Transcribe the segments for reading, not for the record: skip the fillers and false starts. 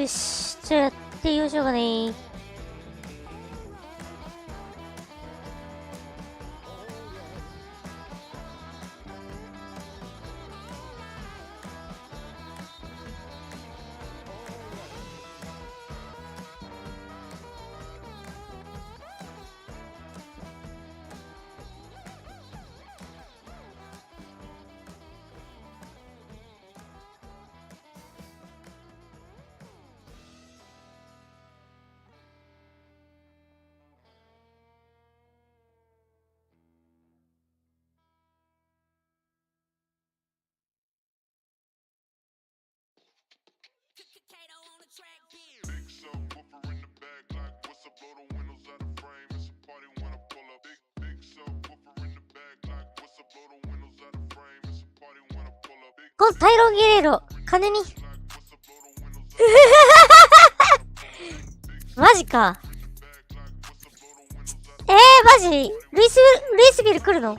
よし、じゃあやってみましょうかね。このタイロンゲレーロ、金に。マジか。マジルイスビル来るの？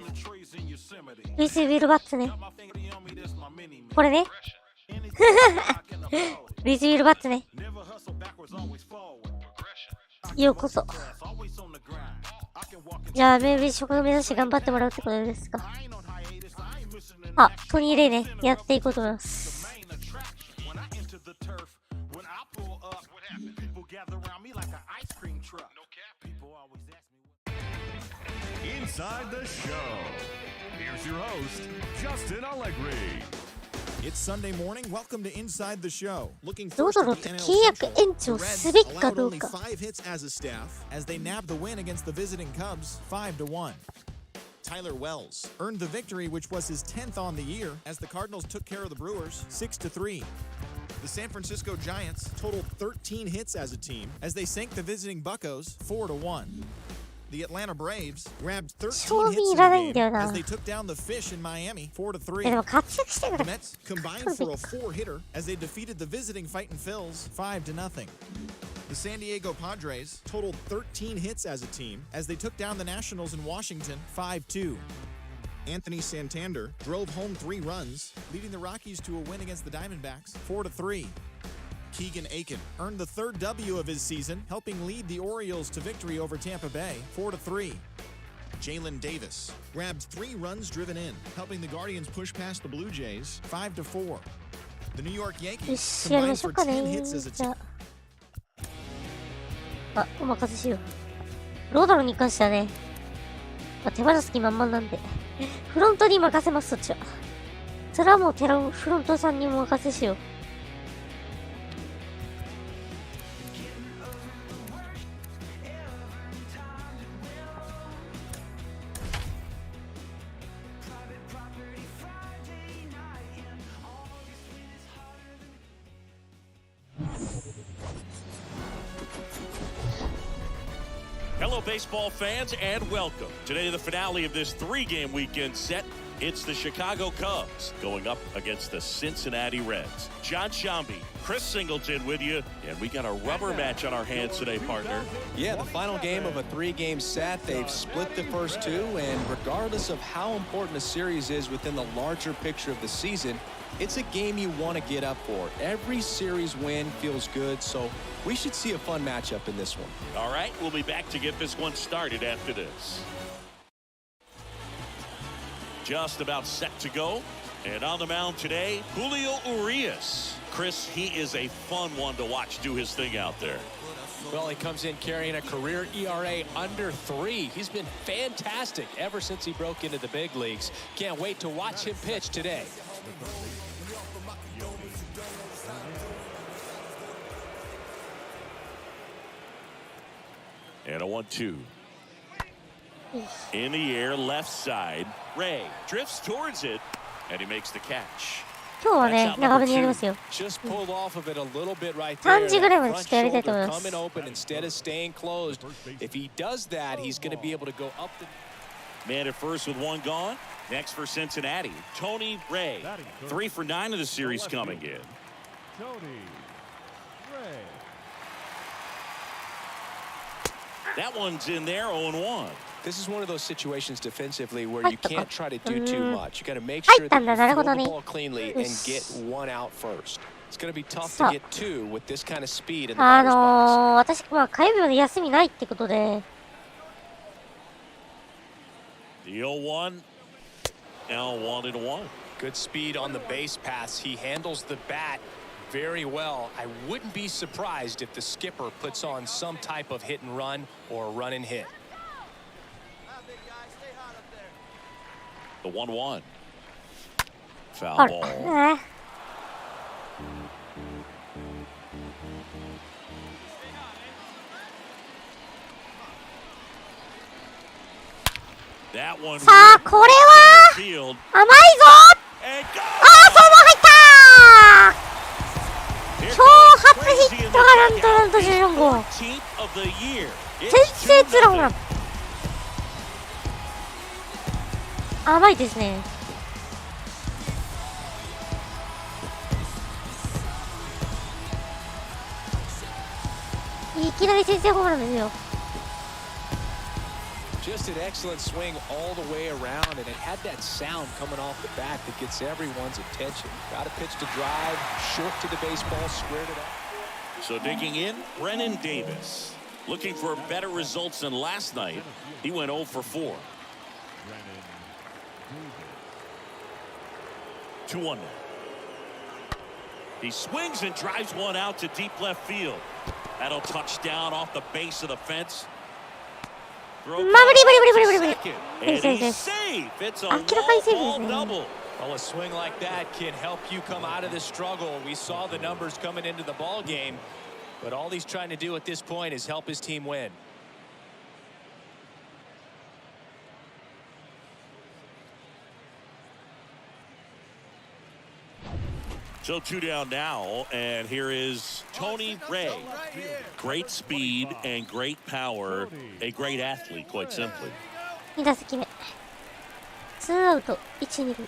ルイスビルバッツね。これね。ルイスビルバッツね。ようこそ。じゃあ、MLB職を目指して頑張ってもらうってことですか。あ、トニー・レイね。やっていこうと思います。Inside the show. Here's your host, Justin Allegri. It's Sunday morning. Welcome to Inside the Show. Looking first at the NL Central. The Reds allowed only 5 hits as a staff as they nabbed the win against the visiting Cubs 5-1. Tyler Wells earned the victory, which was his 10th on the year, as the Cardinals took care of the Brewers 6-3. The San Francisco Giants totaled 13 hits as a team as they sank the visiting Buccos 4-1. The Atlanta Braves grabbed 13 hits in the game as they took down the Fish in Miami 4-3. The Mets combined for a 4-hitter as they defeated the visiting Fightin' Phils 5-0. The San Diego Padres totaled 13 hits as a team as they took down the Nationals in Washington 5-2. Anthony Santander drove home 3 runs, leading the Rockies to a win against the Diamondbacks 4-3. Keegan Aiken earned the 3rd W of his season, helping lead the Orioles to victory over Tampa Bay 4-3. Jalen Davis grabbed 3 runs driven in, helping the Guardians push past the Blue Jays 5-4. The New York Yankees combined for 10 hits as a team. あ、お任せしよう。ロードロに関してはね、手放す気満々なんで、フロントに任せます、そっちは。それはもうフロントさんにお任せしよう。Hello, baseball fans, and welcome. Today, the finale of this 3-game weekend set. It's the Chicago Cubs going up against the Cincinnati Reds. John Shambi, Chris Singleton with you, and we got a rubber match on our hands today, partner. Yeah, the final game of a 3-game set. They've split the first 2, and regardless of how important a series is within the larger picture of the season, it's a game you want to get up for. Every series win feels good, so we should see a fun matchup in this one. All right, we'll be back to get this one started after this. Just about set to go. And on the mound today, Julio Urias. Chris, he is a fun one to watch do his thing out there. Well, he comes in carrying a career ERA under 3. He's been fantastic ever since he broke into the big leagues. Can't wait to watch him pitch today. And a 1-2. In the air, left side. Ray drifts towards it, and he makes the catch. 今日はね、長めにやりますよ。Just pulled off of it a little bit right 3 there. 時ぐらいまでちょっとやりたいと思い Front ます。 shoulder coming open instead of staying closed. If he does that, he's going to be able to go up the Man at first with 1 gone. Next for Cincinnati, Tony Ray. 3 for 9 of the series coming in. Tony Ray. That one's in there, 0-1. This is one of those situations defensively where you can't try to do too much. You got to make sure that you throw the ball cleanly and get 1 out first. It's going to be tough to get two with this kind of speed in the 私、まあ、火曜日まで休みないってことで。The 0-1. Now 1-1. Good speed on the base pass. He handles the bat very well. I wouldn't be surprised if the skipper puts on some type of hit and run or a run and hit. The 1-1. Foul ball. That one さあ、これは甘いぞ。その入った。今日初ヒットがなんと14号。先制ツーランホームラン。甘いですね。いきなり先制ホームランですよ。Just an excellent swing all the way around, and it had that sound coming off the bat that gets everyone's attention. Got a pitch to drive, short to the baseball, squared it up. So digging in, Brennan Davis. Looking for better results than last night. He went 0 for 4. 2-1. He swings and drives one out to deep left field. That'll touch down off the base of the fence. And he's safe. It's a wall double. Well, a swing like that can help you come out of the struggle. We saw the numbers coming into the ball game, but all he's trying to do at this point is help his team win. So 2 down now, and here is Tony Ray. Great speed and great power. A great athlete, quite simply. 2打席目。ツーアウト、1、2塁。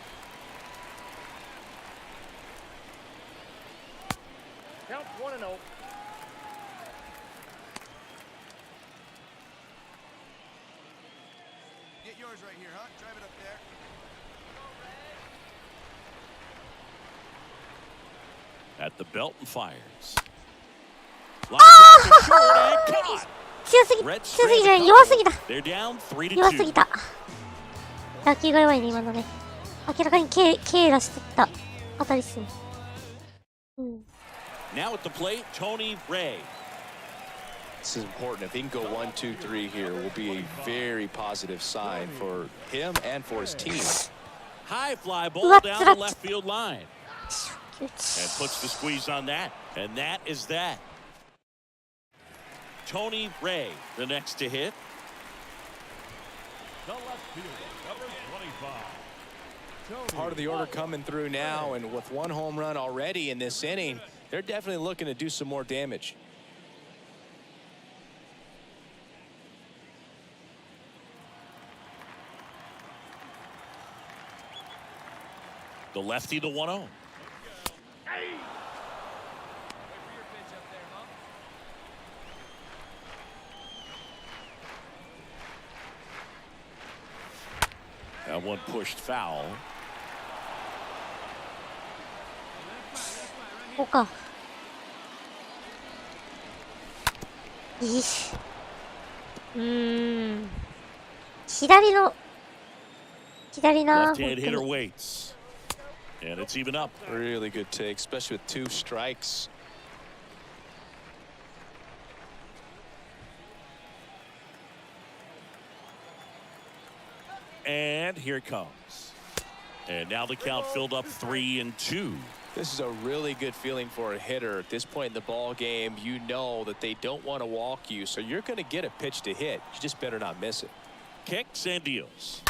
Count 1-0. Get yours right here, huh? Drive it up there. At the belt and fires. Lines out to short and caught. 強すぎじゃない、弱すぎだ。They're down 3-2. 弱すぎた。打球が弱いね、今のね。明らかにK出してった当たりっすね。Now at the plate, Tony Ray. This is important. If he can go 1, 2, 3 here, will be a very positive sign for him and for his team. High fly ball down the left field line. And puts the squeeze on that. And that is that. Tony Ray, the next to hit. The left fielder, number 25. Part of the order coming through now, and with one home run already in this inning, they're definitely looking to do some more damage. The lefty, the 1-0. That one pushed foul. ここか。いいし。左な。 Left-hand hitter waits. And it's even up. Really good take, especially with 2 strikes. And here it comes. And now the count filled up 3-2. This is a really good feeling for a hitter. At this point in the ball game, you know that they don't want to walk you, so you're going to get a pitch to hit. You just better not miss it. Kicks and deals.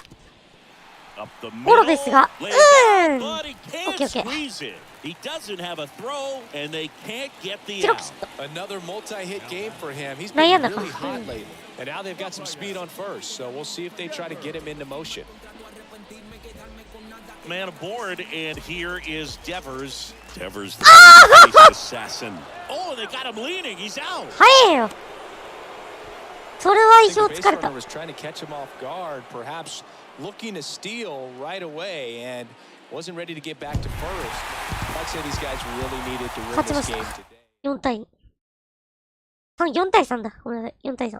Up the middle. But he can't squeeze it. He doesn't have a throw, and they can't get the out. Another multi-hit game for him. He's been really hot lately. And now they've got some speed on first, so we'll see if they try to get him into motion. Man aboard, and here is Devers. Devers, the assassin. Oh, they got him leaning. He's out. 早いよ。それは意表をつかれた。 was trying to catch him off guard, perhaps looking to steal right away, and wasn't ready to get back to first. I'd say these guys really needed to win 勝ちま this した game today. 4対4対3だ。ごめんなさい。4対3。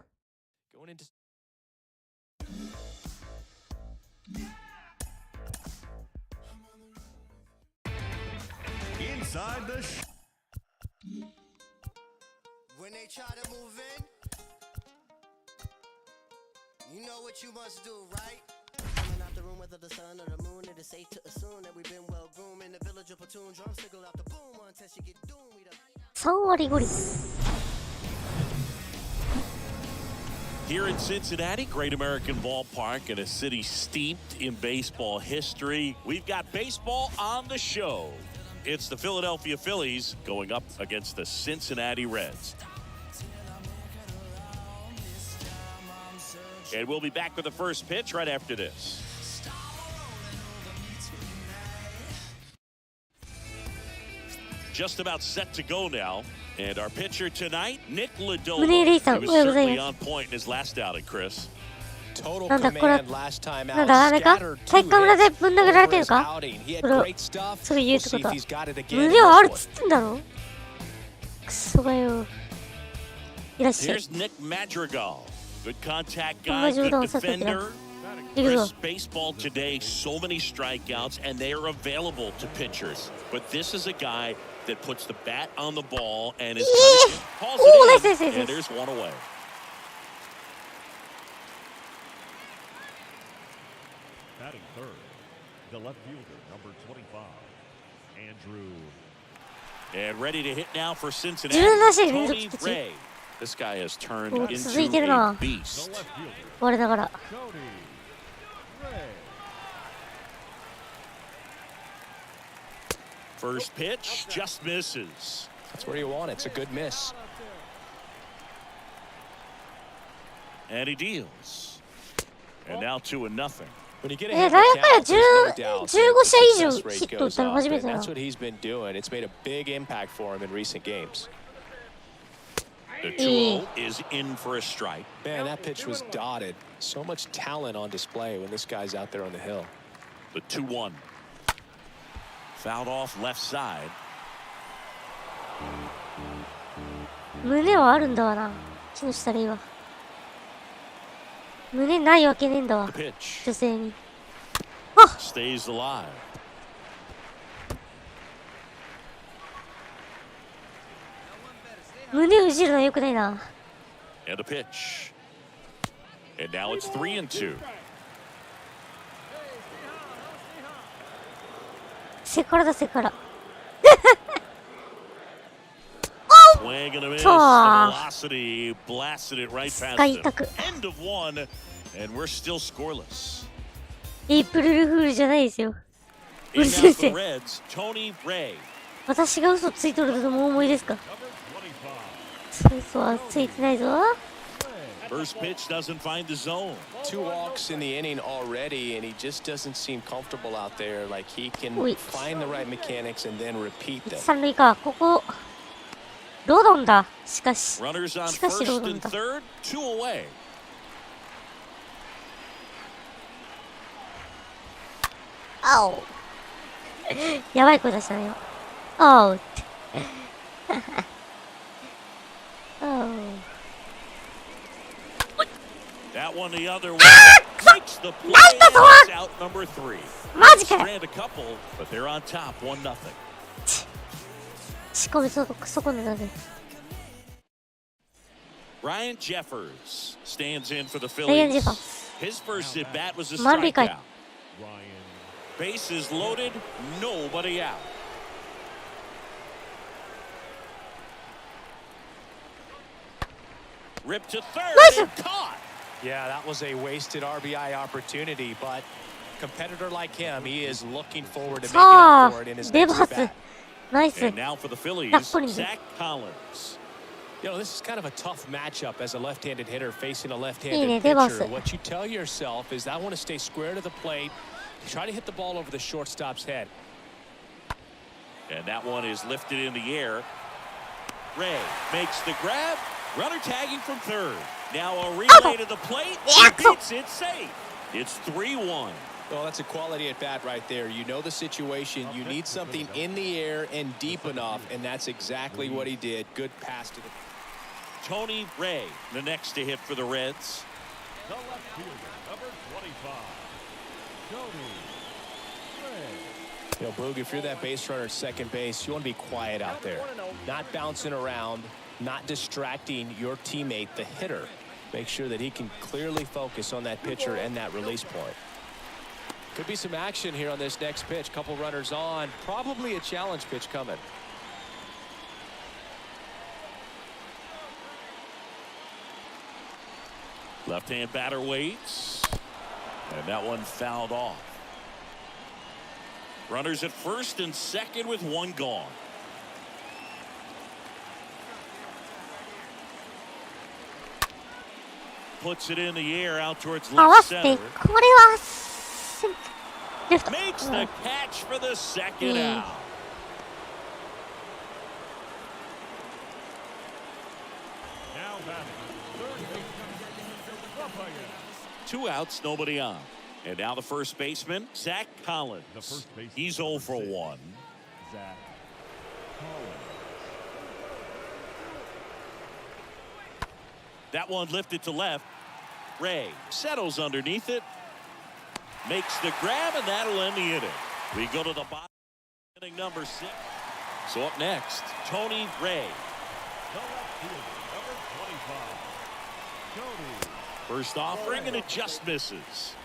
Going into Inside the Show. When they try to move in, you know what you must do, right? Coming out the room, whether the sun or the moon, it is safe to assume that we've been well groomed in the village of platoon. Drums signal out the boom until you get doomed. We the 3割5厘。 Here in Cincinnati, Great American Ballpark, in a city steeped in baseball history, we've got baseball on the show. It's the Philadelphia Phillies going up against the Cincinnati Reds. And we'll be back with the first pitch right after this. Just about set to go now. And our pitcher tonight, Nick Lodolo. 宗レイさん、 He お was はようござい certainly ま on point in his last outing, Chris. total なんだこれ command last time なん out. だあれか Scattered 体 two 育館裏で hits ぶん殴られて over る his か outing. He had それを great stuff. そう言う We'll ってこ see と if は he's got it again 胸 in はある this っ one. つってんだろクソがよいらっしゃい Here's Nick Madrigal. Good contact こんな guy, 冗談 good をさせてな defender. いくぞ Chris, baseball today, so many strikeouts, and they are available to pitchers. But this is a guy that puts the bat on the ball and is calls Ooh, it nice, in, nice, and nice. there's one away. Batting third, the left fielder, number 25, Andrew. And ready to hit now for Cincinnati, 17試合連続 Tony ピッチ Ray. This guy has turned お into 続いてるな a beast. The left fielder, 我ながら Tony Ray. First pitch just misses. That's where you want it. It's a good miss. And he deals. And now 2-0. When you get え ahead 大 of 学から the count, there's no doubt 15 that the 試合以上 success rate ヒット打っ goes たの up, 初め and てだな that's what he's been doing. It's made a big impact for him in recent games. The 2-0 is in for a strike. Man, that pitch was dotted. So much talent on display when this guy's out there on the hill. The 2-1. Fouled off left side. 胸はあるんだわな木下レイは胸ないわけねえんだわ The pitch 女性に stays alive. 胸うじるのよくないな And a pitch. And now it's 3-2. 背からだ背から Swing and a miss. Ah. The velocity blasted it right past 使い him. たく End of one, and we're still scoreless. エイプリルフールじゃないですよ In うる now せえ for せ the Reds, Tony Ray. 私が嘘ついとるとも思いですか Number 25, そう嘘はついてないぞ First pitch doesn't find the zone. 2 walks in the inning already, and he just doesn't seem comfortable out there. Like he can Wait. find the right mechanics and then repeat them. 三塁かここロドンだしかし Runners on しかし first ロドン and だ third, 2 away. あおやばい声出したね今あおってあ That one the other way. Ah! Makes the play. It's out number 3. おマジかよ Strand a couple, but they're on top 1-0. 仕込みそこねだぜ Ryan Jeffers stands in for the Ryan Phillies. Jeffers. His first at bat was a Marley Kai. strikeout. Bases loaded, nobody out. Ripped to third Nice. and caught. Yeah, that was a wasted RBI opportunity, but competitor like him, he is looking forward to making さ up あ for it in his デ next バー at スナイス And now for the Phillies, That's funny. Zach Collins. You know, this is kind of a tough matchup as a left-handed hitter facing a いいね left-handed デバース pitcher. What you tell yourself is I want to stay square to the plate, try to hit the ball over the shortstop's head. And that one is lifted in the air. Ray makes the grab. Runner tagging from third. Now a relay to the plate. Yeah, He beats it safe. It's 3-1. Well, that's a quality at bat right there. You know the situation. You need something in the air and deep enough, and that's exactly what he did. Good pass to the... Tony Ray, the next to hit for the Reds. The left fielder, number 25, Tony Ray. You know, Boog, if you're that base runner at second base, you want to be quiet out there. Not bouncing around, not distracting your teammate, the hitter. Make sure that he can clearly focus on that pitcher and that release point. Could be some action here on this next pitch. Couple runners on. Probably a challenge pitch coming. Left-hand batter waits. And that one fouled off. Runners at first and second with one gone. Puts it in the air out towards 合わ left せて、 center. これはレフト。 Makes the catch for the second out. Now batting, third baseman, Rafael. 2 outs, nobody on. And now the first baseman, Zach Collins. The first baseman, He's 0 for 1. Zach Collins. That one lifted to left. Ray settles underneath it. Makes the grab, and that'll end the inning. We go to the bottom of inning number 6. So up next, Tony Ray. The left fielder, number 25, Tony. First offering, and it just misses.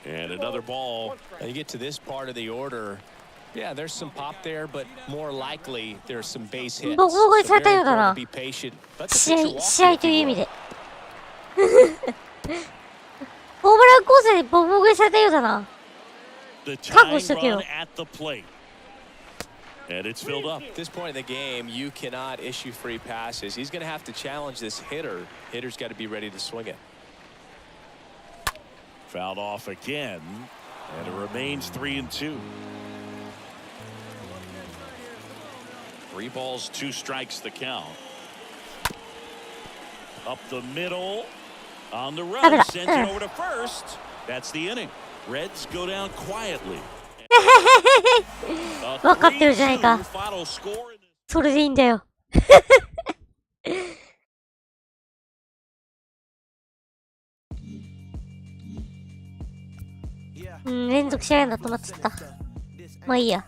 And another ball. Now you get to this part of the order. Yeah, there's some pop there, but more likely there's some base hits. ボコボコにされたようだな。 Be patient. Let the 試 pitcher 合、 walk 試合 you という意 if 味 you で。ホームランコースでボコボコにされたようだな。 The 覚 time 悟しとけよ。 run at the plate. And it's filled up. At this point in the game, you cannot issue free passes. He's going to have to challenge this hitter. Hitter's got to be ready to swing it. Fouled off again. And it remains 3-2. 3 balls, 2 strikes the count. Up the middle. On the run. Sends it over to first. That's the inning. Reds go down quietly. 分かってるじゃないか。 Final score. それでいいんだよ。うん、連続試合だとなっちゃった。まあいいや。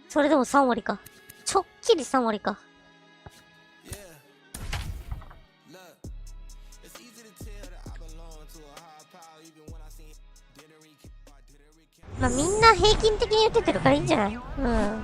それでも3割か。ちょっきり3割か。まあみんな平均的に打ててるからいいんじゃない？うん。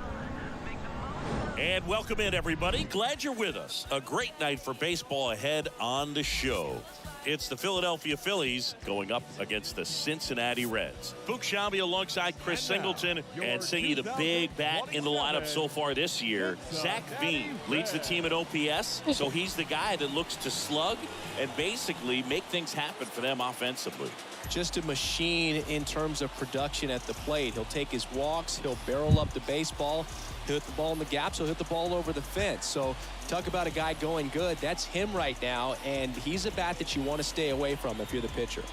And welcome in, everybody. Glad you're with us. A great night for baseball ahead on the show. It's the Philadelphia Phillies going up against the Cincinnati Reds. Vtuber alongside Chris Singleton and singing the big bat in the lineup so far this year. Zach Veen leads the team at OPS, so he's the guy that looks to slug and basically make things happen for them offensively. Just a machine in terms of production at the plate. He'll take his walks, he'll barrel up the baseball, he'll hit the ball in the gaps, he'll hit the ball over the fence. So talk about a guy going good. That's him right now, and he's a bat that you want to stay away from if you're the pitcher.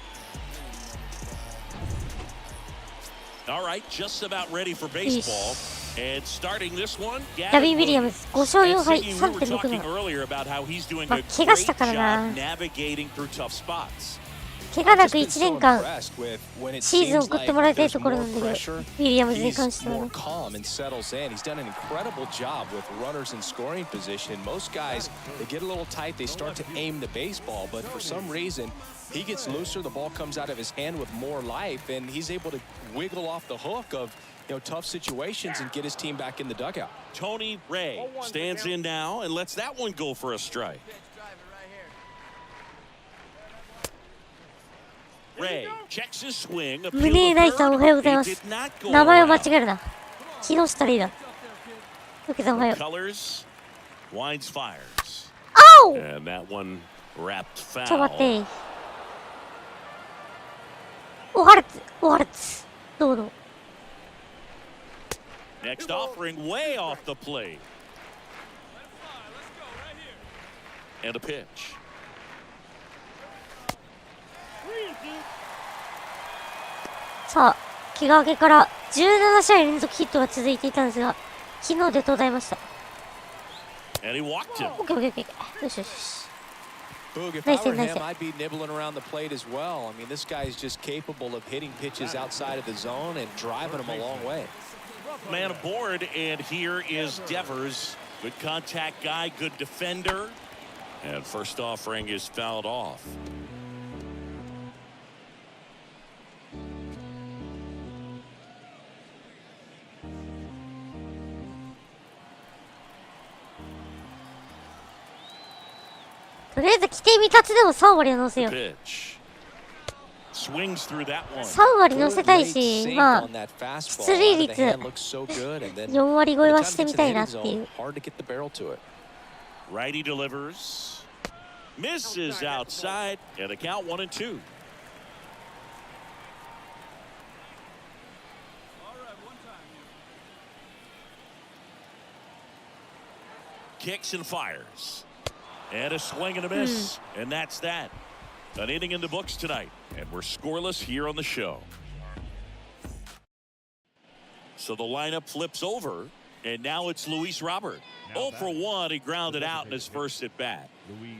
All right, just about ready for baseball. And starting this one, ダビン・ウィリアムズ5勝4敗 we were talking3.67 earlier about how he's doing a まあ great 怪我したからな job navigating through tough spots. 怪我なく1年間シーズンを送ってもらいたいところなんだけど、ウィリアムズに関してはね。He's more calm and settles in. He's done an incredible job with runners in scoring position. Most guys, they get a little tight, they start to aim the baseball, but for some reason, he gets looser, the ball comes out of his hand with more life, and he's able to wiggle off the hook of tough situations and get his team back in the dugout. Tony Ray stands in now and lets that one go for a strike. Ray checks his swing. 胸江大さんおはようございます。名前を間違えるな。木下リーダー。オッケーさんおはよう。 Colors, winds fires. Oh! And that one wrapped ちょっと待っ foul. て。ワルツ。どうぞ。Next offering way off the plate. And a pitch. さあ、怪我明けから17試合連続ヒットが続いていたんですが、昨日で途絶えました。And he walked him. オッケーオッケーオッケー。よしよし。Boog, if Nice I were hit, nice him, hit. I'd be nibbling around the plate as well. I mean, this guy is just capable of hitting pitches outside of the zone and driving them a long way. Man aboard, and here is Devers. Good contact guy, good defender. And first offering is fouled off. とりあえず規定未達でも3割は乗せよう。 Pitch. Swings through that one. 3割乗せたい Good し、 late まあ sink on that fastball. 出塁 Out of the 率 hand looks so good, and then 4割超 by え the は time してみ it's た in い the なっ hitting てい zone, う。 hard to get the barrel to it. Righty delivers. Misses outside, and a count 1-2. Kicks and fires. And a swing and a miss. And that's that. An inning in the books tonight. And we're scoreless here on the show. So the lineup flips over. And now it's Luis Robert. 0 for 1. He grounded out in his first at bat. Luis.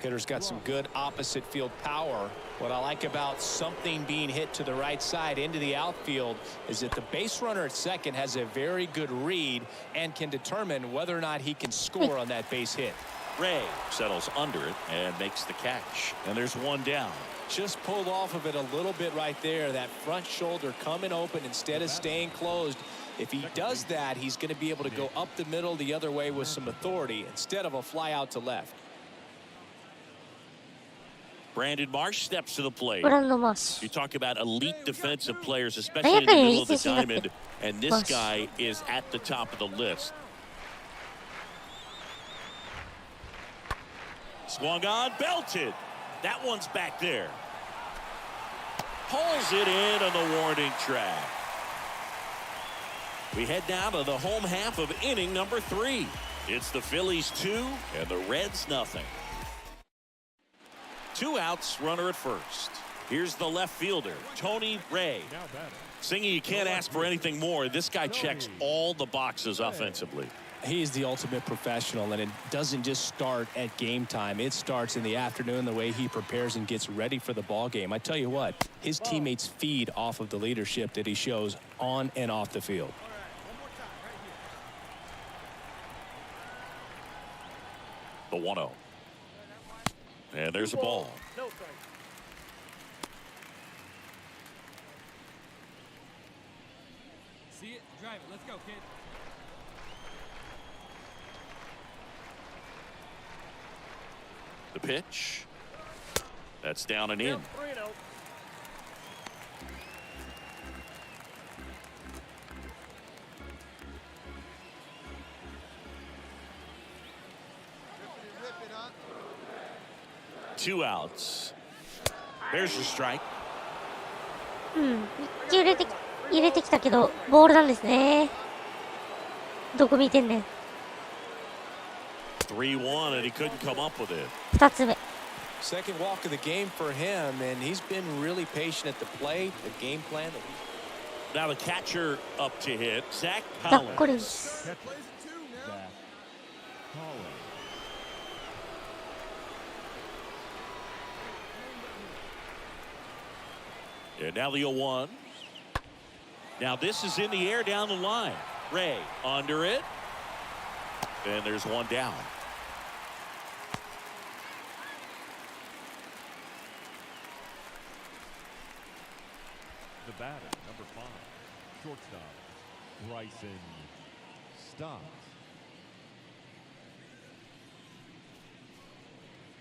Hitter's got some good opposite field power. What I like about something being hit to the right side into the outfield is that the base runner at second has a very good read and can determine whether or not he can score on that base hit. Ray settles under it and makes the catch. And there's one down. Just pulled off of it a little bit right there. That front shoulder coming open instead of staying closed. If he does that, he's going to be able to go up the middle the other way with some authority instead of a fly out to left. Brandon Marsh steps to the plate. ブランドマーシ You ュ。 talk about elite defensive players, especially in the middle of the diamond, and this Marsh. guy is at the top of the list. Swung on, belted. That one's back there. Pulls it in on the warning track. We head now to the home half of inning number 3. It's the Phillies 2 and the Reds nothing. 2 outs, runner at first. Here's the left fielder, Tony Ray. Now batting. Singing, you can't ask for anything more. This guy checks all the boxes offensively. He's the ultimate professional, and it doesn't just start at game time. It starts in the afternoon, the way he prepares and gets ready for the ball game. I tell you what, his teammates feed off of the leadership that he shows on and off the field. The 1-0. And there's a ball. See it, drive it. Let's go, kid. The pitch. That's down and in. Two outs. There's your strike. 一球入れてきたけど、ボールなんですね。どこ見てんねん。 3-1, and he couldn't come up with it. 2つ目。 Second walk of the game for him, and he's been really patient at the plate. The game plan that Now the catcher up to hit, Zach ザッコリン Collins. ス。 Zach Collins. And now the 0-1. Now this is in the air down the line. Ray under it. And there's one down. The batter, number 5. Shortstop, Bryson Stott.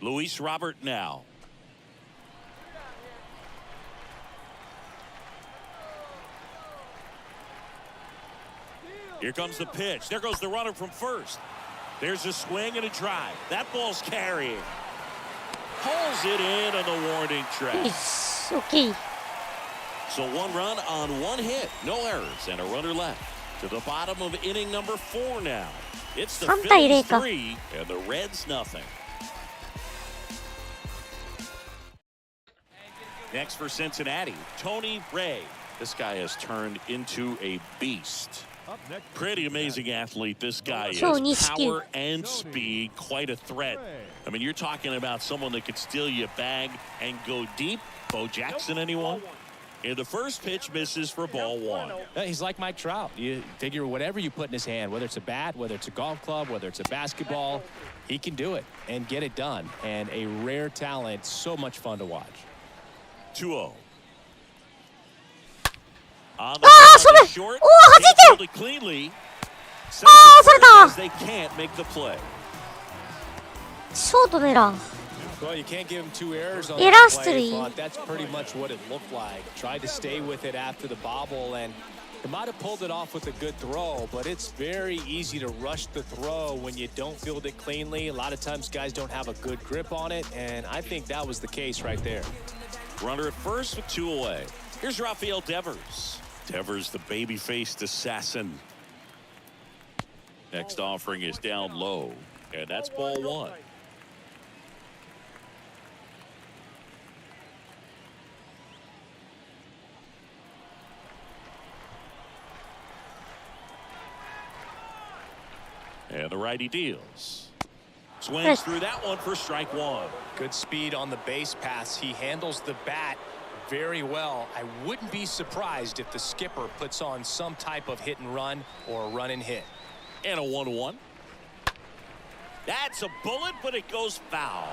Luis Robert now. Here comes the pitch. There goes the runner from first. There's a swing and a drive. That ball's carrying. Pulls it in on the warning よ track. し、オッケー。So 1 run on 1 hit, no errors, and a runner left. To the bottom of inning number 4 now. It's the 3対0 Phillies か。 3 and the Reds nothing. Next for Cincinnati, Tony Ray. This guy has turned into a beast. Up next, Pretty amazing athlete this guy is. Show Nishiki. Power and speed, quite a threat. I mean, you're talking about someone that could steal your bag and go deep. Bo Jackson, anyone? And the first pitch misses for ball 1. He's like Mike Trout. You figure whatever you put in his hand, whether it's a bat, whether it's a golf club, whether it's a basketball, he can do it and get it done. And a rare talent, so much fun to watch. 2-0. On the あー、 ground それ to short. おー、弾いて Fielded cleanly. あー、それだ They can't make the play. ショートのエラー。 Well, you can't give him 2 errors on Error that play, streak. but that's pretty much what it looked like. Tried to stay with it after the bobble, and he might have pulled it off with a good throw, but it's very easy to rush the throw when you don't field it cleanly. A lot of times guys don't have a good grip on it, and I think that was the case right there. Runner at first with 2 away. Here's Rafael Devers. Devers, the baby-faced assassin. Next offering is down low, and that's ball 1. And the righty deals. Swings through that one for strike 1. Good speed on the base pass. He handles the bat very well. I wouldn't be surprised if the skipper puts on some type of hit and run or a run and hit. And a 1-1. That's a bullet, but it goes foul.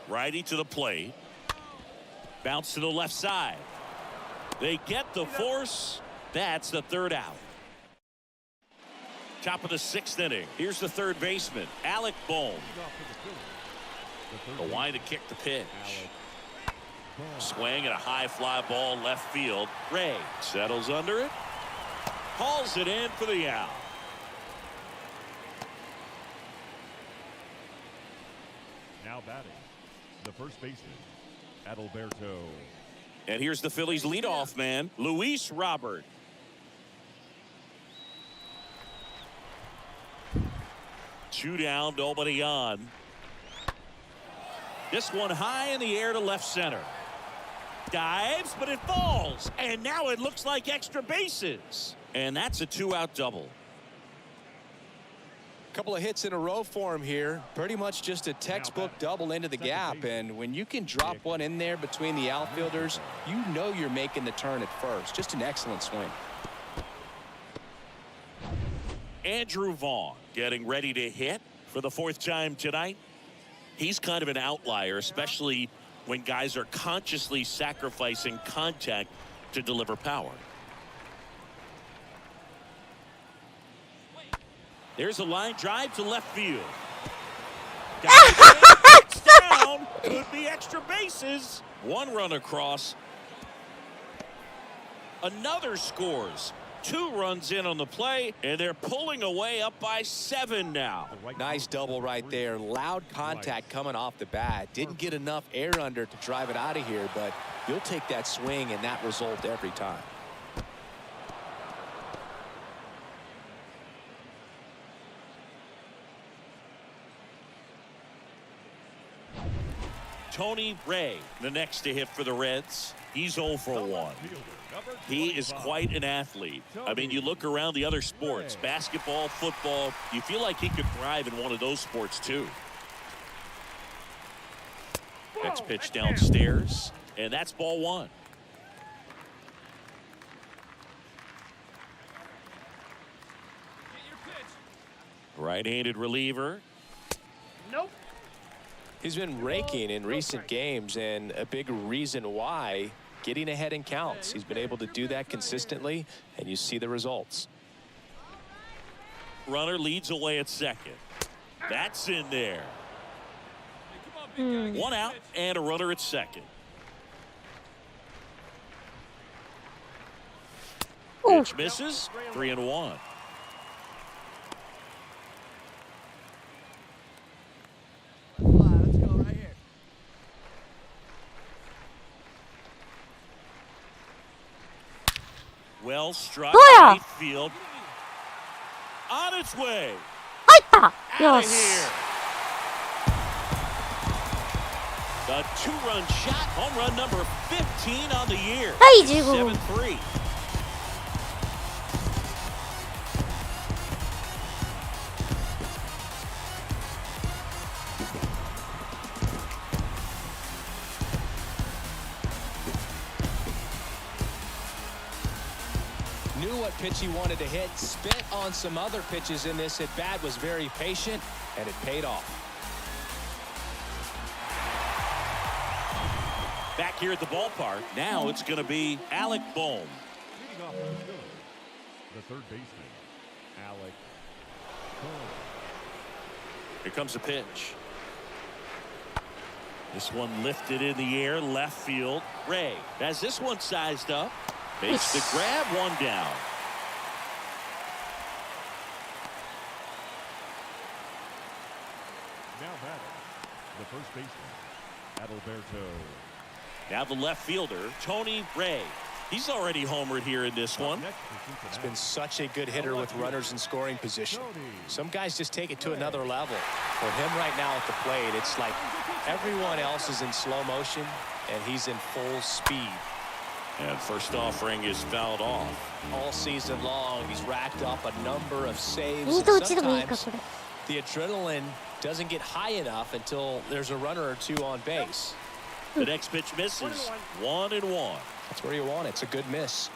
Righty to the plate. Bounce to the left side. They get the force. That's the 3rd out. Top of the 6th inning. Here's the 3rd baseman, Alec Bohm. The line to kick the pitch. Swing and a high fly ball left field. Ray settles under it. Hauls it in for the out. now batting, the first baseman, Adalberto. And here's the Phillies leadoff man, Luis Robert. Two down, nobody on. This one high in the air to left center. Dives, but it falls. And now it looks like extra bases. And that's a 2-out double. Couple of hits in a row for him here. Pretty much just a textbook double into the gap. And when you can drop one in there between the outfielders, you know you're making the turn at first. Just an excellent swing. Andrew Vaughn getting ready to hit for the 4th time tonight. He's kind of an outlier, especially when guys are consciously sacrificing contact to deliver power. There's a line drive to left field. It's down. Could be extra bases. One run across. Another scores. 2 runs in on the play, and they're pulling away up by 7 now. Nice double right there. Loud contact coming off the bat. Didn't get enough air under to drive it out of here, but you'll take that swing and that result every time. Tony Ray, the next to hit for the Reds. He's 0 for 1. He is quite an athlete. I mean, you look around the other sports, basketball, football, you feel like he could thrive in one of those sports too. Next pitch downstairs, and that's ball 1. Right-handed reliever. Nope. He's been raking in recent games, and a big reason why, getting ahead in counts. He's been able to do that consistently, and you see the results. Runner leads away at second. That's in there. One out and a runner at second. Pitch misses. 3-1. Let's go right here. Well struck. どうや Right field. On its way. 入ったよ Out し of here. The two-run shot. Home run number 15 on the year. はい15号 7-3. Knew what pitch he wanted to hit, spit on some other pitches in this at bat, was very patient, and it paid off. Back here at the ballpark. Now it's going to be Alec Bohm. Leading off for the Phillies, the third baseman, Alec Bohm. Here comes the pitch. This one lifted in the air, left field. Ray has this one sized up. Makes the grab, one down. Now batting, the first baseman, Adalberto. Now the left fielder, Tony Ray. He's already homered here in this one. Next for Cincinnati, He's been such a good hitter with runners in scoring position. Some guys just take it to another level. For him right now at the plate, it's like everyone else is in slow motion, and he's in full speed. And first offering is fouled off. All season long, he's racked up a number of saves. ミー And ト打ちでもいいか sometimes これ the adrenaline doesn't get high enough until there's a runner or two on base. The next pitch misses. 1-1. That's where you want it. It's a good miss.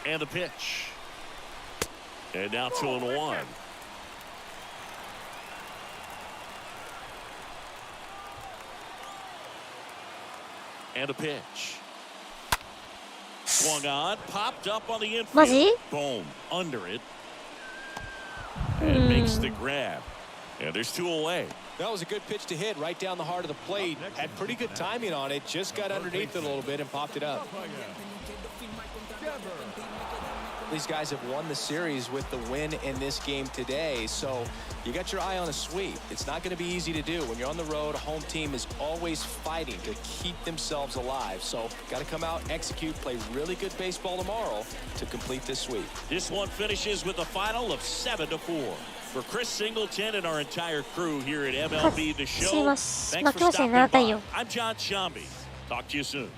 And the pitch. And now 2-1. And a pitch. Swung on, popped up on the infield. マジ Boom, under it. And makes the grab. And there's two away. That was a good pitch to hit right down the heart of the plate. Had pretty good timing on it. Just got underneath it a little bit and popped it up. These guys have won the series with the win in this game today, so you got your eye on a sweep. It's not going to be easy to do. When you're on the road, a home team is always fighting to keep themselves alive. So got to come out, execute, play really good baseball tomorrow to complete this sweep. This one finishes with a final of 7-4. For Chris Singleton and our entire crew here at MLB The Show, すいません thanks 負 for けましたね stopping 7対4 by. I'm John Shambi. Talk to you soon.4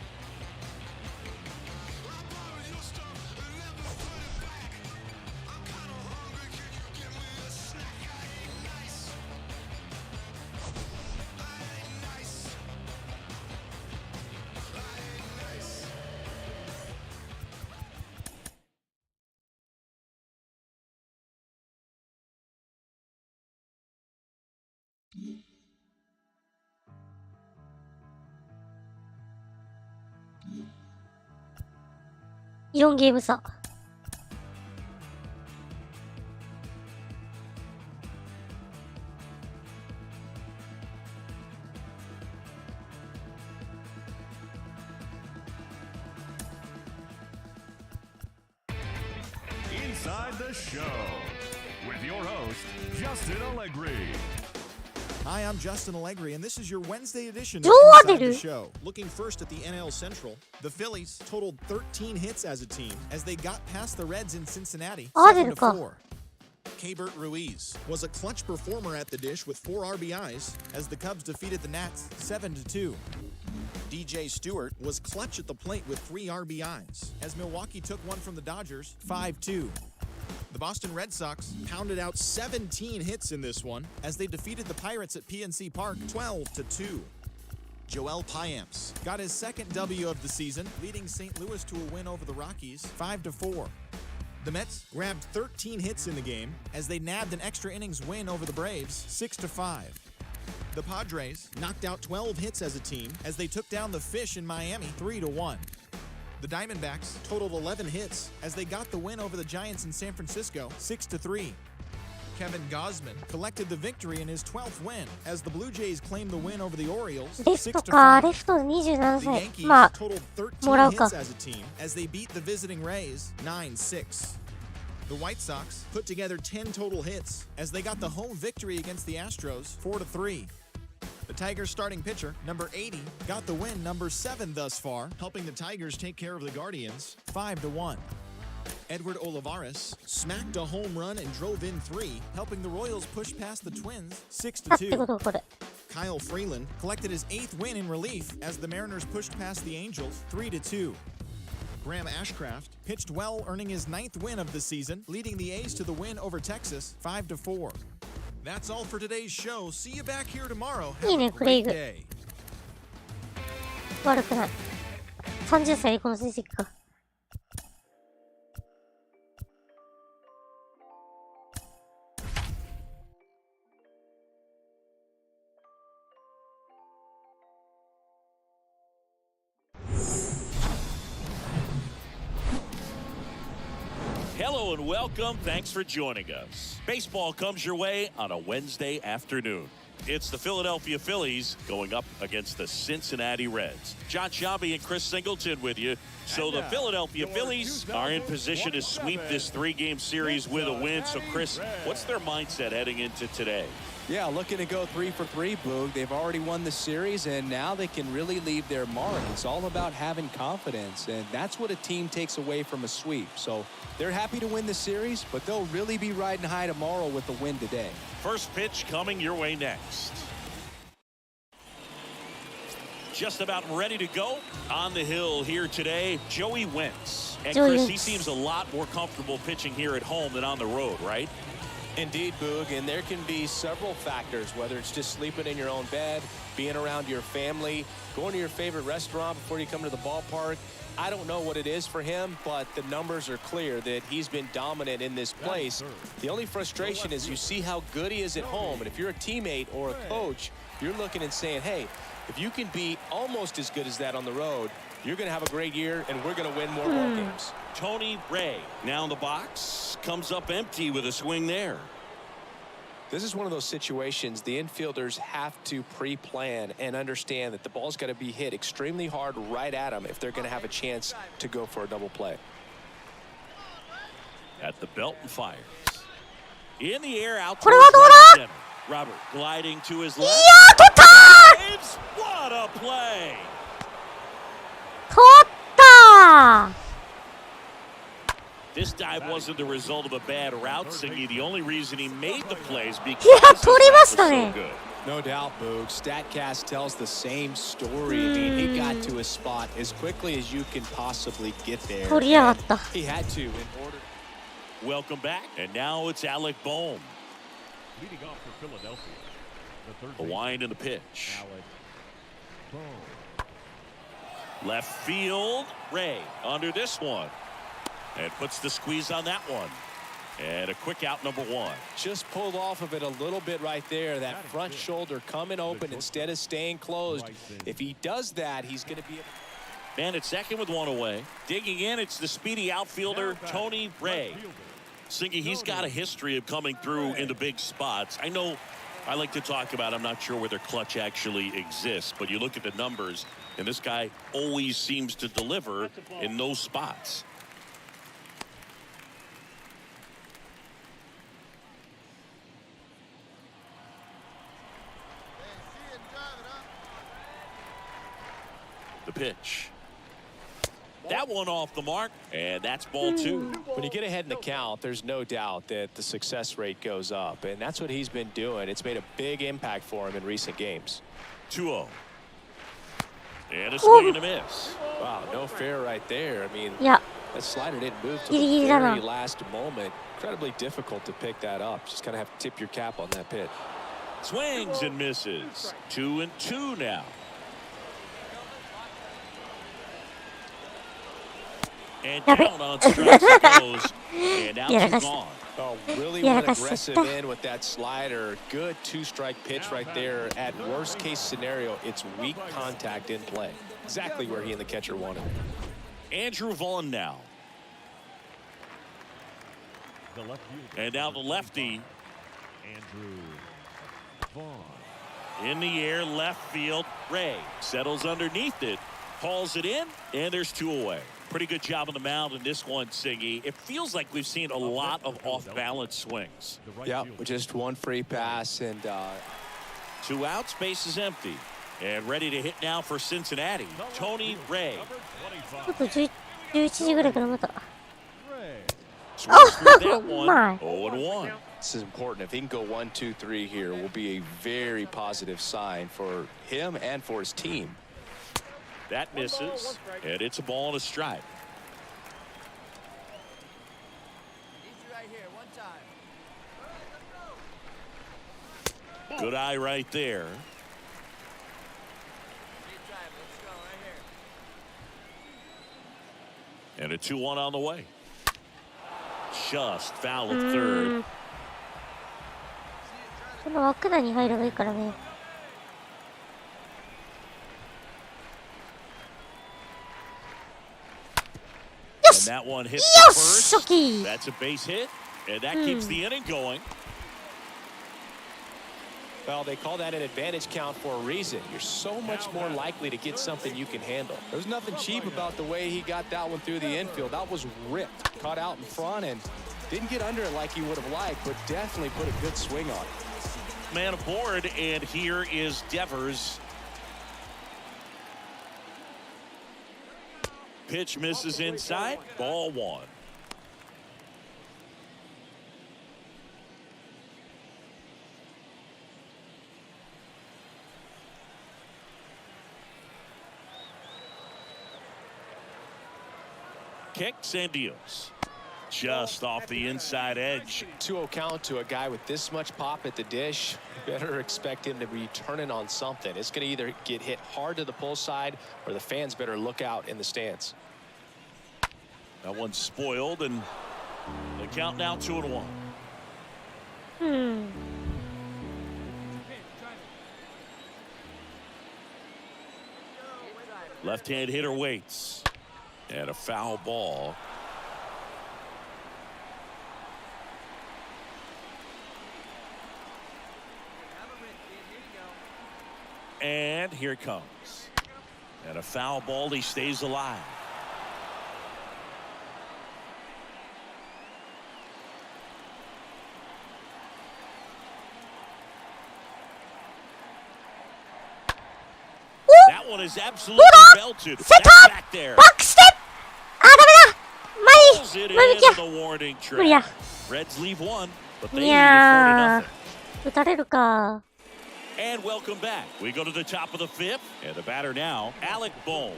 ゲーム差 Inside the Show with your host, Justin Allegri. Hi, I'm Justin Allegri, and this is your Wednesday edition of どう当て Inside る the Show. Looking first at the NL Central, the Phillies totaled 13 hits as a team as they got past the Reds in Cincinnati 当てるか 7-4. Keibert Ruiz was a clutch performer at the dish with 4 RBIs as the Cubs defeated the Nats 7-2. DJ Stewart was clutch at the plate with 3 RBIs as Milwaukee took one from the Dodgers 5-2. The Boston Red Sox pounded out 17 hits in this one as they defeated the Pirates at PNC Park 12-2. Joel Payamps got his second W of the season, leading St. Louis to a win over the Rockies 5-4. The Mets grabbed 13 hits in the game as they nabbed an extra innings win over the Braves 6-5. The Padres knocked out 12 hits as a team as they took down the Fish in Miami 3-1. The Diamondbacks totaled 11 hits as they got the win over the Giants in San Francisco 6-3. Kevin Gausman collected the victory in his 12th win as the Blue Jays claimed the win over the Orioles レフト 6-5. か、レフト27 The 歳。 Yankees まあ、 totaled もら 13 うか。 hits as a team as they beat the visiting Rays 9-6. The White Sox put together 10 total hits as they got the home victory against the Astros 4-3. The Tigers starting pitcher, number 80, got the win, number 7 thus far, helping the Tigers take care of the Guardians 5-1. Edward Olivares smacked a home run and drove in 3, helping the Royals push past the Twins あってこ 6-2. とこれ。 Kyle Freeland collected his 8th win in relief as the Mariners pushed past the Angels 3-2. Graham Ashcraft pitched well, earning his 9th win of the season, leading the A's to the win over Texas 5-4. That's all for today's show. See you back here tomorrow. Have いいね、 a クレイ great グ。 day. 悪くない。30歳でこの成績か。Hello and welcome. Thanks for joining us. Baseball comes your way on a Wednesday afternoon. It's the Philadelphia Phillies going up against the Cincinnati Reds. John Sciambi and Chris Singleton with you. So the Philadelphia Phillies are in position to sweep this 3-game series with a win. So Chris, what's their mindset heading into today? Yeah, looking to go 3 for 3, Boog. They've already won the series, and now they can really leave their mark. It's all about having confidence, and that's what a team takes away from a sweep. So they're happy to win the series, but they'll really be riding high tomorrow with the win today. First pitch coming your way next. Just about ready to go on the hill here today, Joey Wentz. And Chris, he seems a lot more comfortable pitching here at home than on the road, right? Indeed, Boog, and there can be several factors, whether it's just sleeping in your own bed, being around your family, going to your favorite restaurant before you come to the ballpark. I don't know what it is for him, but the numbers are clear that he's been dominant in this place. The only frustration is you see how good he is at home, and if you're a teammate or a coach, you're looking and saying, hey, if you can be almost as good as that on the road, you're going to have a great year, and we're going to win more ball games. Tony Ray now in the box, comes up empty with a swing there. This is one of those situations the infielders have to pre-plan and understand that the ball's got to be hit extremely hard right at them if they're going to have a chance to go for a double play. At the belt and fires. In the air out to center. Robert gliding to his left. What a play! 取った This dive wasn't the result of a bad route, Singy. The only reason he made the plays because いや、取りました so ね。 good. No doubt, Boog. StatCast tells the same story. I mean, he got to his spot as quickly as you can possibly get there. 取りやがった。 He had to in order. Welcome back, and now it's Alec Bohm. Leading off for Philadelphia, the third The wind and the pitch. Alec Bohm. Left field, Ray under this one. And puts the squeeze on that one. And a quick out, number 1. Just pulled off of it a little bit right there. That front shoulder coming open instead of staying closed. If he does that, he's going to be... Man at second with 1 away. Digging in, it's the speedy outfielder, Tony Ray. Singy, he's got a history of coming through into big spots. I know I like to talk about, I'm not sure whether clutch actually exists, but you look at the numbers, and this guy always seems to deliver in those spots. The pitch. That one off the mark, and that's ball 2. When you get ahead in the count, there's no doubt that the success rate goes up, and that's what he's been doing. It's made a big impact for him in recent games. 2-0. And a swing and a miss. Wow, no fair right there. I mean, いや、 that slider didn't move to ギリギ the リだな。 very last moment. Incredibly difficult to pick that up. Just kind of have to tip your cap on that pitch. Swings and misses. 2-2 now. And down on strikes it goes. And out Yeah, to that's- gone. Oh, really Yeah, went that's aggressive just- in with that slider. Good 2-strike pitch right there. At worst case scenario, it's weak contact in play. Exactly where he and the catcher wanted. Andrew Vaughn now. The left fielder. And now the lefty Andrew Vaughn. In the air, left field. Ray settles underneath it, hauls it in, and there's 2 away. Pretty good job on the mound in this one, Singy. It feels like we've seen a lot of off-balance swings. Yeah, just one free pass and 2 outs, base is empty. And ready to hit now for Cincinnati, Tony Ray. ちょっと11時ぐらいからまた。 Swings through that one. my. 0-1. this is important. If he can go 1, 2, 3 here, will be a very positive sign for him and for his team. That misses, and it's a ball and a strike. Good eye right there. And a 2-1 on the way. Just foul at third. この枠内に入ればいいからね。And that one hits the first. 初期 That's a base hit, and that keeps the inning going. Well, they call that an advantage count for a reason. You're so much more likely to get something you can handle. There's nothing cheap about the way he got that one through the infield. That was ripped, caught out in front, and didn't get under it like he would have liked, but definitely put a good swing on it. Man aboard, and here is Devers. Pitch misses inside, ball 1. Kicks and deals. Just off the inside edge. 2-0 count to a guy with this much pop at the dish. You better expect him to be turning on something. It's going to either get hit hard to the pull side, or the fans better look out in the stands. That one's spoiled, and the count now 2-1. Left-hand hitter waits. And a foul ball. And here it comes. And a foul ball, he stays alive. That one is absolutely belted. That's back there. バックしてあ、ダメだ Pulls it 前に in the warning 無理や track. Reds leave one, but い they lead や it ー打たれるか 40-0. And welcome back. We go to the top of the 5th, and the batter now, Alec Bohm.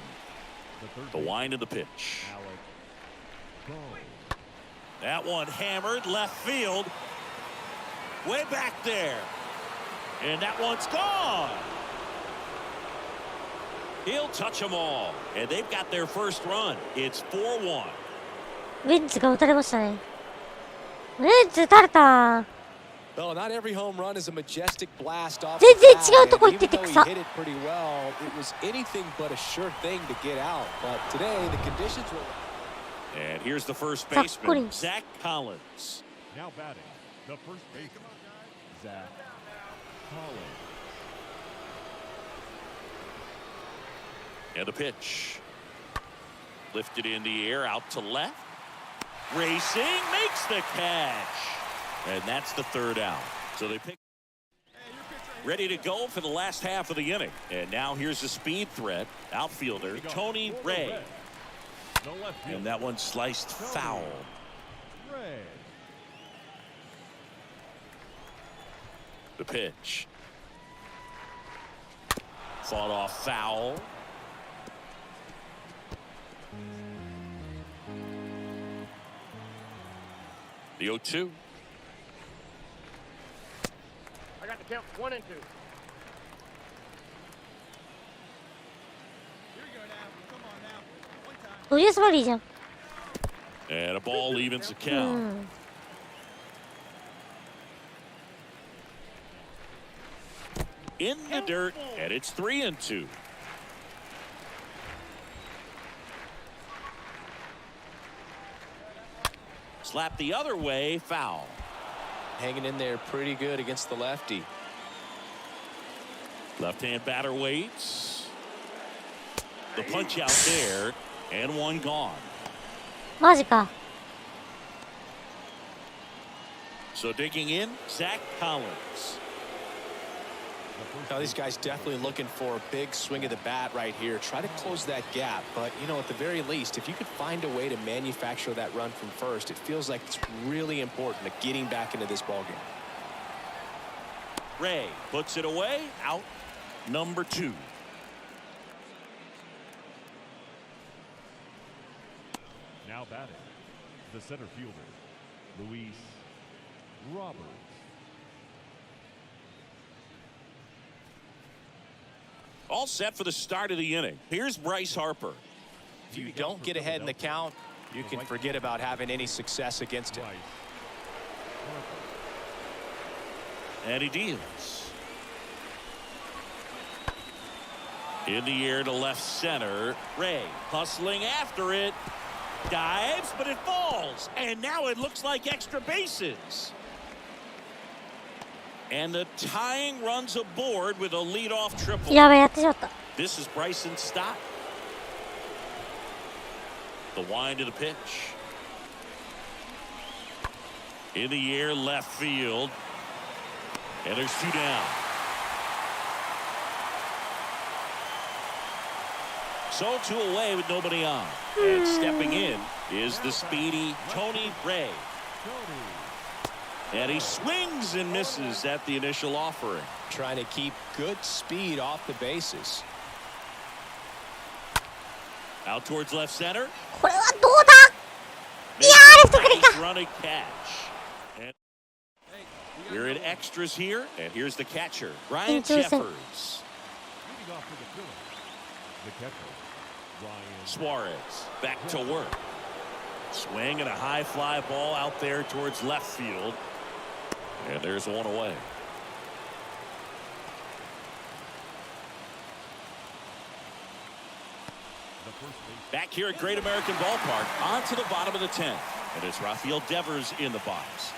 The wind of the pitch. That one hammered left field. Way back there. And that one's gone. He'll touch them all. And they've got their first run. It's 4-1. ウェンズが打たれましたねウェンズ打たれた Well, not every home run is a majestic blast off. 全然違うとこ行ってて草 Even though he hit it pretty well, it was anything but a sure thing to get out. But today, the conditions were. And here's the first Zach baseman, Collins. Zach Collins. Now batting, the first baseman, Zach Collins. And the pitch. Lifted in the air, out to left. Racing, makes the catch. And that's the 3rd out. So they pick. Ready to go for the last half of the inning. And now here's the speed threat. Outfielder, Tony Ray. No left field. And that one sliced foul. Ray. The pitch. Fought off foul. The 0-2. I got the count 1 and 2. Here we go now. Come on now. One time. ドリアスバリーじゃん And a ball evens the count. In the dirt, and it's 3-2. Slap the other way, foul. hanging in there pretty good against the lefty. Left-hand batter waits. The punch out there, and one gone. マジか。 So digging in, Zach Collins. Now these guys definitely looking for a big swing of the bat right here. Try to close that gap, but you know, at the very least, if you could find a way to manufacture that run from first, it feels like it's really important to getting back into this ballgame. Ray puts it away, out number 2. Now batting, the center fielder, Luis Roberts. All set for the start of the inning. Here's Bryce Harper. If you don't get ahead in the count, you can forget about having any success against him. And he deals. In the air to left center. Ray hustling after it. Dives, but it falls. And now it looks like extra bases. And the tying runs aboard with a leadoff triple. やべえ、やってしまった。 This is Bryson's stop. The wind of the pitch. In the air, left field. And there's 2 down. So 2 away with nobody on. And stepping in is the speedy Tony Ray. And he swings and misses at the initial offering. Trying to keep good speed off the bases. Out towards left center. これはどうだ。いやー、レフトフリーか。 Running catch. And we're in extras here, and here's the catcher, Ryan Jeffers. Leading off for the Phillies, the catcher, Ryan Suarez back to work. Swing and a high fly ball out there towards left field. And there's one away. Back here at Great American Ballpark, on to the bottom of the 10th. And it's Rafael Devers in the box.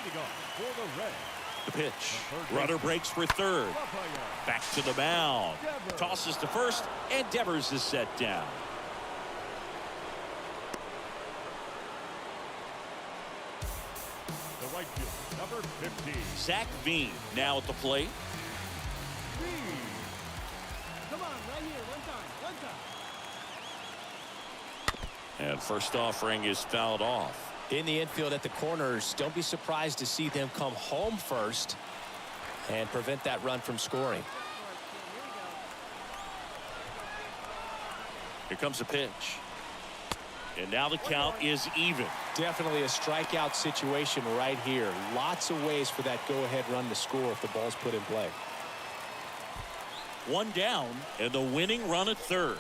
leading off for the Reds. The pitch. Runner breaks for third. Back to the mound. Tosses to first, and Devers is set down. The right fielder, number 15. Zach Veen now at the plate. Come on, right here, one time. And first offering is fouled off. In the infield at the corners, don't be surprised to see them come home first and prevent that run from scoring. Here comes the pitch. And now the count is even. Definitely a strikeout situation right here. Lots of ways for that go-ahead run to score if the ball's put in play. One down, and the winning run at third.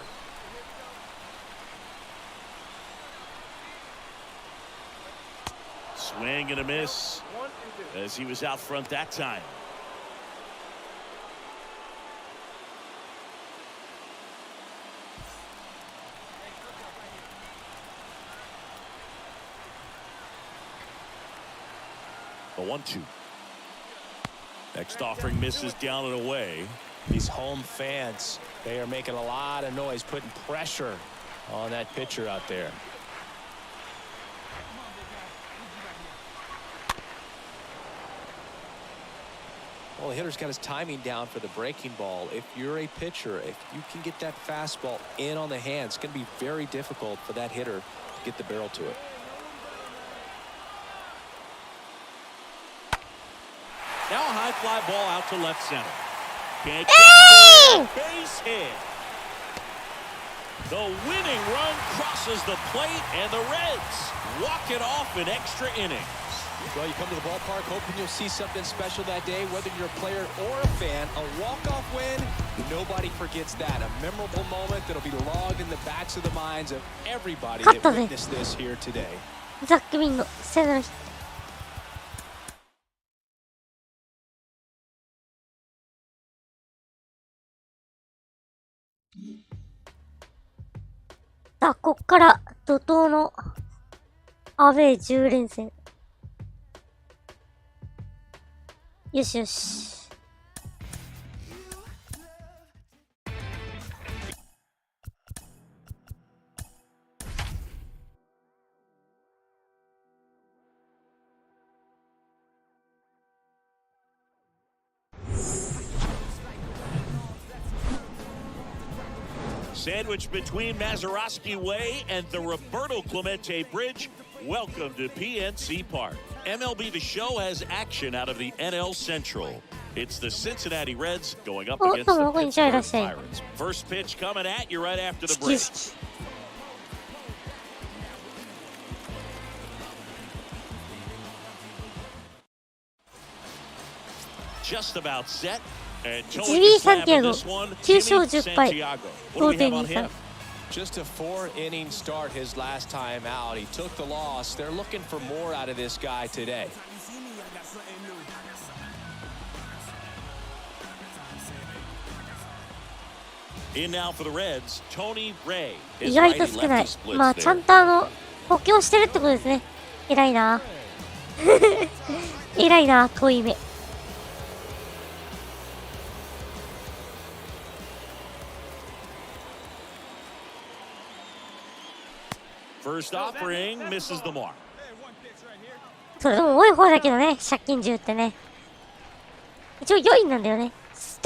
Swing and a miss as he was out front that time. The 1-2. Next offering misses down and away. These home fans, they are making a lot of noise, putting pressure on that pitcher out there. Well, the hitter's got his timing down for the breaking ball. If you're a pitcher, if you can get that fastball in on the hands, it's going to be very difficult for that hitter to get the barrel to it. Now a high fly ball out to left center. Can't get the base hit. The winning run crosses the plate, and the Reds walk it off in extra innings. Well, you come to the ballpark hoping you'll see something special that day, whether you're a player or a fan. A walk-off win, nobody forgets that. A memorable moment that'll be logged in the backs of the minds of everybody that witnessed this here today. ザック・ビンのセナのヒット。さあ、こっから怒涛のアウェー10連戦。よしよし。Sandwiched between Mazeroski Way and the Roberto Clemente Bridge, welcome to PNC Park. MLB The Show has action out of the NL Central. It's the Cincinnati Reds going up against the Pittsburgh Pirates. First pitch coming at you right after the break. Just about set. And Jimmy Santiago 9勝10敗 5.23 Just a 4-inning start his last time out. He took the loss. They're looking for more out of this guy today. In now for the Reds, Tony Ray. 意外と少ない。まあちゃんと補強してるってことですね。偉いな。偉いな、遠い目。First offering misses the mark. それでも多い方だけどね、借金10ってね。一応4位なんだよね。って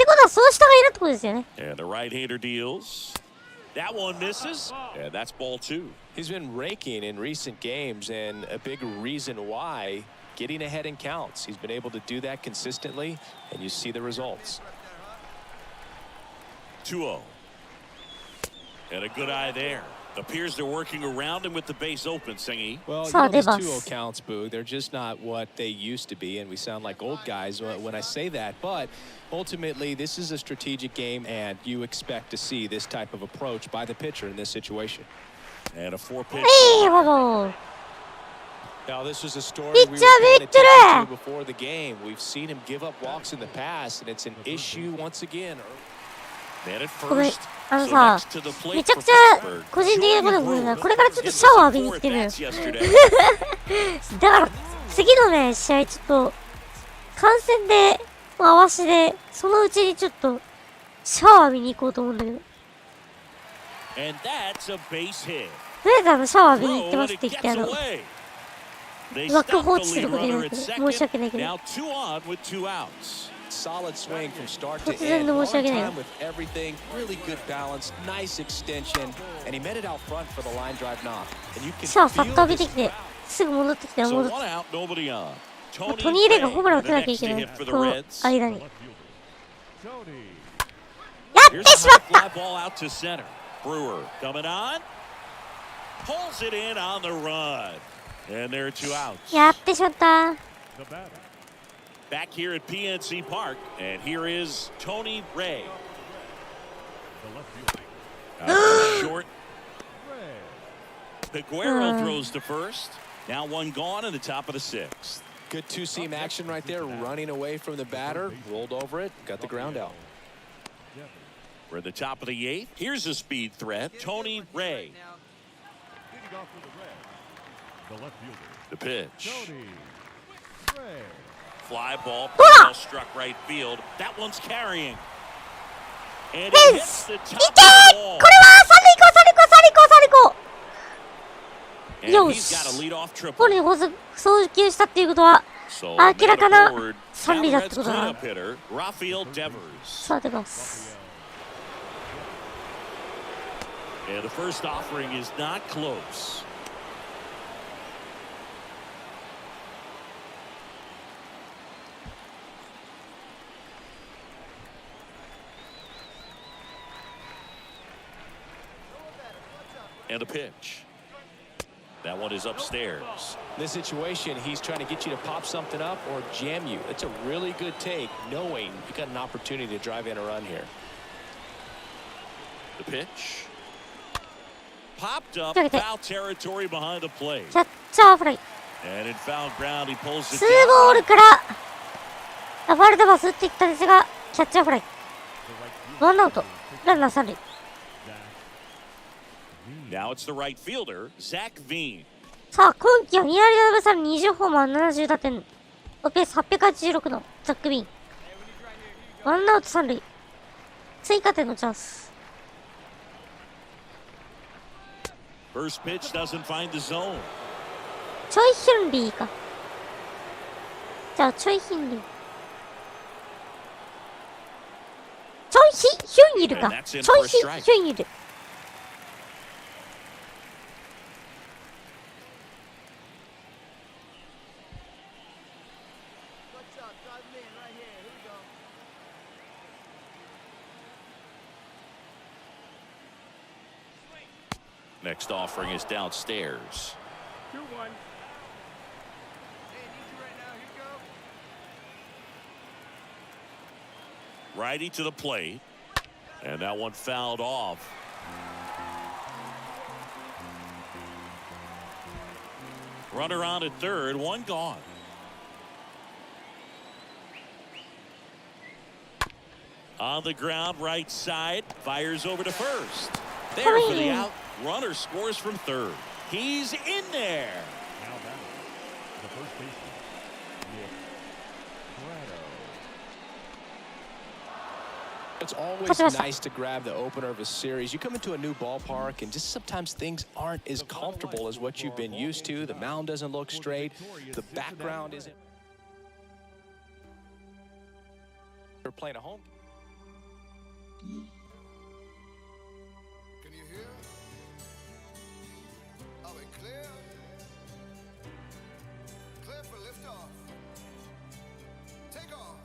ことはそう下がいるってことですよね。And the right-hander deals. That one misses, and that's ball 2. He's been raking in recent games, and a big reason why, getting ahead in counts. He's been able to do that consistently, and you see the results. 2-0. And a good eye there. Appears they're working around him with the base open, Singy. Well, you know, these 2-0 counts, Boo, they're just not what they used to be, and we sound like old guys when I say that. But ultimately, this is a strategic game, and you expect to see this type of approach by the pitcher in this situation. And a 4-pitch. Now, this was a story we were paying attention to before the game. We've seen him give up walks in the past, and it's an issue once again. ごめん、さ、めちゃくちゃ個人的なことだけど、これからちょっとシャワー浴びに来てるのよ。だから、次のね、試合ちょっと、観戦で、回しで、そのうちにちょっと、シャワー浴びに行こうと思うんだけど。とりあえずシャワー浴びに行ってますって言って枠放置することになるけど、申し訳ないけど。Solid swing from start to end. On time with everything. Really good balance. Nice extension. And he met it out front for the line drive knock. And you can feel this. すぐ戻ってきて戻ってきて。トニー・レイがホームラン打たなきゃいけない。この間に。やってしまった Brewer coming on. Pulls it in on the run. And there are 2 outs. やってしまった。Back here at PNC Park, and here is Tony Ray. Short. Peguero throws to first. Now one gone in the top of the 6th. Good two-seam action right there, running away from the batter, rolled over it, got the ground out. We're at the top of the 8th. Here's a speed threat, Tony Ray. The pitch. Fly ball, struck right field. That one's carrying. And he hits the top of the ball. これは三塁行こう。よし。これに送球したっていうことは明らかな三塁だってことだな。さあ出ます。And the first offering is not close. And a pitch. That one is upstairs. In this situation, he's trying to get you to pop something up or jam you. It's a really good take, knowing you got an opportunity to drive in a run here. The pitch. Popped up, foul territory behind the plate. And in foul ground, he pulls it down. 2ボールからラファルダバス打ってきたんですが、キャッチャーフライ。ワンアウト、ランナー三塁。Now it's the right fielder, Zach Veen. さあ、今季は2割7分3厘20ホーマー70打点。ペース886のザックビン。ワンアウト三塁。追加点のチャンス。First pitch doesn't find the zone. ちょいヒュンリーか。じゃあ、ちょいヒュンリー。ちょいヒュンイルか。ちょいヒュンイル。Next offering is downstairs. 2-1. Righty to the plate. And that one fouled off. Runner on at third, one gone. On the ground, right side, fires over to first. There for the out. Runner scores from third. He's in there. Now that the first baseman, It's always nice to grab the opener of a series. You come into a new ballpark and just sometimes things aren't as comfortable as what you've been used to. The mound doesn't look straight. The background isn't. They're playing a home. Can you hear? Are we clear? Clear for liftoff. Take off.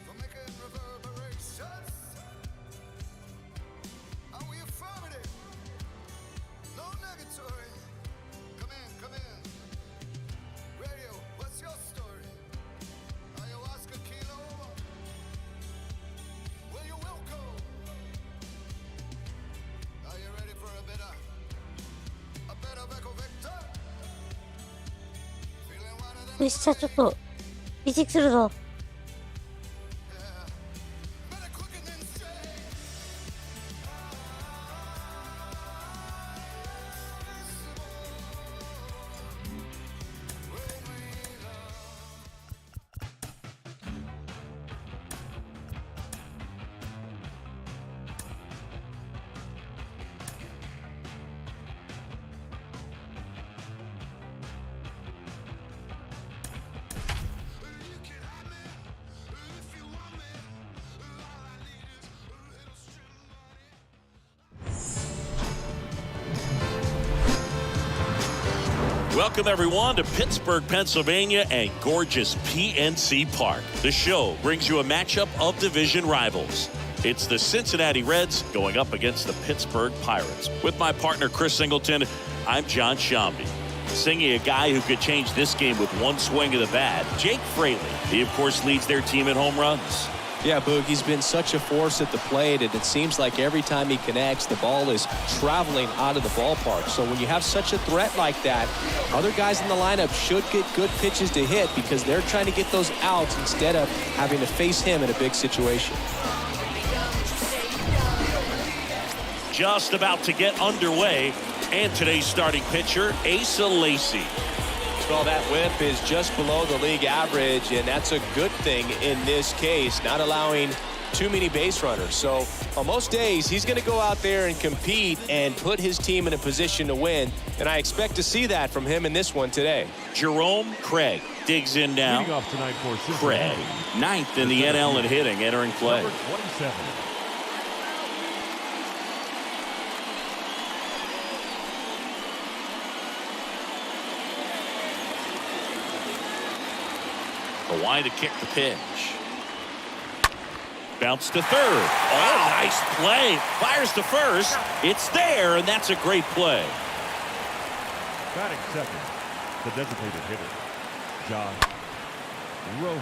For making reverberations. Are we affirmative? No negatory. Come in. Radio, what's your story? Ayahuasca kilo. Well, you're welcome. Are you ready for a bit of Echo Victor? Feeling wider than よし、じゃあちょっと、離席するぞ。better quicker than straight. You can have me if you want me. All I need is a little string money. Welcome, everyone, to Pittsburgh, Pennsylvania and gorgeous PNC Park. The show brings you a matchup of division rivals. It's the Cincinnati Reds going up against the Pittsburgh Pirates. With my partner, Chris Singleton, I'm John Shambi. Singing a guy who could change this game with one swing of the bat, Jake Fraley. He, of course, leads their team in home runs. Yeah, Boog, he's been such a force at the plate, and it seems like every time he connects, the ball is traveling out of the ballpark. So when you have such a threat like that, other guys in the lineup should get good pitches to hit because they're trying to get those outs instead of having to face him in a big situation. Just about to get underway, and today's starting pitcher, Asa Lacy. Well, that whip is just below the league average, and that's a good thing in this case, not allowing too many base runners. So on most days, he's going to go out there and compete and put his team in a position to win, and I expect to see that from him in this one today. Jerome Craig digs in now. leading off tonight for Craig, Cincinnati, ninth in the NL in hitting, entering play. number 27. Hawaii to kick the pitch. Bounce to third. Oh, nice play. Fires to first. It's there, and that's a great play. Batting second, the designated hitter, Josh Rojas.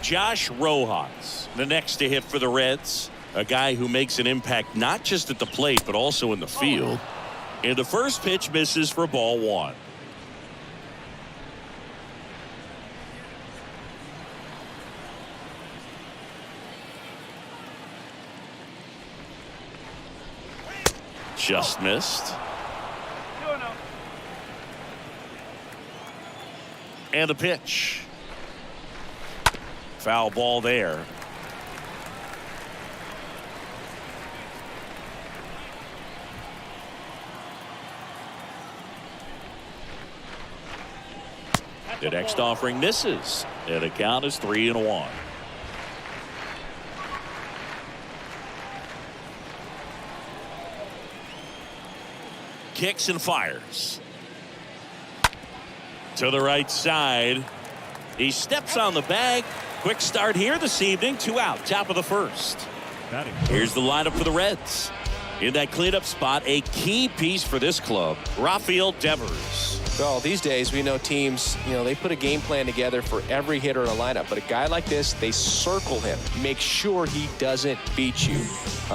Josh Rojas, the next to hit for the Reds. A guy who makes an impact not just at the plate, but also in the field. And the first pitch misses for ball one. Just missed. And a pitch. Foul ball there. The next offering misses, and the count is 3-1. Kicks and fires. To the right side. He steps on the bag. Quick start here this evening. 2 out, top of the first. Here's the lineup for the Reds. In that cleanup spot, a key piece for this club, Rafael Devers. Well, these days we know teams, they put a game plan together for every hitter in a lineup. But a guy like this, they circle him, make sure he doesn't beat you.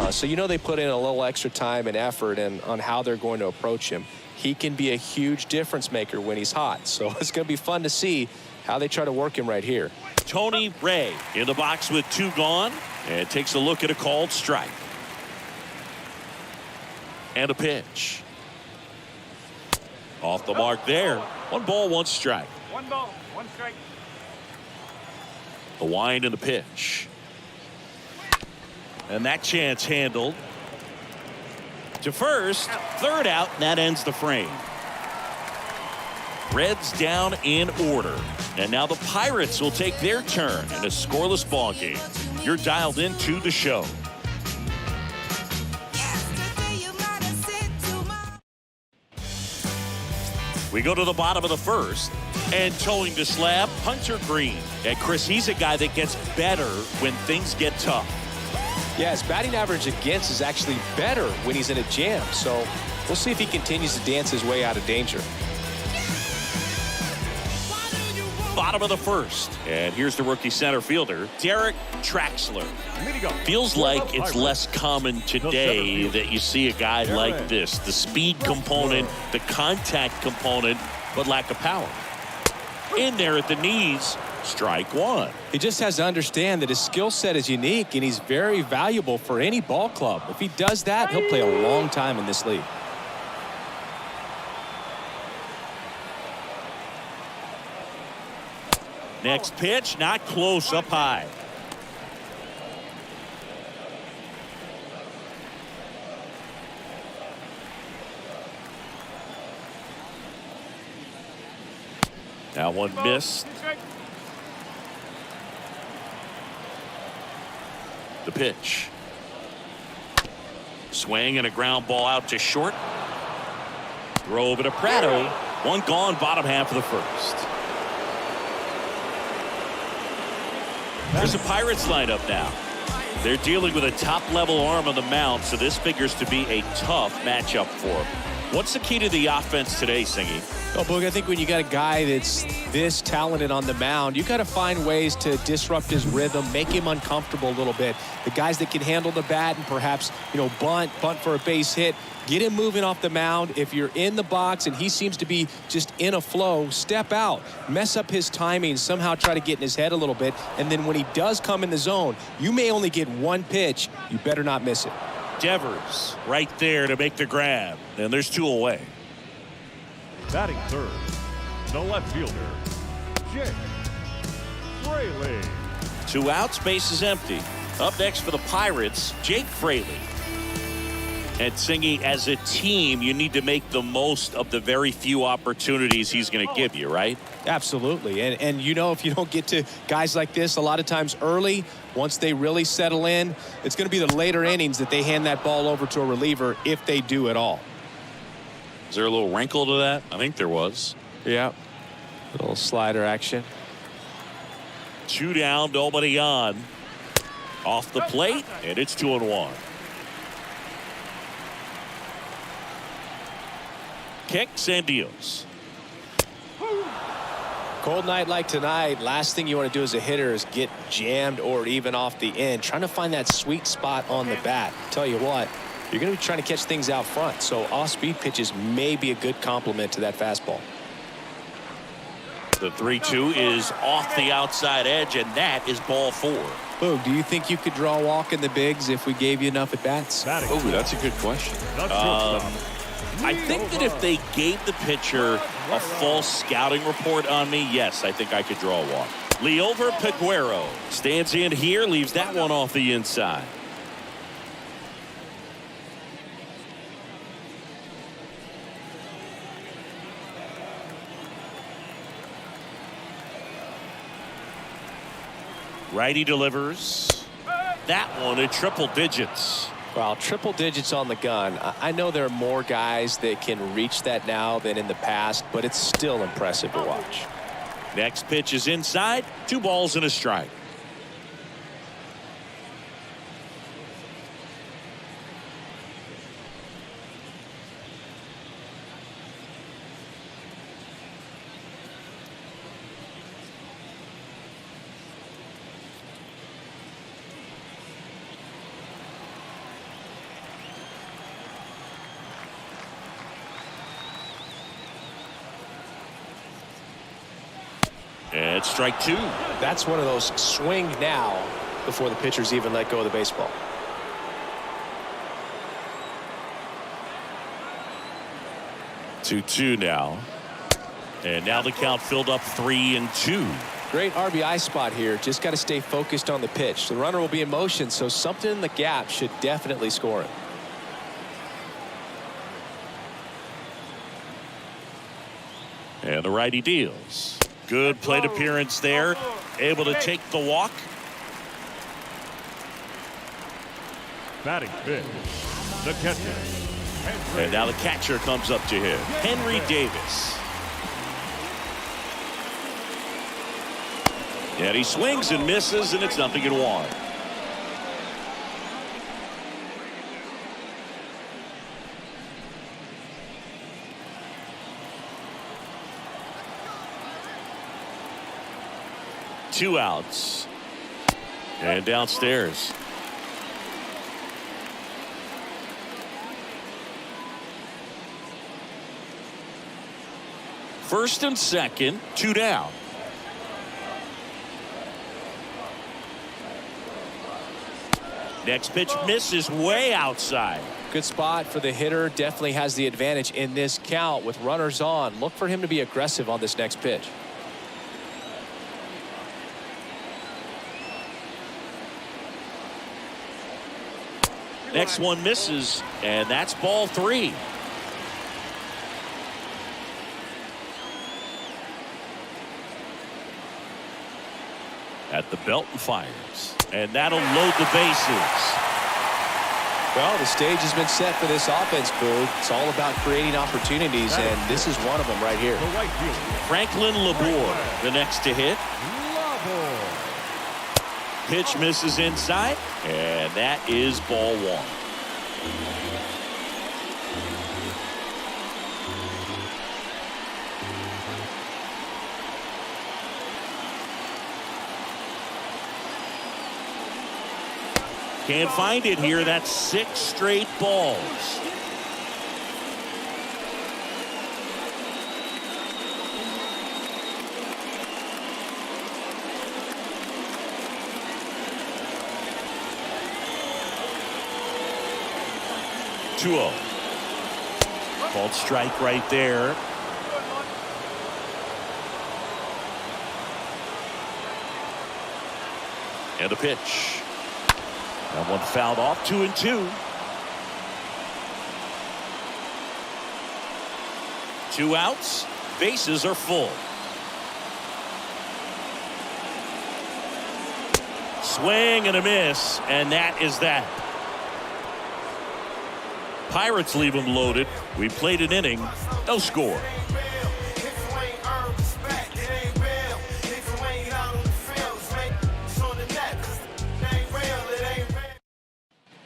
So they put in a little extra time and effort on how they're going to approach him. He can be a huge difference maker when he's hot. So it's going to be fun to see how they try to work him right here. Tony Ray in the box with 2 gone, and takes a look at a called strike. And a pitch. Off the mark there. 1 ball, 1 strike. 1 ball, 1 strike. The wind and the pitch. And that chance handled. To first, 3rd out, and that ends the frame. Reds down in order. And now the Pirates will take their turn in a scoreless ball game. You're dialed into the show. We go to the bottom of the first, and towing the slab, Hunter Green. And Chris, he's a guy that gets better when things get tough. Yeah, his batting average against is actually better when he's in a jam. So we'll see if he continues to dance his way out of danger. Bottom of the first, and here's the rookie center fielder, Derek Traxler. Feels like it's less common today that you see a guy like this. The speed component, the contact component, but lack of power. In there at the knees, strike 1. He just has to understand that his skill set is unique, and he's very valuable for any ball club. If he does that, he'll play a long time in this league. Next pitch, not close, up high. That one missed. The pitch. Swing and a ground ball out to short. Throw over to Prado. 1 gone, bottom half of the first. There's a Pirates lineup now. They're dealing with a top-level arm on the mound, so this figures to be a tough matchup for them. What's the key to the offense today, Singy? Oh, Boog, I think when you got a guy that's this talented on the mound, you got to find ways to disrupt his rhythm, make him uncomfortable a little bit. The guys that can handle the bat and perhaps, bunt for a base hit, get him moving off the mound. If you're in the box and he seems to be just in a flow, step out, mess up his timing, somehow try to get in his head a little bit. And then when he does come in the zone, you may only get 1 pitch. You better not miss it. Devers right there to make the grab, and there's 2 away. Batting 3rd, the left fielder, Jake Fraley. 2 outs, base is empty. Up next for the Pirates, Jake Fraley. And Singy, as a team, you need to make the most of the very few opportunities he's going to give you, right? Absolutely. And if you don't get to guys like this a lot of times early, once they really settle in, it's going to be the later innings that they hand that ball over to a reliever if they do at all. Is there a little wrinkle to that? I think there was. Yeah. A little slider action. 2 down, nobody on. Off the plate, and it's 2-1. Kicks and deals. Cold night like tonight, last thing you want to do as a hitter is get jammed or even off the end. Trying to find that sweet spot on the bat. Tell you what, you're going to be trying to catch things out front, so off-speed pitches may be a good complement to that fastball. The 3-2 is off the outside edge, and that is ball 4. Boog, do you think you could draw a walk in the bigs if we gave you enough at bats? Oh, that's a good question. The shortstop. I think that if they gave the pitcher a false scouting report on me, yes, I think I could draw a walk. Leover Peguero stands in here, leaves that one off the inside. Righty delivers. That one in triple digits. Well, triple digits on the gun. I know there are more guys that can reach that now than in the past, but it's still impressive to watch. Next pitch is inside. 2 balls and a strike. And strike 2. That's one of those swing now before the pitchers even let go of the baseball. Two now. And now the count filled up 3-2. Great RBI spot here. Just got to stay focused on the pitch. The runner will be in motion, so something in the gap should definitely score him. And the righty deals. Good plate appearance there. Able to take the walk. Batting fifth, the catcher. And now the catcher comes up to him. Henry Davis. And he swings and misses, and it's 0-1. Two outs. And downstairs. First and second, 2 down. Next pitch misses way outside. Good spot for the hitter. Definitely has the advantage in this count with runners on. Look for him to be aggressive on this next pitch. Next one misses, and that's ball 3. At the belt and fires. And that'll load the bases. Well, the stage has been set for this offense, Boog. It's all about creating opportunities, and this is one of them right here. The right fielder. Franklin Labor, the next to hit. Pitch misses inside, and that is ball 1. Can't find it here. That's 6 straight balls. Two-0. Called strike right there. And a pitch. That one fouled off. 2-2. 2 outs. Bases are full. Swing and a miss, and that is that. Pirates leave them loaded. We played an inning. No score.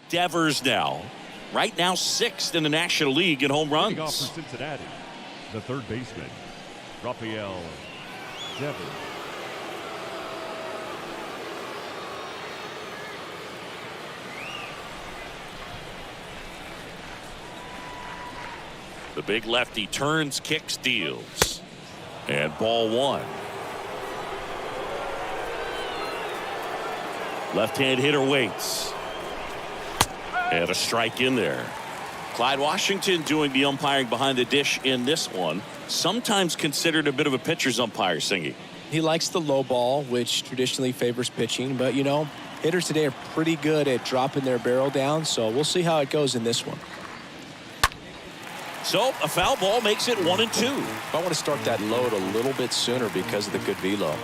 Devers now. Right now 6th in the National League in home runs. Leading off for Cincinnati, the third baseman, Rafael Devers. The big lefty turns, kicks, deals. And ball 1. Left-hand hitter waits. And a strike in there. Clyde Washington doing the umpiring behind the dish in this one. Sometimes considered a bit of a pitcher's umpire, Singy. He likes the low ball, which traditionally favors pitching. But, you know, hitters today are pretty good at dropping their barrel down. So we'll see how it goes in this one. So a foul ball makes it 1-2. I want to start that load a little bit sooner because of the good velo.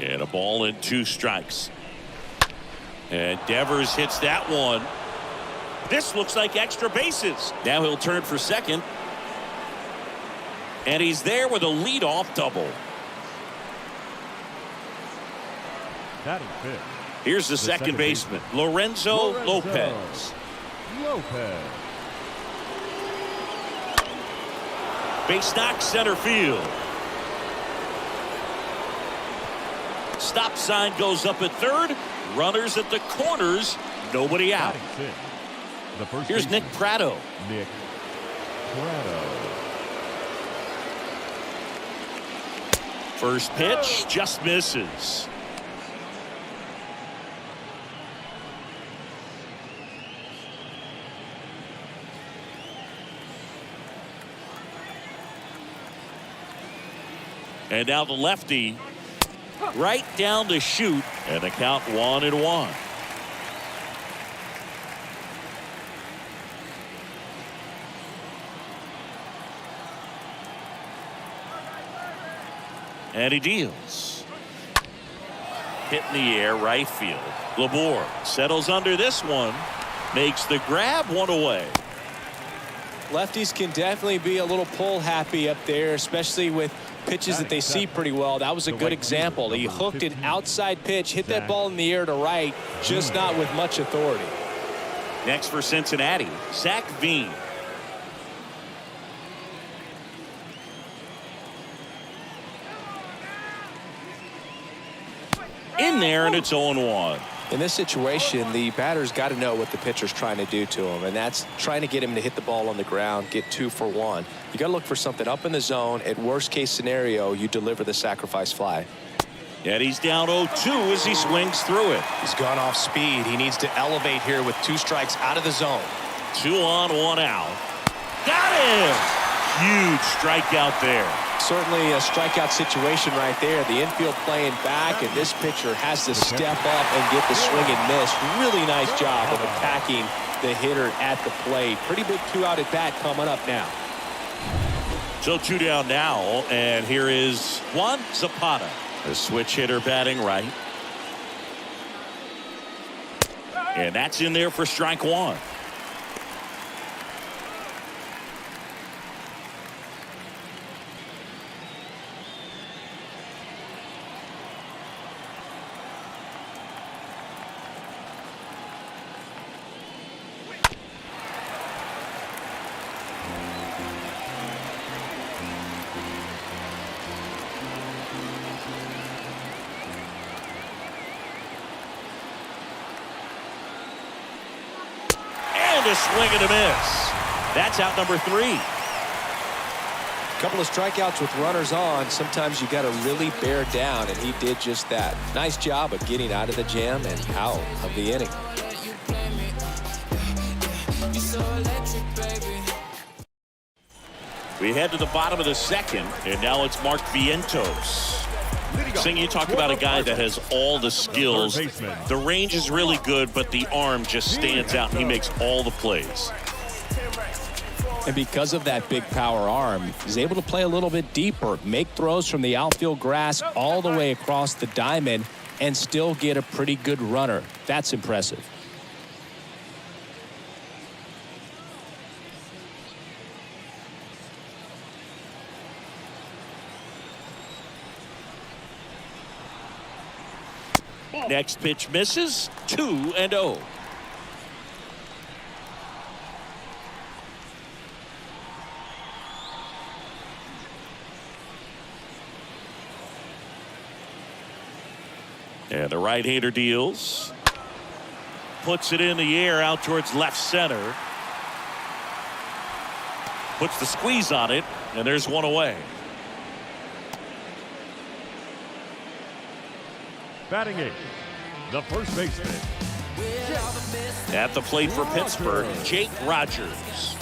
And a ball and 2 strikes. And Devers hits that one. This looks like extra bases. Now he'll turn for second. And he's there with a leadoff double. Batting fifth. Here's the second baseman, Lorenzo Lopez. Base knock center field. Stop sign goes up at third. Runners at the corners. Nobody out. Here's Nick Pratto. Nick Pratto. First pitch just misses. And now the lefty right down the chute, and the count 1-1. And he deals. Hit in the air, right field. Labor settles under this one, makes the grab, 1 away. Lefties can definitely be a little pull happy up there, especially with pitches that they see pretty well. That was a good example. He hooked an outside pitch, hit that ball in the air to right, just not with much authority. Next for Cincinnati, Zach Veen. In there, and it's 0-1. In this situation, the batter's got to know what the pitcher's trying to do to him, and that's trying to get him to hit the ball on the ground, get 2 for 1. You got to look for something up in the zone. At worst case scenario, you deliver the sacrifice fly. And he's down 0-2 as he swings through it. He's gone off speed. He needs to elevate here with 2 strikes out of the zone. 2 on, 1 out. Got him! Huge strikeout there. Certainly a strikeout situation right there. The infield playing back, and this pitcher has to step up and get the swing and miss. Really nice job of attacking the hitter at the plate. Pretty big 2-out at bat coming up now. So 2 down now, and here is Juan Zapata, a switch hitter batting right. And that's in there for strike 1. A swing and a miss. That's out number 3. A couple of strikeouts with runners on. Sometimes you got to really bear down, and he did just that. Nice job of getting out of the jam and out of the inning. We head to the bottom of the second, and now it's Mark Vientos. Sing, you talk about a guy that has all the skills. The range is really good, but the arm just stands out, and he makes all the plays. And because of that big power arm, he's able to play a little bit deeper, make throws from the outfield grass all the way across the diamond, and still get a pretty good runner. That's impressive. Next pitch misses. 2-0. And the right-hander deals. Puts it in the air out towards left center. Puts the squeeze on it, and there's 1 away. Batting 8th, the first baseman. At the plate for Pittsburgh, Jake Rogers.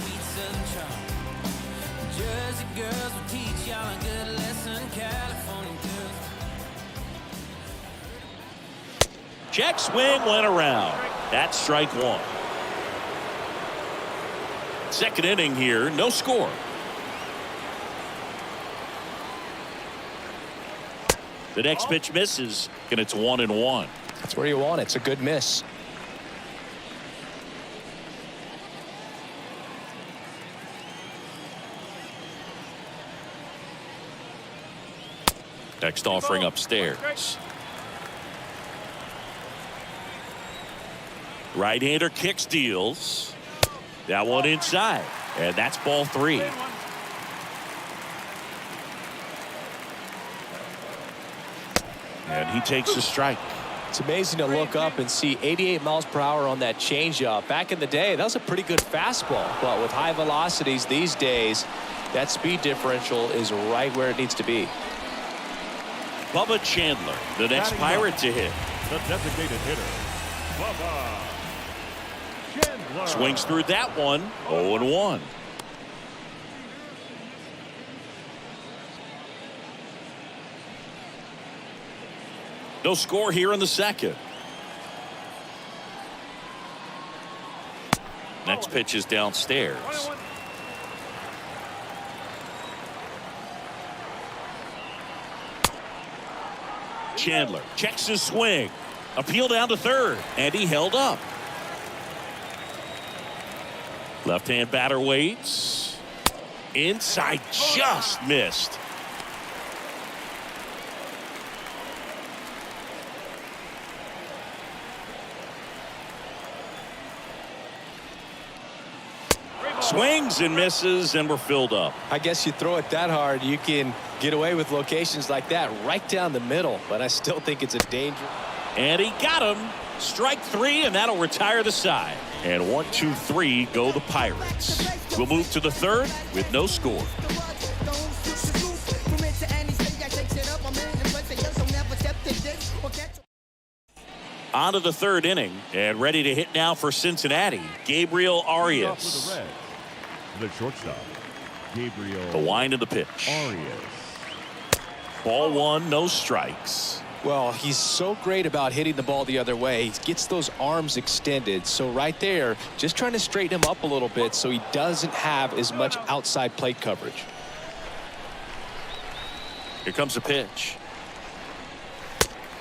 Check swing went around. That's strike one. Second inning here, no score. The next pitch misses, and it's 1-1. That's where you want it. It's a good miss. Next offering upstairs. Right-hander kicks, deals. That one inside, and that's ball 3. And he takes a strike. It's amazing to look up and see 88 miles per hour on that changeup. Back in the day, that was a pretty good fastball. But with high velocities these days, that speed differential is right where it needs to be. Bubba Chandler, the next Pirate to hit. The designated hitter, Bubba Chandler. Swings through that one, 0-1. No score here in the second. Next pitch is downstairs. Chandler checks his swing. Appeal down to third, and he held up. Left-hand batter waits. Inside, just missed. Swings and misses, and we're filled up. I guess you throw it that hard, you can get away with locations like that right down the middle. But I still think it's a danger. And he got him. Strike 3, and that'll retire the side. And 1, 2, 3 go the Pirates. We'll move to the third with no score. On to the third inning, and ready to hit now for Cincinnati, Gabriel Arias. For the Reds, the shortstop, Gabriel The wind of the pitch. Arias. Ball 1, no strikes. Well, he's so great about hitting the ball the other way. He gets those arms extended. So right there, just trying to straighten him up a little bit so he doesn't have as much outside plate coverage. Here comes the pitch.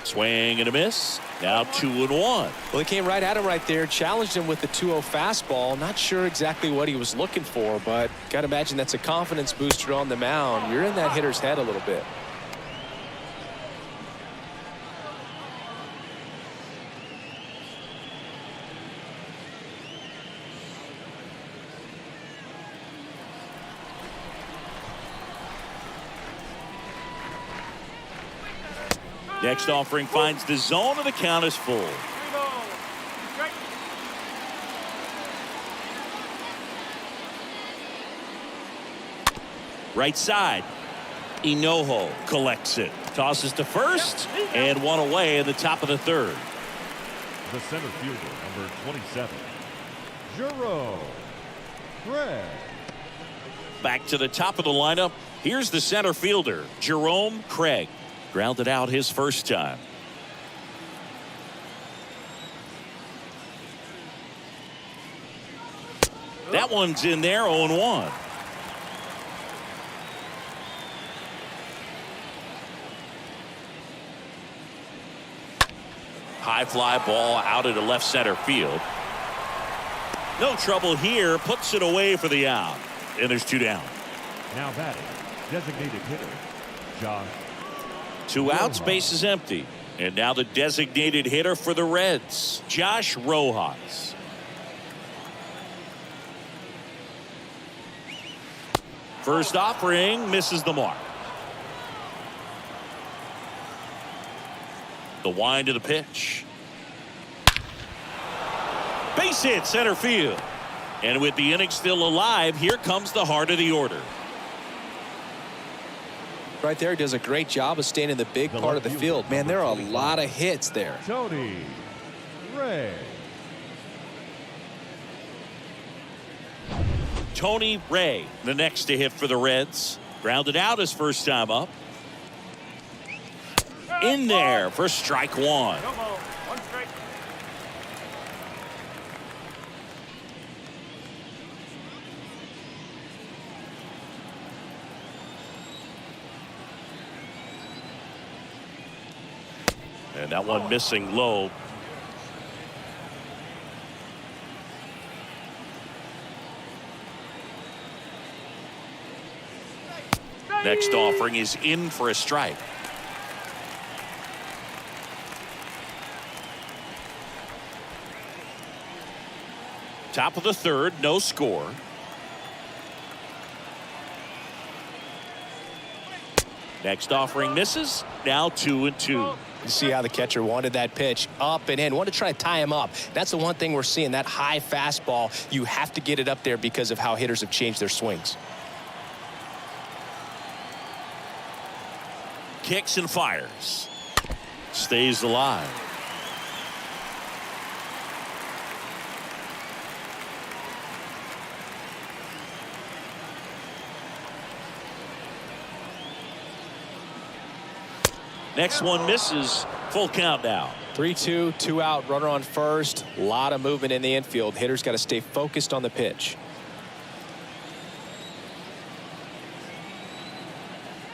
Swing and a miss. Now 2-1. Well, he came right at him right there, challenged him with the 2-0 fastball. Not sure exactly what he was looking for, but got to imagine that's a confidence booster on the mound. You're in that hitter's head a little bit. Next offering finds the zone, and the count is full. Right side. Inoho collects it. Tosses to first, and one away in the top of the third. The center fielder, number 27, Jerome Craig. Back to the top of the lineup. Here's the center fielder, Jerome Craig. Grounded out his first time. That one's in there, 0-1. High fly ball out into left center field. No trouble here, puts it away for the out. And there's 2 down. Now batting, designated hitter, Josh. 2 outs, base is empty. And now the designated hitter for the Reds, Josh Rojas. First offering misses the mark. The wind of the pitch. Base hit center field. And with the inning still alive, here comes the heart of the order. Right there, does a great job of staying in the big part of the field. Man, there are a lot of hits there. Tony Ray. Tony Ray, the next to hit for the Reds. Grounded out his first time up. In there for strike one. One strike. And that one missing low. Next offering is in for a strike. Top of the third, no score. Next offering misses. Now 2-2. You see how the catcher wanted that pitch up and in. Wanted to try to tie him up. That's the one thing we're seeing, that high fastball. You have to get it up there because of how hitters have changed their swings. Kicks and fires. Stays alive. Next one misses. Full count now. 3-2, 2 out, runner on first. A lot of movement in the infield. Hitters got to stay focused on the pitch.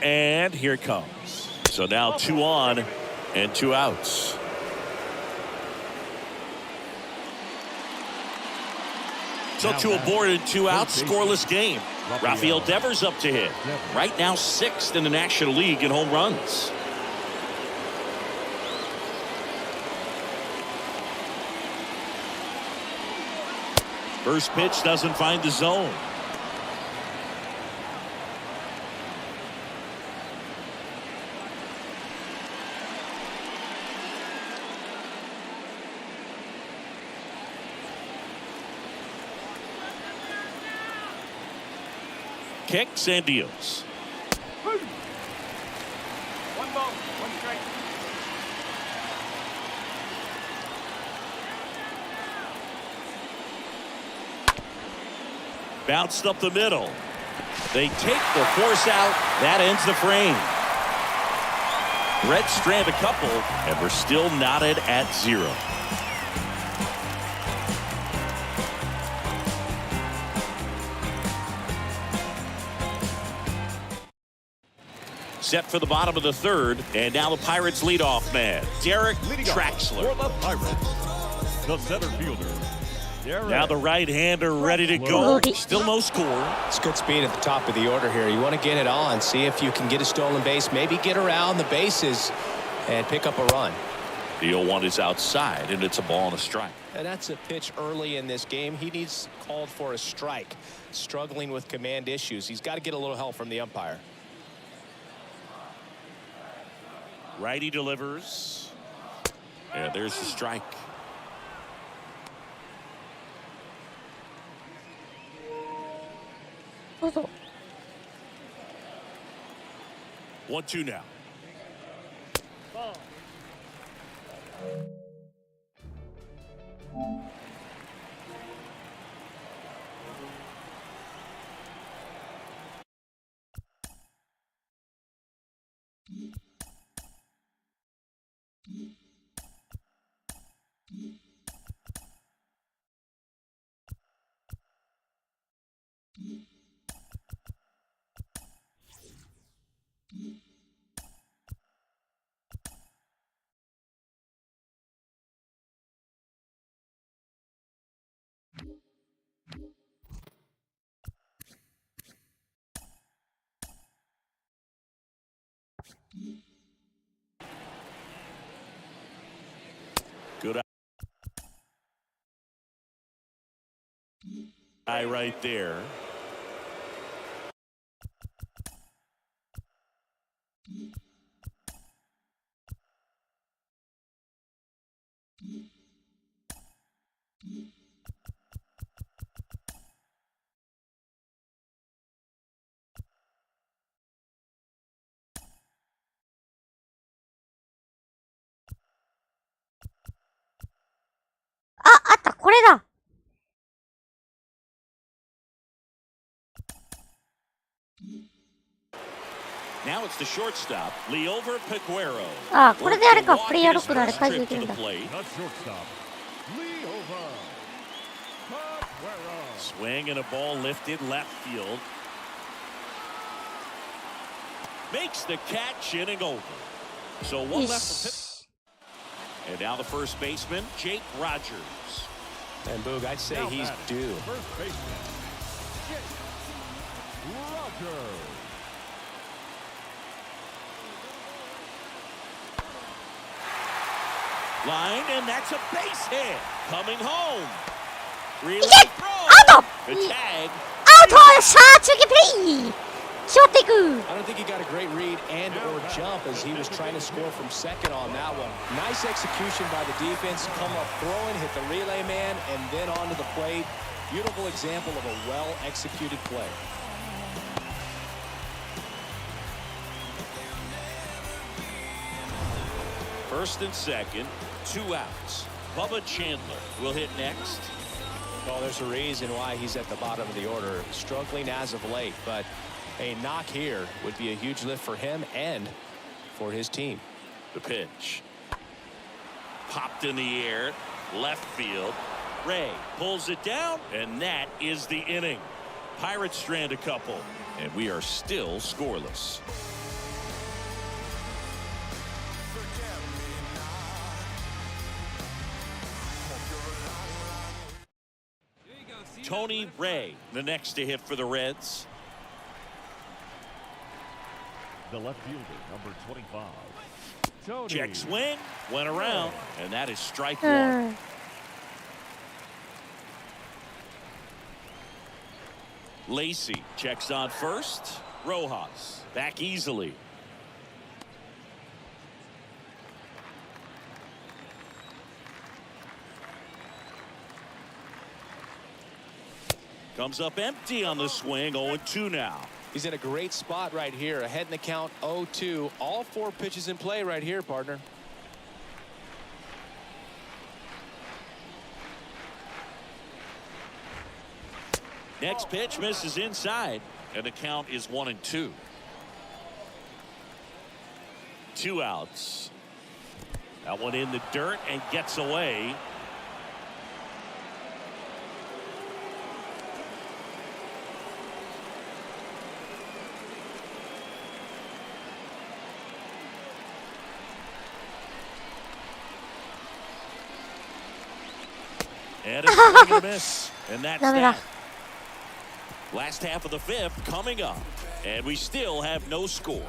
And here it comes. So now 2 on and 2 outs. So 2 aboard and 2 outs, scoreless game. Rafael Devers up to hit. Right now 6th in the National League in home runs. First pitch doesn't find the zone. Kicks and deals. One ball, one strike. Bounced up the middle. They take the force out. That ends the frame. Reds strand a couple, and we're still knotted at 0. Set for the bottom of the third, and now the Pirates leadoff man, Derek Traxler. For the Pirates, the center fielder. Now the right-hander ready to go. Still no score. It's good speed at the top of the order here. You want to get it on, see if you can get a stolen base, maybe get around the bases and pick up a run. The 0-1 is outside, and it's a ball and a strike. And that's a pitch early in this game. He needs called for a strike. Struggling with command issues. He's got to get a little help from the umpire. Righty delivers. And there's the strike. Oh, 1-2 now. Good eye right there. it's the shortstop, Leover Peguero. あ、これであれか、プレイヤーロックのあれ解除できるんだ。 Not shortstop. Lee over. Swing and a ball lifted left field. Makes the catch, inning over. So one left for Pitt. And now the first baseman, Jake Rogers. And Boog, I'd say he's due. First baseman, Jake Rogers. Line, and that's a base hit. Coming home. Relay いけ！ throw. アウト！ The tag. アウト！さあ、中継プレイ！決まっていく！ I don't think he got a great read and or jump as he was trying to score from second on that one. Nice execution by the defense. Come up throwing, hit the relay man, and then onto the plate. Beautiful example of a well-executed play. First and second, 2 outs. Bubba Chandler will hit next. Well, there's a reason why he's at the bottom of the order. Struggling as of late, but a knock here would be a huge lift for him and for his team. The pitch. Popped in the air, left field. Ray pulls it down, and that is the inning. Pirates strand a couple, and we are still scoreless. Tony Ray, the next to hit for the Reds. The left fielder, number 25. Tony. Check swing, went around, and that is strike one. Lacey checks on first. Rojas back easily. Comes up empty on the swing. 0-2 now. He's in a great spot right here. Ahead in the count, 0-2. All 4 pitches in play right here, partner. Next pitch misses inside, and the count is 1-2. 2 outs. That one in the dirt and gets away. And a swing and a miss, and that's that. Last half of the 5th coming up, and we still have no score.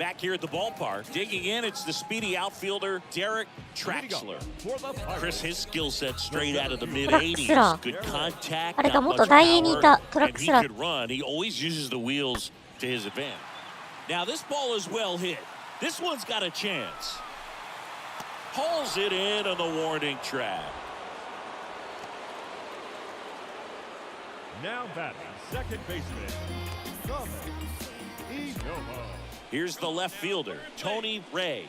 Back here at the ballpark, digging in, it's the speedy outfielder Derek Traxler. Chris, his skill set straight out of the mid-80s. Good contact, not much power, and he could run. He always uses the wheels to his advantage. Now this ball is well hit. This one's got a chance. Hauls it in on the warning track. Now batting, second baseman, Inomo. Here's the left fielder, Tony Ray.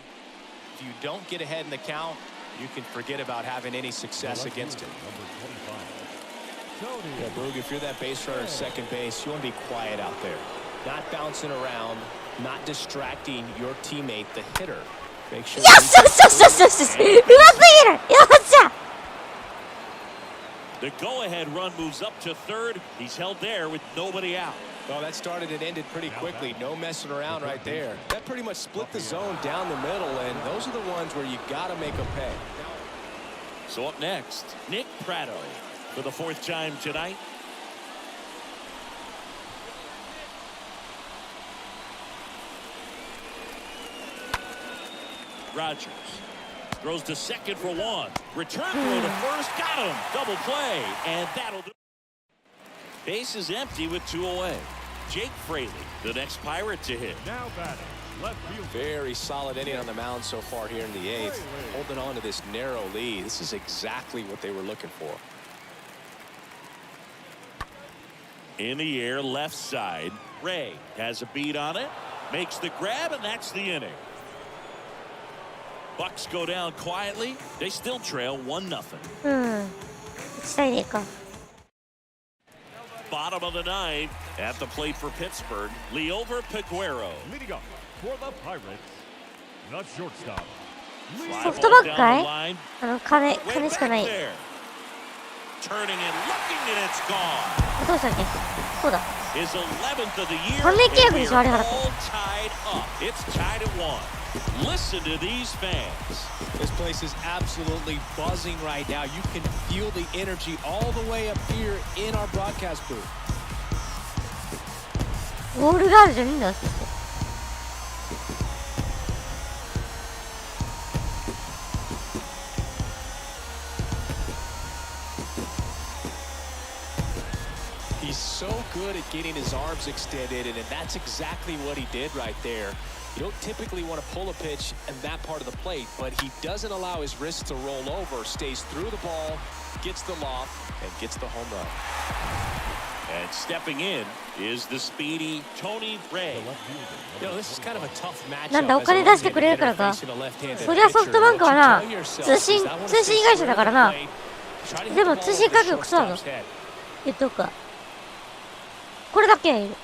If you don't get ahead in the count, you can forget about having any success against him. Yeah, Boog, if you're that base runner at second base, you want to be quiet out there. Not bouncing around, not distracting your teammate, the hitter. Make sure. Yes! The go-ahead run moves up to third. He's held there with nobody out. Well, that started and ended pretty quickly. No messing around right there. That pretty much split the zone down the middle, and those are the ones where you got to make them pay. So up next, Nick Pratto for the 4th time tonight. Rogers throws to second for 1. Return throw to first. Got him. Double play. And that'll do. Base is empty with 2 away. Jake Fraley, the next Pirate to hit. Now batting, left field. Very solid inning on the mound so far here in the 8th. Holding on to this narrow lead. This is exactly what they were looking for. In the air, left side. Ray has a beat on it. Makes the grab, and that's the inning. Bucks go down quietly. They still trail 1-0. したいねか。 Bottom of the ninth, at the plate for Pittsburgh, Liover Peguero. Leading up for the Pirates, the shortstop. Fly ソフト ball バンクか down い the line. 金 Way しか back ない。 there. Turning and looking, and it's gone. どうしたっけ。そうだ。 His 11th of the year. 3年契約 and でし we ょ、あ are れ払って。 all tied up. It's tied at 1. Listen to these fans. This place is absolutely buzzing right now. You can feel the energy all the way up here in our broadcast booth. ウォールガールじゃねえんだって。 He's so good at getting his arms extended, and that's exactly what he did right there. You don't typically want to pull a pitch in that part of the plate, but he doesn't allow his wrists to roll over, stays through the ball, gets the loft, and gets the home run. And stepping in is the speedy Tony Ray. You know, this is kind of a tough matchup. なんだ、お金出してくれるからか。そりゃソフトバンクはな、通信会社だからな。でも通信環境クソだぞ。言っとくか。これだけいる。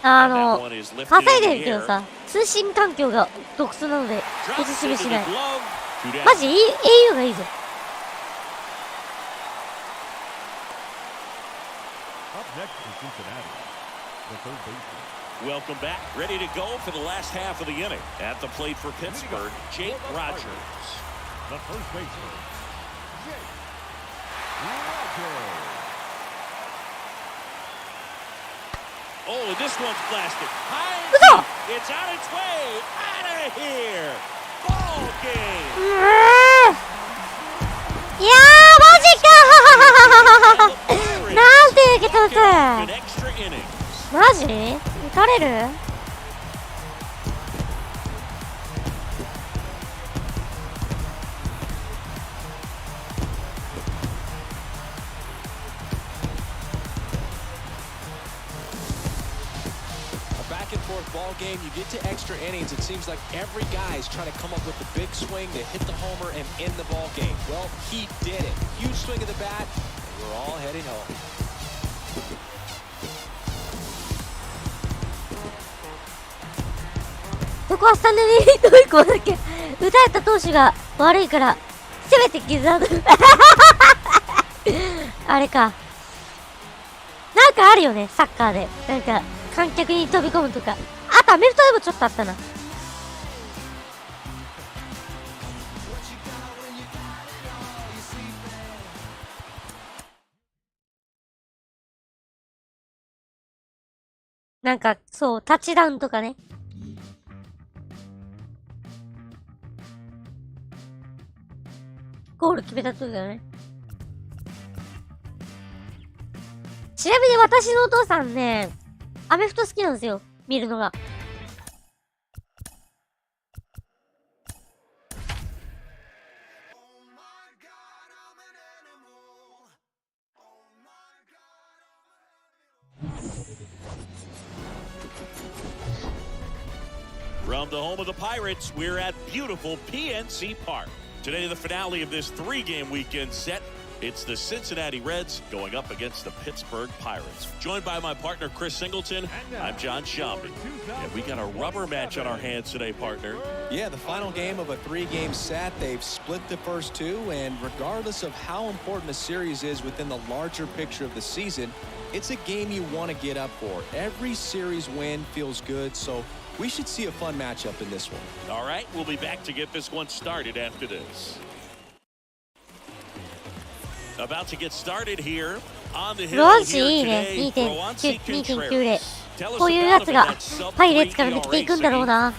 稼いでるけどさ、通信環境が独特なのでおすすめしない。マジ au がいいぞ。 Up next is Cincinnati, the third baseman. Welcome back. Ready to go for the last half of the inning. At the plate for Pittsburgh, Jake Rogers. The first baseman, Jake Rogers. Oh, this one's blasted. High and deep. It's on its way. Out of here. Ball game. いやー、マジかー。なんて受け取った。 An extra inning. マジ？打たれる？ Back and forth ball game, you get to extra innings, it seems like every guy is trying to come up with the big swing to hit the homer and end the ball game. Well, he did it. Huge swing of the bat, and we're all heading home. どこはスタンドにどういう子だっけ。打たれた投手が悪いからせめて傷跡。あれか。なんかあるよね、サッカーで。なんか観客に飛び込むとか。あとアメフトでもちょっとあったな。なんかそうタッチダウンとかね。ゴール決めた時だよね。ちなみに私のお父さんね、アメフト好きなんですよ。見るのが。From the home of the Pirates, we're at beautiful PNC Park. Today, the finale of this three-game weekend set. It's the Cincinnati Reds going up against the Pittsburgh Pirates. Joined by my partner, Chris Singleton, I'm John Shambi. And we got a rubber match on our hands today, partner. Yeah, the final game of a three-game set. They've split the first two, and regardless of how important a series is within the larger picture of the season, it's a game you want to get up for. Every series win feels good, so we should see a fun matchup in this one. All right, we'll be back to get this one started after this. About to get started here on the hill ロンシ here いいね。 today. Roansy 2.9 Contreras. で。 Tell us こういう about や him つ in が that sub パイレーツから出ていくんだろうな。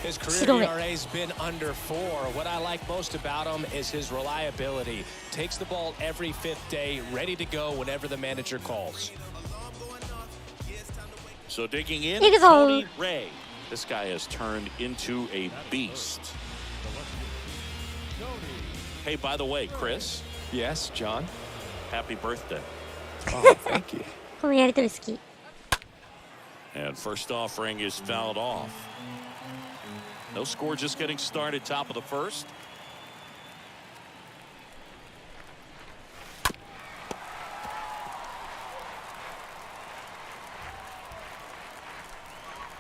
His career 白目。 ERA has been under 4. What I like most about him is his reliability. Takes the ball every fifth day, ready to go whenever the manager calls. So digging in, Dig it Tony all. Ray. This guy has turned into a beast. Hey, by the way, Chris, Yes, John? happy birthday. Oh, thank you. このやりとり好き。 And first offering is fouled off. No score, just getting started, top of the first.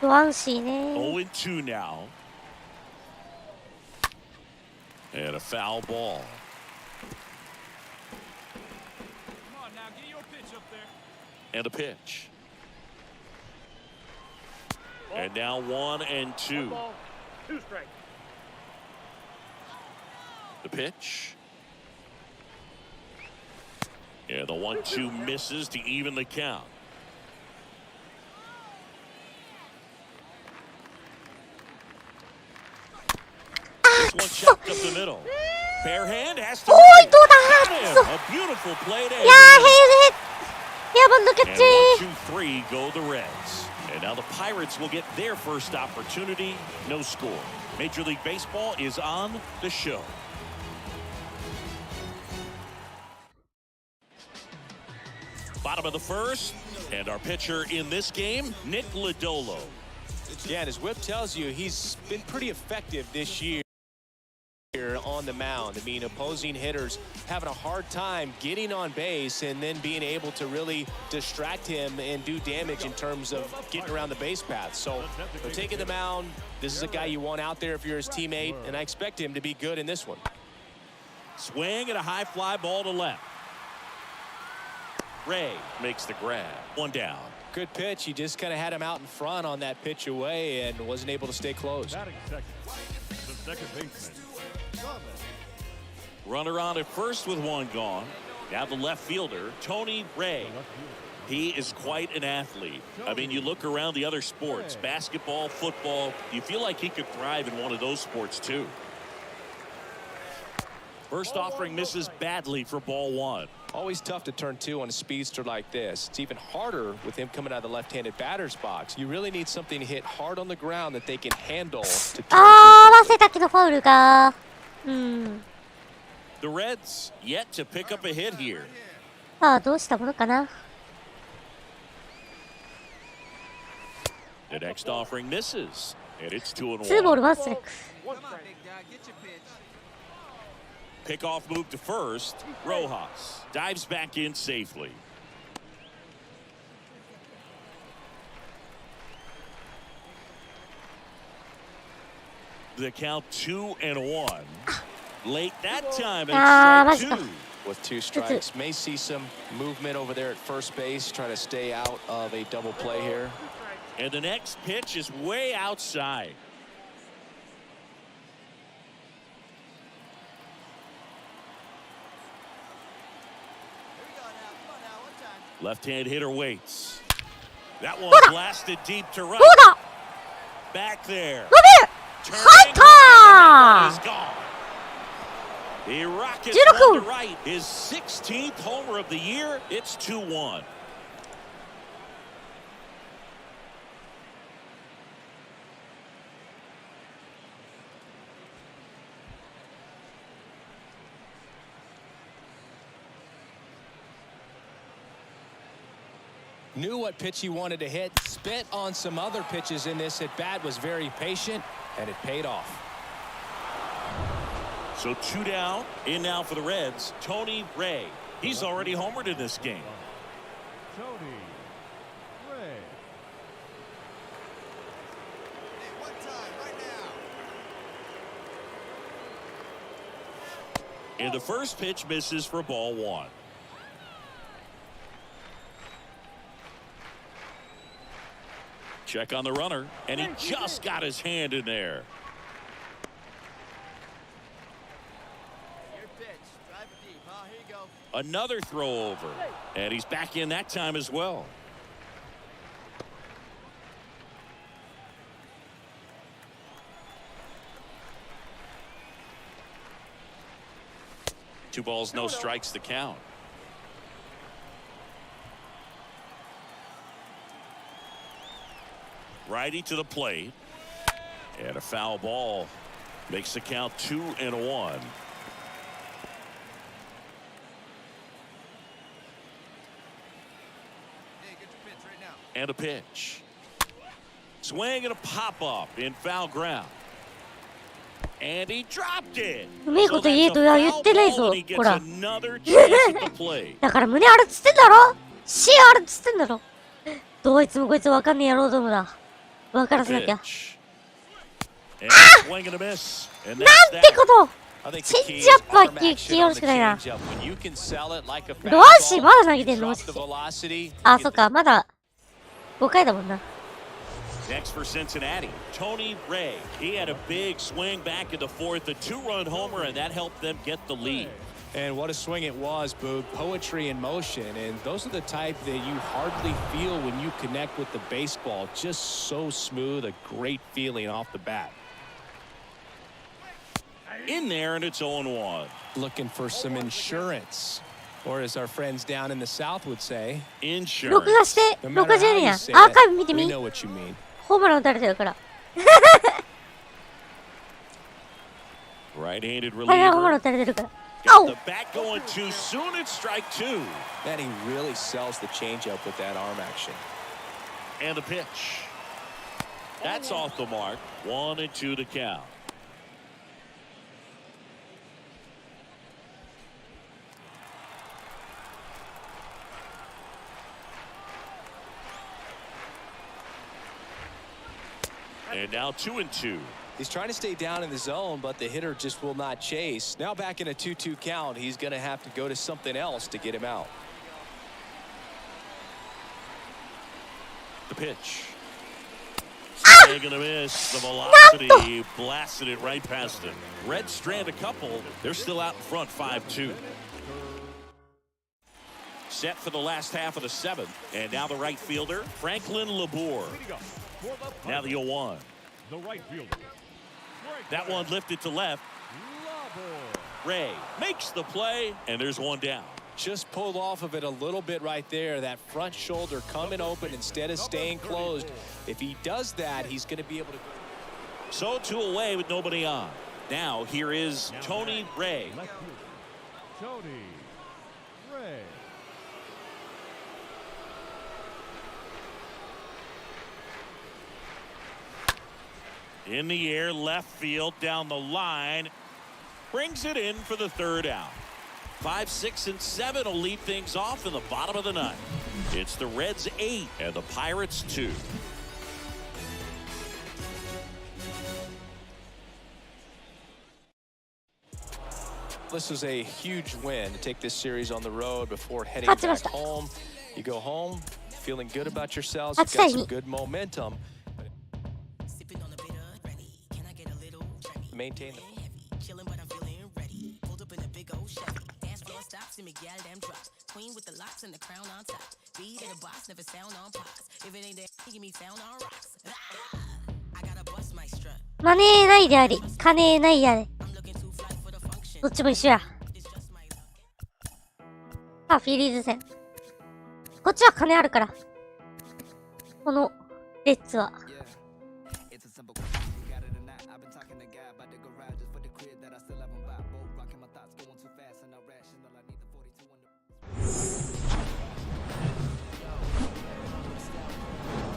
不安心ね。 0-2 now. And a foul ball. Come on now, get your pitch up there. And a pitch. And now 1-2. 2 strikes. The pitch. And the 1-2 misses to even the count. This one chopped up the middle. Bare hand has to. おい、どうだ Got him. A beautiful play to いやー、ヘイズ end. ヘッ。やばんのキャッ And チ 1-2-3 go the Reds. And now the Pirates will get their first opportunity. No score. Major League Baseball is on the show. Bottom of the first, and our pitcher in this game, Nick Lodolo. Yeah, and as Whip tells you, he's been pretty effective this year on the mound. I mean, opposing hitters having a hard time getting on base and then being able to really distract him and do damage in terms of getting around the base path. So they're taking the mound. This is a guy you want out there if you're his teammate, and I expect him to be good in this one. Swing and a high fly ball to left. Ray makes the grab. One down. Good pitch. He just kind of had him out in front on that pitch away and wasn't able to stay close. Batting second. The second baseman. Runner on at first with one gone. Now the left fielder, Tony Ray. He is quite an athlete. I mean, you look around the other sports, basketball, football, you feel like he could thrive in one of those sports too. First offering misses badly for ball one. Always tough to turn two on a speedster like this. It's even harder with him coming out of the left-handed batter's box. You really need something to hit hard on the ground that they can handle to turn あー、合わせたけどファウルか。The Reds yet to pick up a hit here. さあ、どうしたものかな。 The next offering misses, and it's 2-1. 2ボール1ストライク。 Pickoff move to first. Rojas dives back in safely. The count 2-1. Late that time, and strike two. with 2 strikes. May see some movement over there at first base, trying to stay out of a double play here. And the next pitch is way outside. Left-hand hitter waits. That one blasted deep to right. どうだ Back there. 伸びる Turning, 入っ is gone. He rockets 16 one to right. His 16th homer of the year. It's 2-1. Knew what pitch he wanted to hit, spent on some other pitches in this at bat, was very patient, and it paid off. So 2 down. In now for the Reds, Tony Ray. He's already homered in this game. Tony Ray. One time, right now. And the first pitch misses for ball one. Check on the runner, and he just got his hand in there. Your pitch. Drive it deep. Here you go. Another throw over, and he's back in that time as well. Two balls, no strikes, the count. Righty to the plate, and a foul ball makes the count 2-1. Hey, get your pitch right now. And a pitch. Swing and a pop-up in foul ground. And he dropped it. うめえこと言えとは言ってないぞ。ほら。 Another chance at the plate. だから胸あるっつってんだろ視野あるっつってんだろどいつもこいつわかんねえ野郎どもだ。分からせなきゃ。 And swing and a miss. And なん that's て that. こと I think チ the ェ key ン is ジアップは arm 気 action よろ on し the くないな。 changeup. When you can sell it like a どうし fastball, まだ投げてんの drop the velocity. あ、そっか、まだ5回だもんな。 Next for Cincinnati, Tony Ray. He had a big swing back in the fourth, a two-run homer, and that helped them get the lead. And what a swing it was, Boog. Poetry in motion. And those are the type that you hardly feel when you connect with the baseball. Just so smooth, a great feeling off the bat. In there, and it's 0-1. Looking for some insurance. Or as our friends down in the South would say, 録画 Insurance. して no 録画 matter じゃ how ねえ you や。 say アーカイブ見 it, て we み。 know what you mean. ホームラン打たれてるから。 Right-handed 大概ホームラン reliever. 打たれてるから。 Got お the bat going too soon. It's strike two. And he really sells the changeup with that arm action. And the pitch. That's off the mark. 1-2 to count. And now 2-2. He's trying to stay down in the zone, but the hitter just will not chase. Now back in a 2-2 count, he's going to have to go to something else to get him out. The pitch. Swing and a miss. The velocity blasted it right past him. Reds strand a couple. They're still out in front, 5-2. Set for the last half of the seventh. And now the right fielder, Franklin Labor. Now the 0-1. The right fielder. That one lifted to left. Ray makes the play, and there's one down. Just pulled off of it a little bit right there. That front shoulder coming open instead of staying closed. If he does that, he's going to be able to. So two away with nobody on. Now here is Tony Ray. Left fielder. Tony Ray. In the air, left field, down the line. Brings it in for the third out. 5, 6, and 7 will lead things off in the bottom of the ninth. It's the Reds 8 and the Pirates 2. This was a huge win to take this series on the road before heading back home. You go home feeling good about yourselves. You've got some good momentum. Maintain theマネーないであり、金ないやで。どっちも一緒や。さあ、フィリーズ戦。こっちは金あるから。この、レッツは。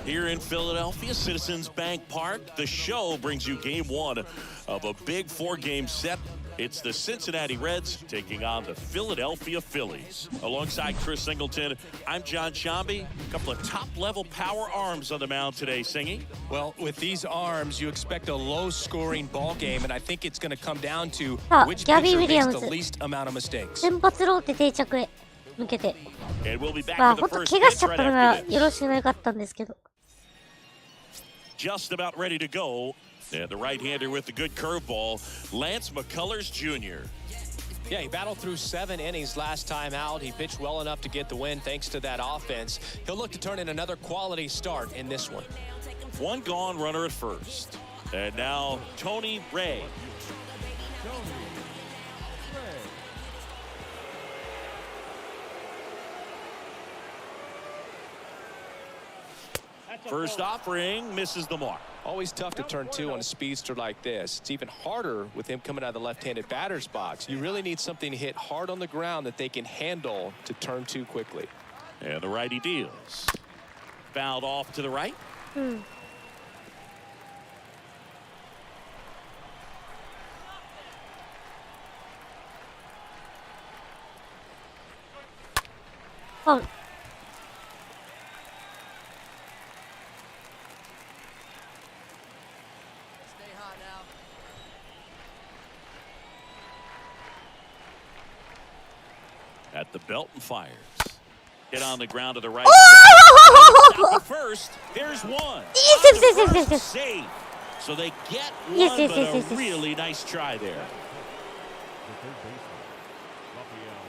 Here in Philadelphia, Citizens Bank Park, the show brings you game one of a big 4-game set. It's the Cincinnati Reds taking on the Philadelphia Phillies. Alongside Chris Singleton, I'm John Shambi. A couple of top-level power arms on the mound today, Singy. Well, with these arms, you expect a low-scoring ball game, and I think it's going to come down to which pitcher makes the least amount of mistakes. 先発ローテ定着へ向けて。 And we'll be back まあ、 for ほん the と first 怪我しちゃ pitch った right のが after よ this. ろしくなかったんですけど。 Just about ready to go. And the right-hander with the good curveball, Lance McCullers Jr. Yeah, he battled through 7 innings last time out. He pitched well enough to get the win thanks to that offense. He'll look to turn in another quality start in this one. One gone runner at first. And now Tony Ray. First offering misses the mark. Always tough to turn 2 on a speedster like this. It's even harder with him coming out of the left-handed batter's box. You really need something to hit hard on the ground that they can handle to turn 2 quickly. And the righty deals. Fouled off to the right. At the belt and fires. Hit on the ground to the right side. Stop at first. There's one. Yes. Save. So they get one, Yes. but a really nice try there. The third baseman, Rafael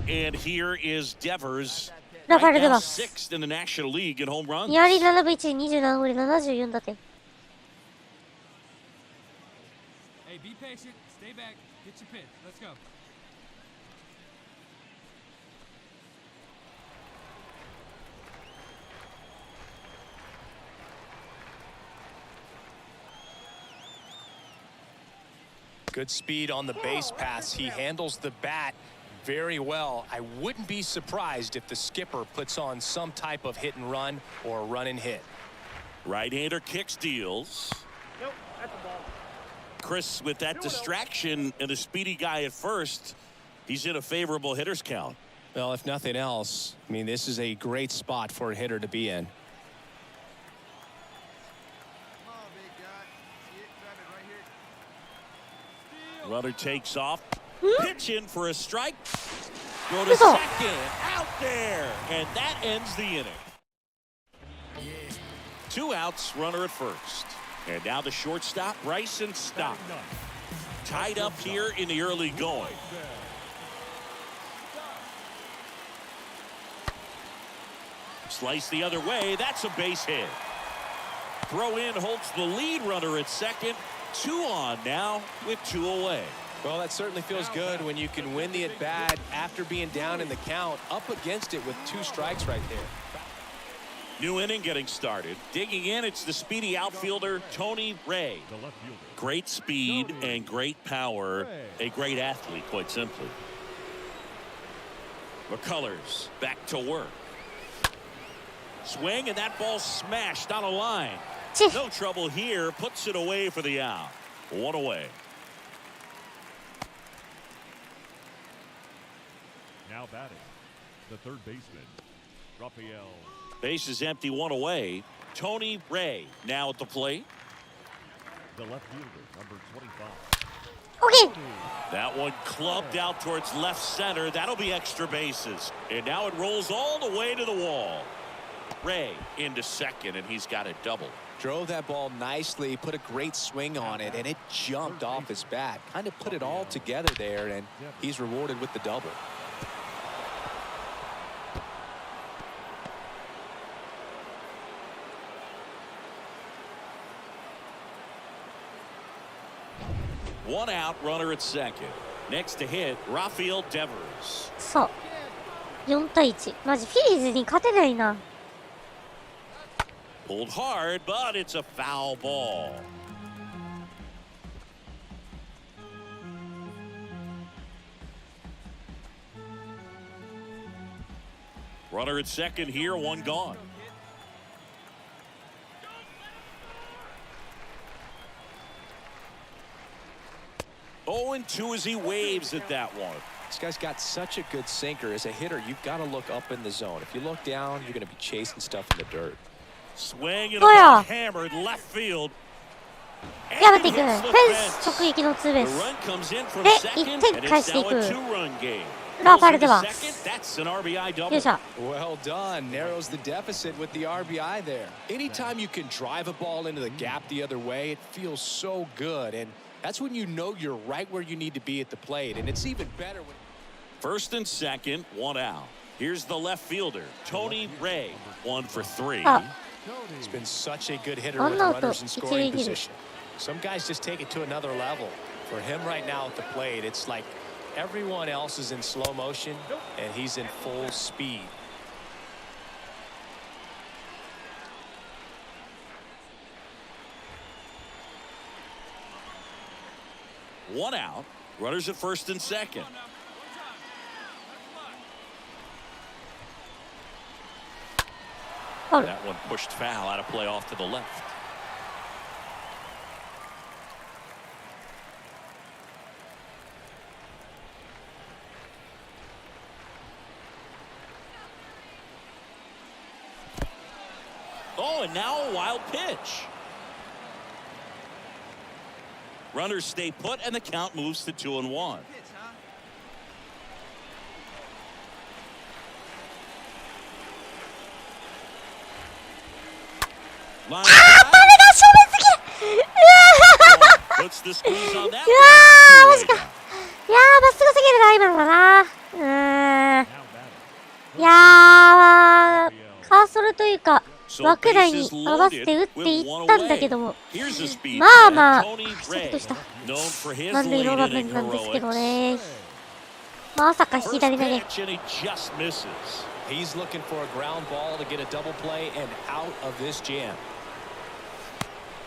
Devers. And here is Devers. ラファエル・デ Now バス。 sixth in the National League in home runs. 2割7分1厘、27ホール、74打点。Hey, be patient. Stay back. Get your pitch. Let's go. Good speed on the base pass. He handles the bat very well. I wouldn't be surprised if the skipper puts on some type of hit and run or a run and hit. Right-hander kicks, deals. Nope, that's the ball. Chris, with that distraction and a speedy guy at first, he's in a favorable hitter's count. Well, if nothing else, I mean, this is a great spot for a hitter to be in. Come on, big guy. See it? Grab it right here. Runner takes off. Pitch in for a strike. Go to second. Out there. And that ends the inning. 2 outs, runner at first. And now the shortstop, Bryson Stott. Tied up here in the early going. Slice the other way. That's a base hit. Throw in holds the lead runner at second. 2 on now with 2 away. Well, that certainly feels good when you can win the at-bat after being down in the count, up against it with 2 strikes right there. New inning getting started. Digging in, it's the speedy outfielder, Tony Ray. The left fielder. Great speed and great power. A great athlete, quite simply. McCullers back to work. Swing, and that ball smashed on a line. No trouble here. Puts it away for the out. 1 away. Now batting, the third baseman, Rafael. Base is empty, 1 away. Tony Ray now at the plate. The left fielder, number 25. Okay. That one clubbed out towards left center. That'll be extra bases. And now it rolls all the way to the wall. Ray into second, and he's got a double. Drove that ball nicely, put a great swing on it, and it jumped off his bat. Kind of put it all together there, and he's rewarded with the double. One out, runner at second. Next to hit, Rafael Devers. さあ、4対1。マジフィリーズに勝てないな。Pulled hard, but it's a foul ball. Runner at second here, 1 gone. Oh, and 2 as he waves at that one. This guy's got such a good sinker. As a hitter, you've got to look up in the zone. If you look down, you're going to be chasing stuff in the dirt. Swing and おや hammered left field. やめていく。フェンス直撃のツーベー The ス。 run comes in from で、 second, 1点 and 返 it's してい now く。 a 2-run game. ラファエル・ Goes デ into バス。 second, that's an RBI よ double. いしょ。 Well done. Narrows the deficit with the RBI there. Anytime you can drive a ball into the gap the other way, it feels so good. And that's when you know you're right where you need to be at the plate. And it's even better when... First and second, 1 out. Here's the left fielder, Tony Ray, 1 for 3. He's been such a good hitter ワ with ンアウト runners in 一 scoring 塁二塁。 position. Some guys just take it to another level. For him right now at the plate, it's like everyone else is in slow motion and he's in full speed. One out. Runners at first and second. Oh. That one pushed foul out of play off to the left. Oh, and now a wild pitch. Runners stay put, and the count moves to 2-1. Line puts the squeeze on that マジか。いやー、まっすぐすぎるな、今のはな。いやー、カーソルというか、枠内に合わせて打っていったんだけども、まあまあ、ちょっとした満塁の場面なんですけどね。まさか左投げ。He's looking for a ground ball to get a double play and out of this jam.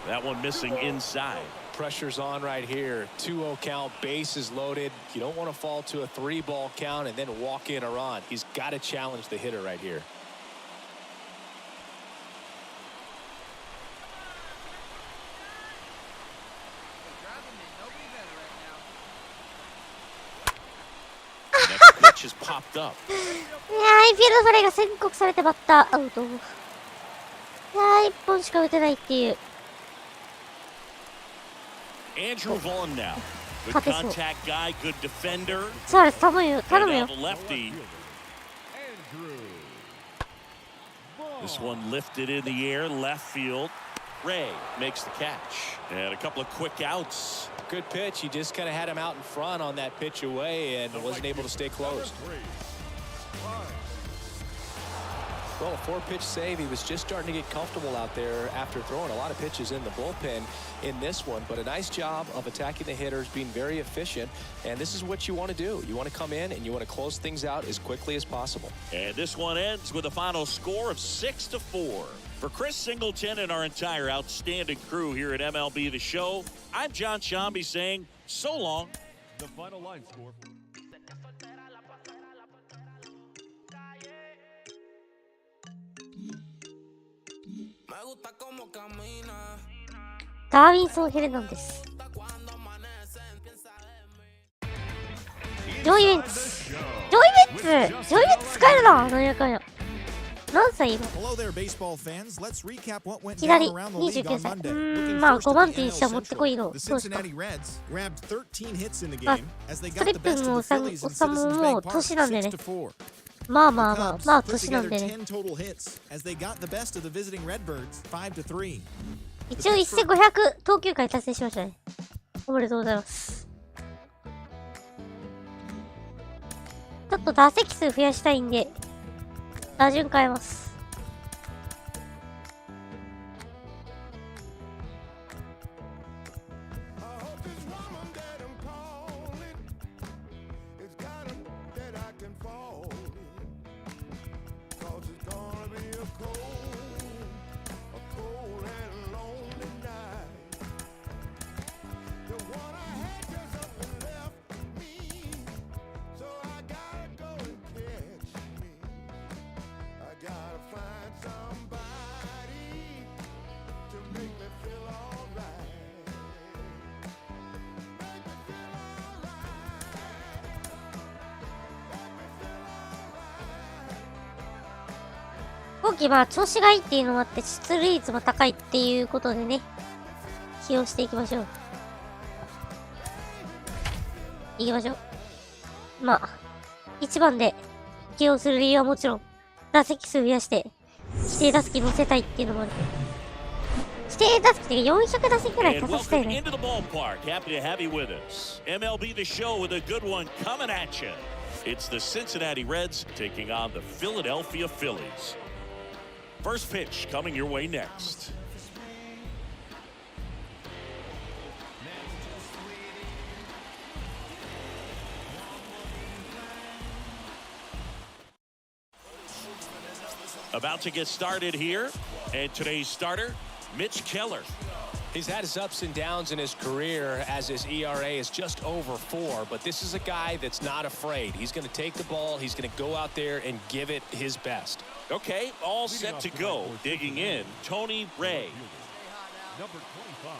That one missing inside. Pressure's on right here. 2-0 count, bases loaded. You don't want to fall to a 3-ball count and then walk in or on. He's got to challenge the hitter right here. Next pitch has popped up. いやー、インフィールドフライが宣告されてバッターアウト。いやー、1本しか打てないっていう。Andrew Vaughn now. Good contact guy, good defender. そうです、頼むよ、頼むよ。 Lefty. This one lifted in the air, left field. Ray makes the catch. And a couple of quick outs. Good pitch. He just kind of had him out in front on that pitch away and wasn't able to stay close. Well, a 4-pitch save. He was just starting to get comfortable out there after throwing a lot of pitches in the bullpen in this one. But a nice job of attacking the hitters, being very efficient. And this is what you want to do. You want to come in and you want to close things out as quickly as possible. And this one ends with a final score of 6-4. For Chris Singleton and our entire outstanding crew here at MLB The Show, I'm John Shambi saying so long. The final line score. Me gusta como camina. ダーウィンソン・ヘルナンデス。ジョイ・ベンツ。ジョイ・ベンツ使えるな、なんやかんや。何歳今？ Hello there, baseball fans. Let's recap what went 左 down around the league 29 on 歳。 Monday. まあ Looking 5 first 番 at 手にしては持ってこいの。 the どうした？ Cincinnati Reds grabbed 13 hits in the あ game as they スト got リ the ップ best も of the Phillies お in さむ Citizens もう Bank Park, 年なんでね。 6-4. まあまあまあ Cubs まあ put 年なん together でね。 10 total hits as they got the best of the visiting Redbirds 5-3. 一応1500投球回達成しましたね。おめでとうございます。ちょっと打席数増やしたいんで、打順変えます。今季まあ調子がいいっていうのもあって出塁率も高いっていうことでね、起用していきましょう。いきましょう。まあ1番で起用する理由はもちろん打席数増やして規定打席乗せたいっていうのもある。規定打席で400打席くらい And 立たせたい welcome ね。 into the ballpark. Happy to have you with us. MLB The Show with a good one coming at you. It's the Cincinnati Reds taking on the Philadelphia Phillies. First pitch coming your way next. About to get started here, and today's starter, Mitch Keller. He's had his ups and downs in his career as his ERA is just over 4, but this is a guy that's not afraid. He's going to take the ball, he's going to go out there and give it his best. Okay, all set to go. Digging in, Tony Ray. Number 25.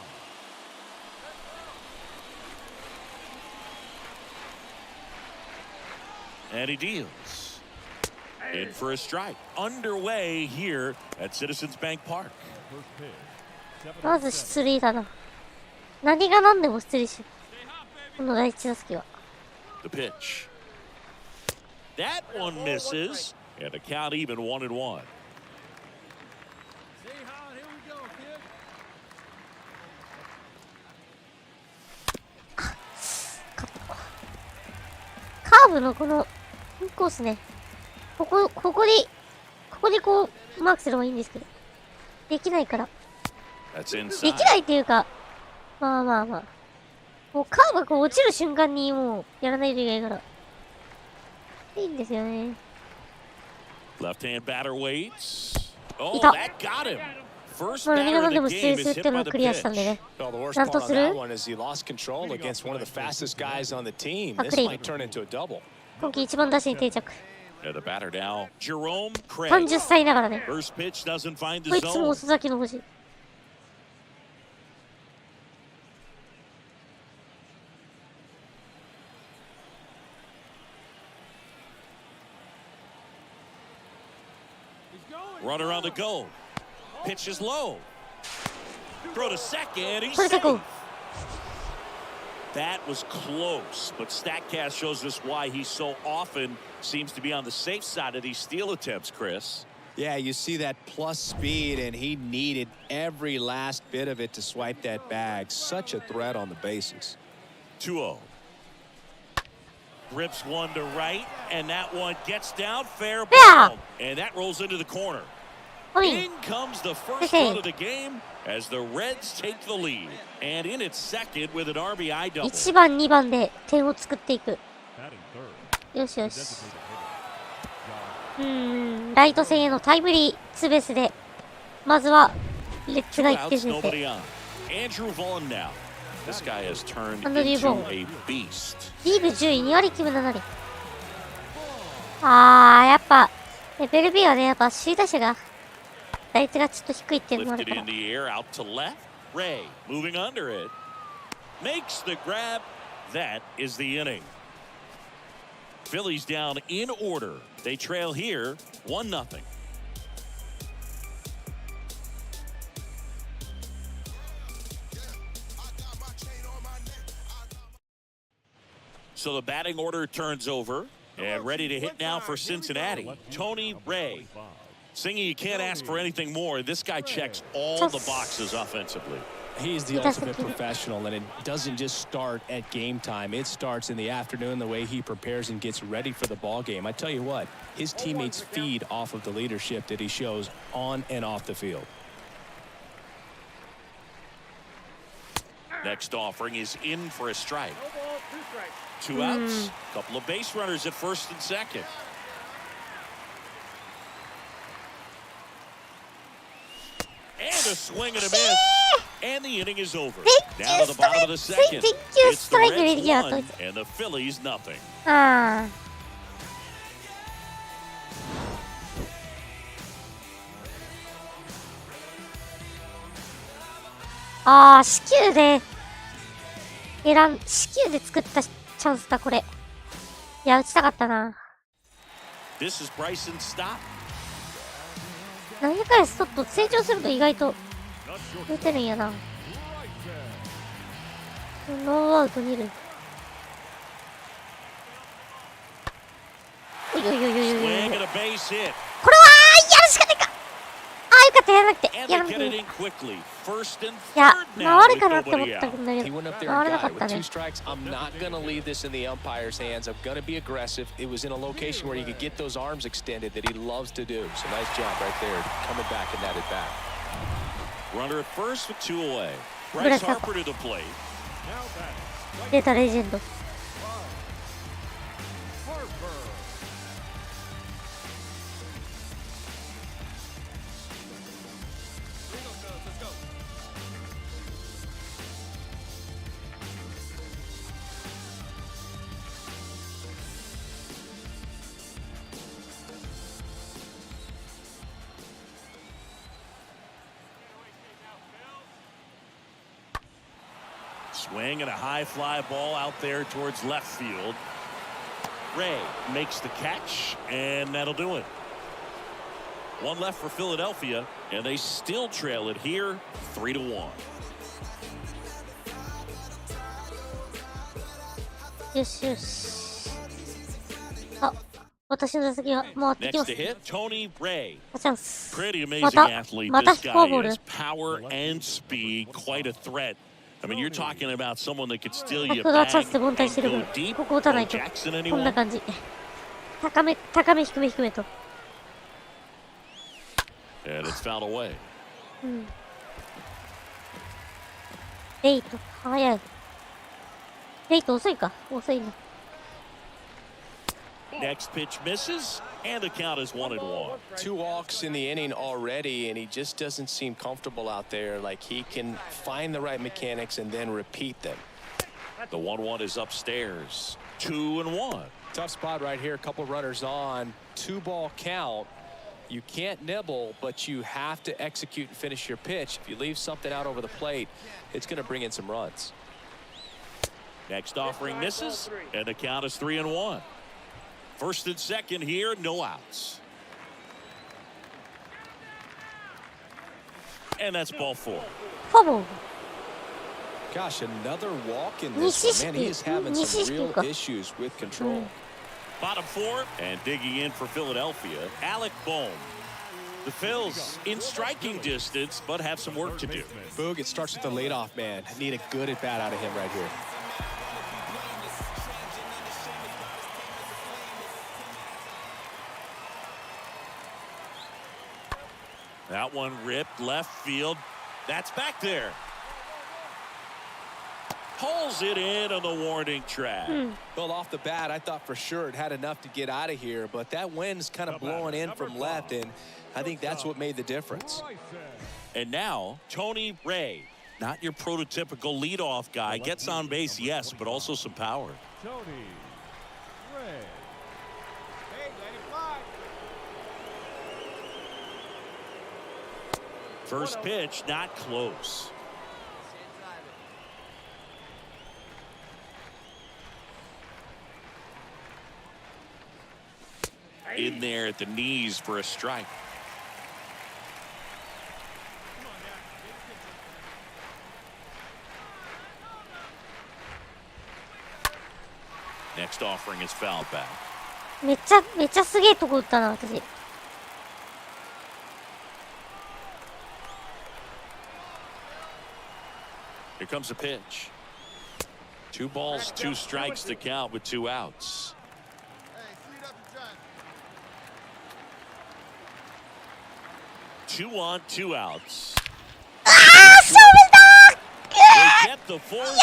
And he deals. In for a strike. Underway here at Citizens Bank Park. First pitch. まず出塁だな。何が何でも出塁しよう。この第一打席は。The pitch. That one misses. And a count even 1-1. Stay hot. Here we go, kid. カーブのこのインコースね。ここにこうマークすればいいんですけど。できないから。 That's で inside. きないっていうか、まあ。もうカーブがこう落ちる瞬間にもうやらないといけないから。いいんですよね。Left-hand batter waits. Oh, いた。 that got him. First まあ、何 batter が of 何でも the 出塁 game する is ってい hit うの by を the クリアしたんで pitch. ね。 Well, the worst ちゃん part と on す that る one is he lost control against one of the fastest guys on the team. Ah, This clean. might turn into a double. 今季一番打者に定着。 And the batter now, Jerome Craig. 30歳ながらね。 First pitch doesn't find こ the いつも zone. 遅咲きの星。Runner on the go. Pitch is low. Throw to second. He's これで safe. こう。 That was close, but StatCast shows us why he so often seems to be on the safe side of these steal attempts, Chris. Yeah, you see that plus speed, and he needed every last bit of it to swipe that bag. Such a threat on the bases. 2-0. Rips one to right, and that one gets down. Fair ball. And that rolls into the corner. おい。 In comes the first run of the game as the Reds take the lead. And in its second with an RBI double. 1番、2番で点を作っていく。 Batting third. よしよし。 Designated hitter. ライト線へのタイムリーツーベースで、まずは、レッツが Two 1点 outs, 先 nobody 制。 on. Andrew Vaughn now. This guy has turned Andrew into Vaughn. a beast. リーグ10位、2割9分7厘。やっぱ、ベルビーはね、やっぱ首位打者が、打率がちょっと低いっていうのもある Lifted から in。the air out to left. Ray moving under it. Makes the grab. That is the inning. Phillies down in order. They trail here 1-0. So the batting order turns over. And ready to hit now for Cincinnati. Tony Ray. Singing, you can't ask for anything more. This guy checks all the boxes offensively. He's the He doesn't ultimate do it. professional, and it doesn't just start at game time. It starts in the afternoon, the way he prepares and gets ready for the ball game. I tell you what, his teammates feed off of the leadership that he shows on and off the field. Next offering is in for a strike. 2 outs. Couple of base runners at first and second. And a swing and a miss. And the inning is over. Down to the bottom of the second. It's the Reds 1 and the Phillies nothing. 死球で、死球で作ったチャンスだ、これ。いや、打ちたかったな。 This is Bryson Stott. 何回ストップ成長すると意外と打てるんやな。ノーアウト2塁。おいおいおいおいおいおい。これは Swing や and る a base hit. しかないか。よかった、やらなくて。 And やら they なく get て。 it in quickly. First and いや、 third now 回る with かなって思っ nobody た out. んだけ He ど、 went up there 回 and れな got か it った with ね two。strikes. I'm not going to leave this in the umpire's hands. I'm going to be aggressive. It was in a location where he could get those arms extended that he loves to do. So nice job right there, coming back and net it back. Runner at first with 2 away. Good Bryce attack. Harper to the plate. Now batting. 出たレジェンド。 Harper. Let's go. Swing and a high fly ball out there towards left field. Ray makes the catch, and that'll do it. One left for Philadelphia, and they still trail it here, 3-1. よしよし。あ、私の打席が回ってきま Next す。 to hit, Tony Ray. チャンス。 Pretty ま amazing た、 athlete. また This フォアボ guy ール。 has power and speed, quite a threat. I mean, you're talking about someone that could steal you 先ほどは back チャンスで凡退してる and 分 go deep. ここ打たない Oh, と。 Jackson, こんな anyone? 感じ。高め、高め、低め、低めと。And it's fouled away. うん。レイト、早い。レイト遅いか。遅いな。Next pitch misses, and the count is 1-1. 2 walks in the inning already, and he just doesn't seem comfortable out there. Like he can find the right mechanics and then repeat them. The 1-1 is upstairs. 2-1. Tough spot right here. A couple runners on. 2-ball count. You can't nibble, but you have to execute and finish your pitch. If you leave something out over the plate, it's going to bring in some runs. Next offering misses, and the count is 3-1. First and second here, no outs. And that's ball 4. フォアボール。 Gosh, another walk in this one. Man, he is having some real issues with control. Bottom 4, and digging in for Philadelphia, Alec Bohm. The Phils in striking distance, but have some work to do. Boog, it starts with the leadoff man. Need a good at bat out of him right here. That one ripped left field. That's back there. Pulls it in on the warning track. Well, off the bat, I thought for sure it had enough to get out of here, but that wind's kind of blowing in from left, and I think that's what made the difference. And now, Tony Ray. Not your prototypical leadoff guy. Gets on base, yes, but also some power. Tony Ray. First pitch, not close. In there at the knees for a strike. Next offering is fouled back. めっちゃすげえとこ打ったな、私。Here comes a pitch. 2 balls, 2 strikes to count with 2 outs. Two on, 2 outs. They get the force,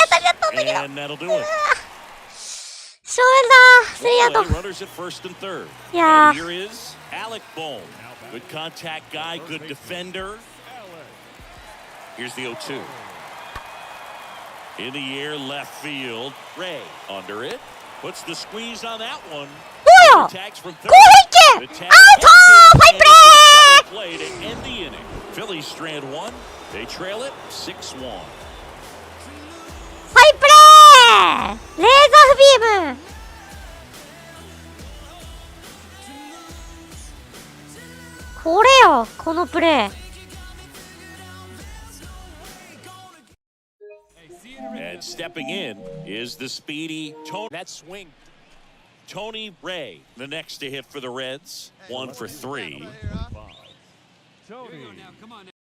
and that'll do it. 正面だ、スリーアウト。 Runners at first and third. いや And here is Alec Bohm. Good contact guy, good defender. Here's the 0-2. In the air, left field. Ray under it. Puts the squeeze on that one. どうよ Tags from 攻 third. 撃権 The ア tag ウト gets ファインプレ in. Play to end the inning. Phillies strand 1. They trail it 6-1. ファインプレーレーザーフビームこれよ、このプレー。 And stepping in is the speedy Tony. That swing. Tony Ray, the next to hit for the Reds. 1 for 3. Tony. Now, come on now.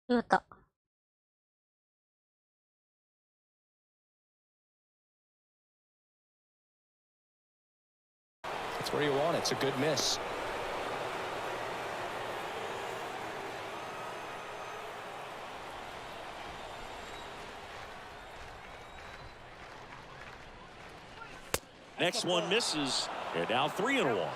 よかった。 That's where you want it. It's a good miss. Next one misses. They're now 3-1.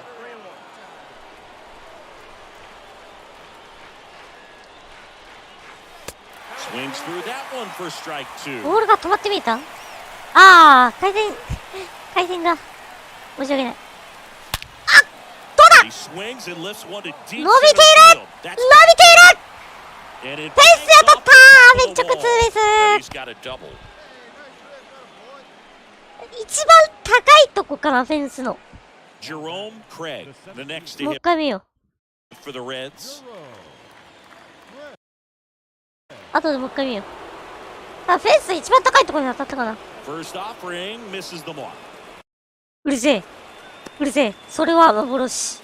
Swings through that one for strike 2. ボールが止まって見えた。ああ、回転だ。申し訳ない。 He swings and lifts one to deep 伸びてい center る field. That's 伸びている and it フェンス bangs 当たっ off た the めっちゃくツー wall. ベ And ー he's got a double. 一番高いとこかな、フェンスの。 Jerome Craig, the next to もう hit 一回見よう。 for the Reds. 後でもう一回見よう。あ、フェンス一番高いところに当たったかな。 First offering misses the mark. うるせえ。うるせえ。それは幻。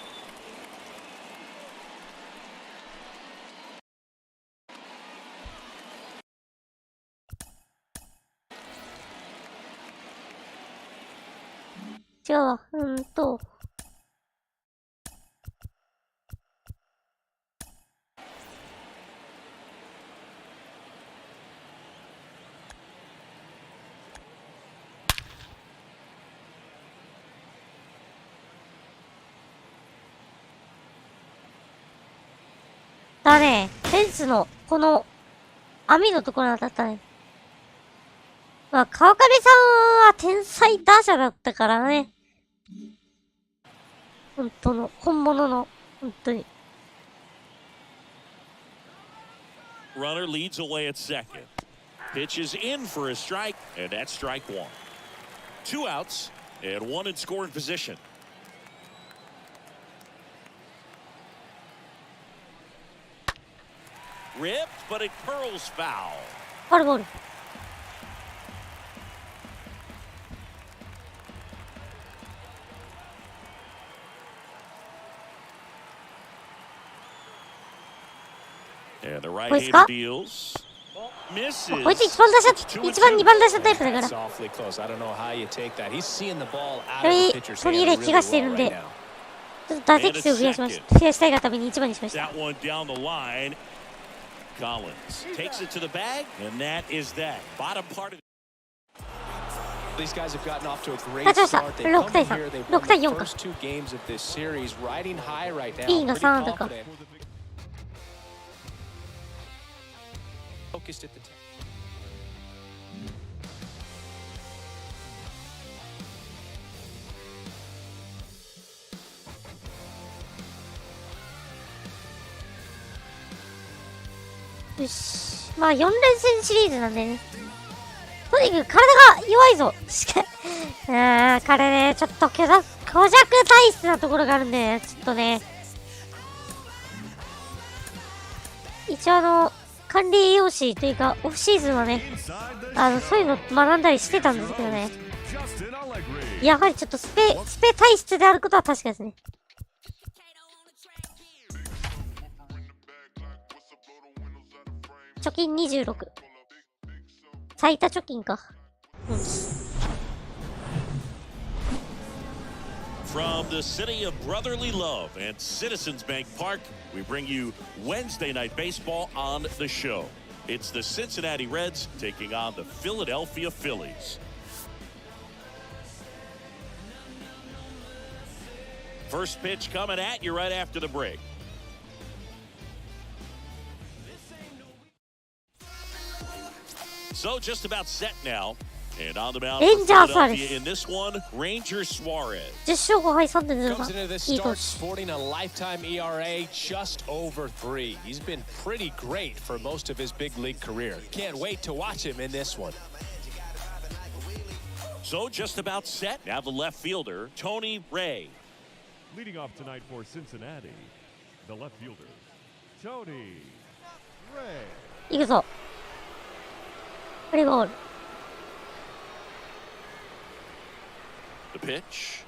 違うわ。だね。フェンスの、この、網のところに当たったね。まあ、川上さんは天才打者だったからね。本当の、本物の、本当に。Runner leads away at second. Pitches in for a strike, and that's strike one. 2 outs and 1 in scoring position. Ripped, but it curls foul. ファウルボール。And the こいつか？ right-hander deals. Misses. こいつ一番打者、一番二番打者タイプだから。 That's awfully close. I don't know how you take that. He's seeing the ball out そ of れ the に、 pitcher's トニー hand レイ really 怪我してる well んで、 right now. ちょっと打席数を増やしたいがために一番にしました。 That one down the line. Collins takes it to the bag, and that is that. Bottom part of These guys have gotten off to a great 勝ちました。 start. They 6 come 対 in 3。 here, they've 6 won 対 the 4か。 first 2 games of this series, riding high right now. いいが Pretty 3とか。 confident. Focused at the top. よし。まあ、4連戦シリーズなんでね。とにかく体が弱いぞ。彼ね、ちょっと虚弱体質なところがあるんで、ね、ちょっとね。一応管理栄養士というか、オフシーズンはね、そういうの学んだりしてたんですけどね。やはりちょっとスペ体質であることは確かですね。貯金26。最多貯金か。うん。From the city of brotherly love and Citizens Bank Park, we bring you Wednesday Night Baseball on the show. It's the Cincinnati Reds taking on the Philadelphia Phillies. First pitch coming at you right after the break. So just about set now. And on the mound for Philadelphia in this one, Ranger Suarez. 10勝5敗 3.0 Comes into this いい投 start 手。 sporting a lifetime ERA just over 3. He's been pretty great for most of his big league career. Can't wait to watch him in this one. So just about set. Now the left fielder, Tony Ray. Leading off tonight for Cincinnati, the left fielder, Tony Ray. いくぞ。プレーボール。The pitch.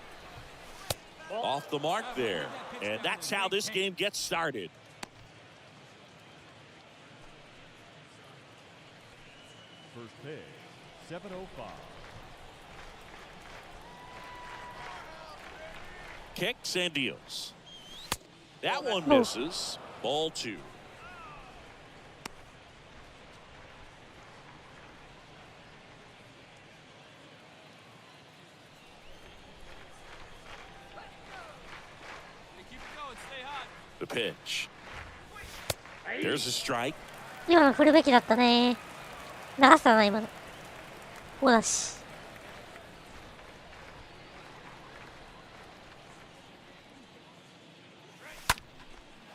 Off the mark there. And that's how this game gets started. First pitch, 7:05. Kicks and deals. That one misses. Ball 2. The pitch. There's a strike. 今の振るべきだったね。流したな、今の。こうだし。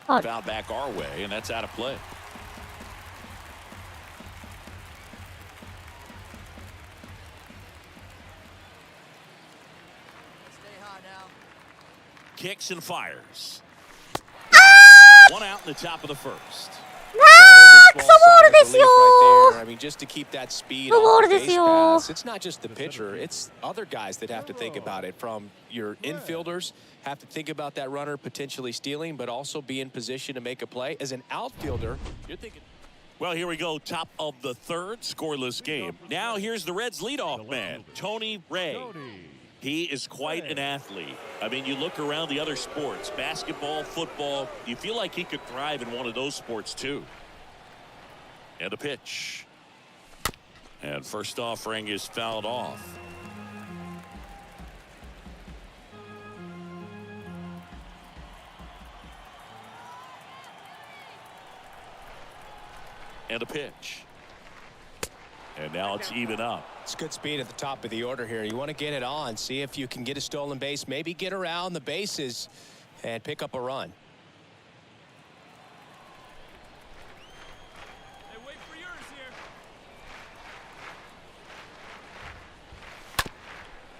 Foul back our way, and that's out of play. kicks and fires. One out in the top of the first. クソボールですよ I mean, just to keep that speed クソボー on ル the です base よ pass, it's not just the pitcher, it's other guys that have to think about it. From your infielders, have to think about that runner potentially stealing, but also be in position to make a play. As an outfielder, you're thinking. Well, here we go. Top of the third, scoreless game. Now here's the Reds' leadoff man, Tony Ray. He is quite an athlete. I mean, you look around the other sports, basketball, football, you feel like he could thrive in one of those sports too. And a pitch. And first offering is fouled off. And a pitch. And now it's even up. It's good speed at the top of the order here. You want to get it on, see if you can get a stolen base, maybe get around the bases and pick up a run. Hey, wait for yours here.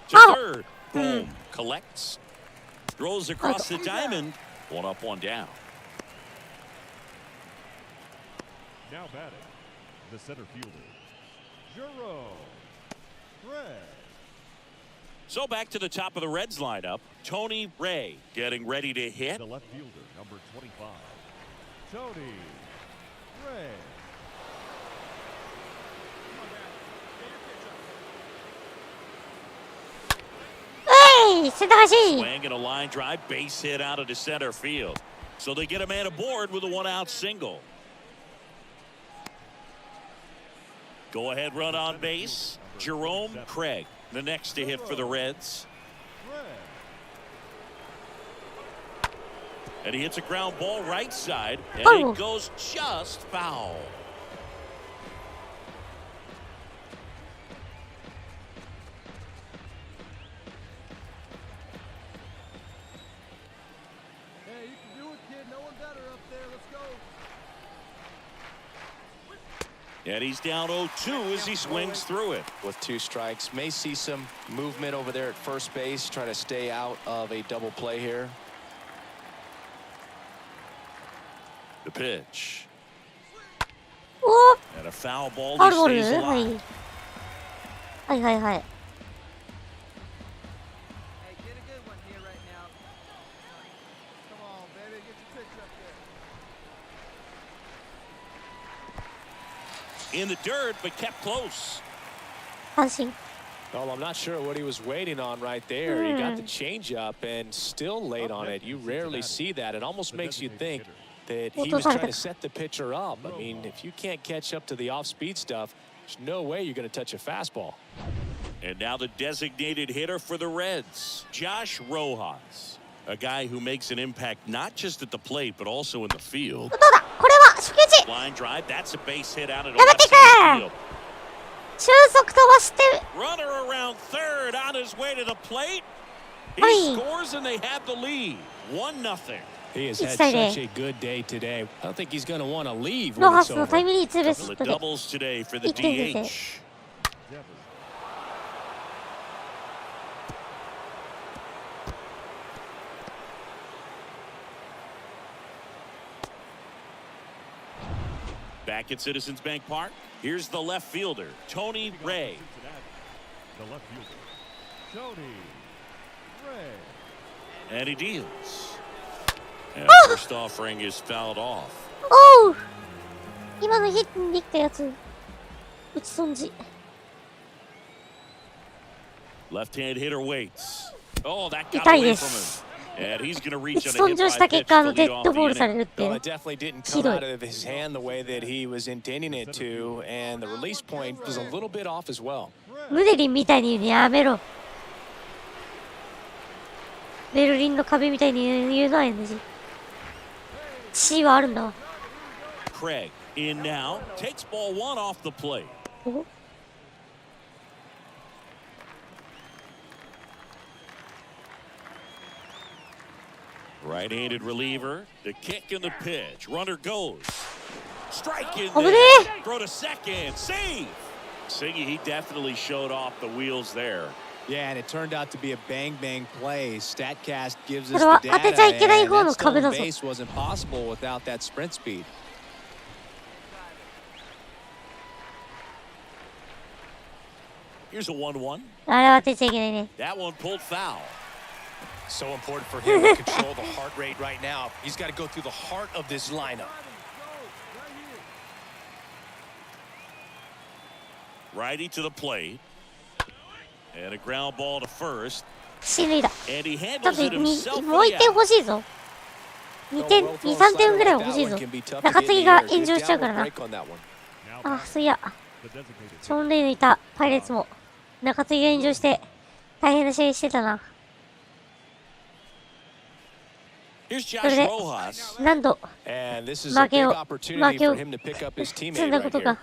To Oh. third. Boom. Collects. Throws across the diamond. One up, one down. Now batting, the center fielder, Jerome Ray. So back to the top of the Reds lineup. Tony Ray getting ready to hit. The left fielder, number 25, Tony Ray. Hey, センター返し Swing and a line drive, base hit out into center field. So they get a man aboard with a one-out single. Go ahead run on base. Jerome Craig, the next to hit for the Reds. And he hits a ground ball right side, and it goes just foul. Hey, you can do it, kid. No one better up there. Let's go. And he's down 0-2 as he swings through it. With two strikes, may see some movement over there at first base, try to stay out of a double play here. The pitch. お And a foul ball ファウ that ルボール stays はい alive. はいはいはい Hey, get a good one here right now. Come on, baby. Get your pitch up there. In the dirt, but kept close. 阪神 Well, I'm not sure what he was waiting on right there. He got the changeup and still late on it. You rarely see that. It almost makes you think that he was trying to set the pitcher up. I mean, if you can't catch up to the off-speed stuff, there's no way you're going to touch a fastball. And now the designated hitter for the Reds, Josh Rojas, a guy who makes an impact not just at the plate, but also in the field. どうだこれは初球打ち Line drive, that's a base hit out at やめて left く center field. 俊足飛ばして Runner around third on his way to the plate. He Aye. scores and they have the lead. 1-0. He has It's had like such a good day today. I don't think he's going to want to leave ロ when ハ it's スのタ over. イムリーツーベースヒ The ットで doubles today for the 1点先制 DH. Devers. Back at Citizens Bank Park, here's the left fielder, Tony Ray. Cincinnati, the left fielder, Tony Ray. And he deals. And first offering is fouled off. おう今のヒットにできたやつ打ち損じ Left-hand hitter waits. Oh, that got 痛い away で from す him. And he's going to 打 reach ち on a 損 hit じをし by た pitch 結果 to デ lead ッ off ド the ボールさ inning. れるって Well, it definitely didn't come ひどい out of his hand the way that he was intending it to, and the release point was a little bit off as well. ムデリンみたいに言うのやめろベルリンの壁みたいに言うのは NG C はあるんだわ Craig in now, takes ball one off the plate. お Right-handed reliever, the kick and the pitch. Runner goes. Strike in 危ね there. え Throw to second. Save. Siggy, he definitely showed off the wheels there. Yeah, and it turned out to be a bang play. Statcast gives こ us れは the 当 data, てちゃいけない方 and の that 壁 stolen だぞ。 base wasn't possible without that sprint speed. Here's a 1-1. あれは当てちゃいけないね。 That one pulled foul. So important for him to control the heart rate right now. He's got to go through the heart of this lineup. Righty to the plate. And a ground ball to first. 進塁だ。 And he ちょっ handles と it himself もう for 1 点 the out. 欲しいぞ。2点、2、3点ぐらいは欲しいぞ。中継ぎが炎上しちゃうからな。あ、そういや。ショーン・レイのいたパイレーツも中継ぎが炎上して大変な試合してたな。 Here's それ Josh で Rojas. 何度 And this is a 負 big けを opportunity for him to pick up his 積ん teammate だ right こと here. か。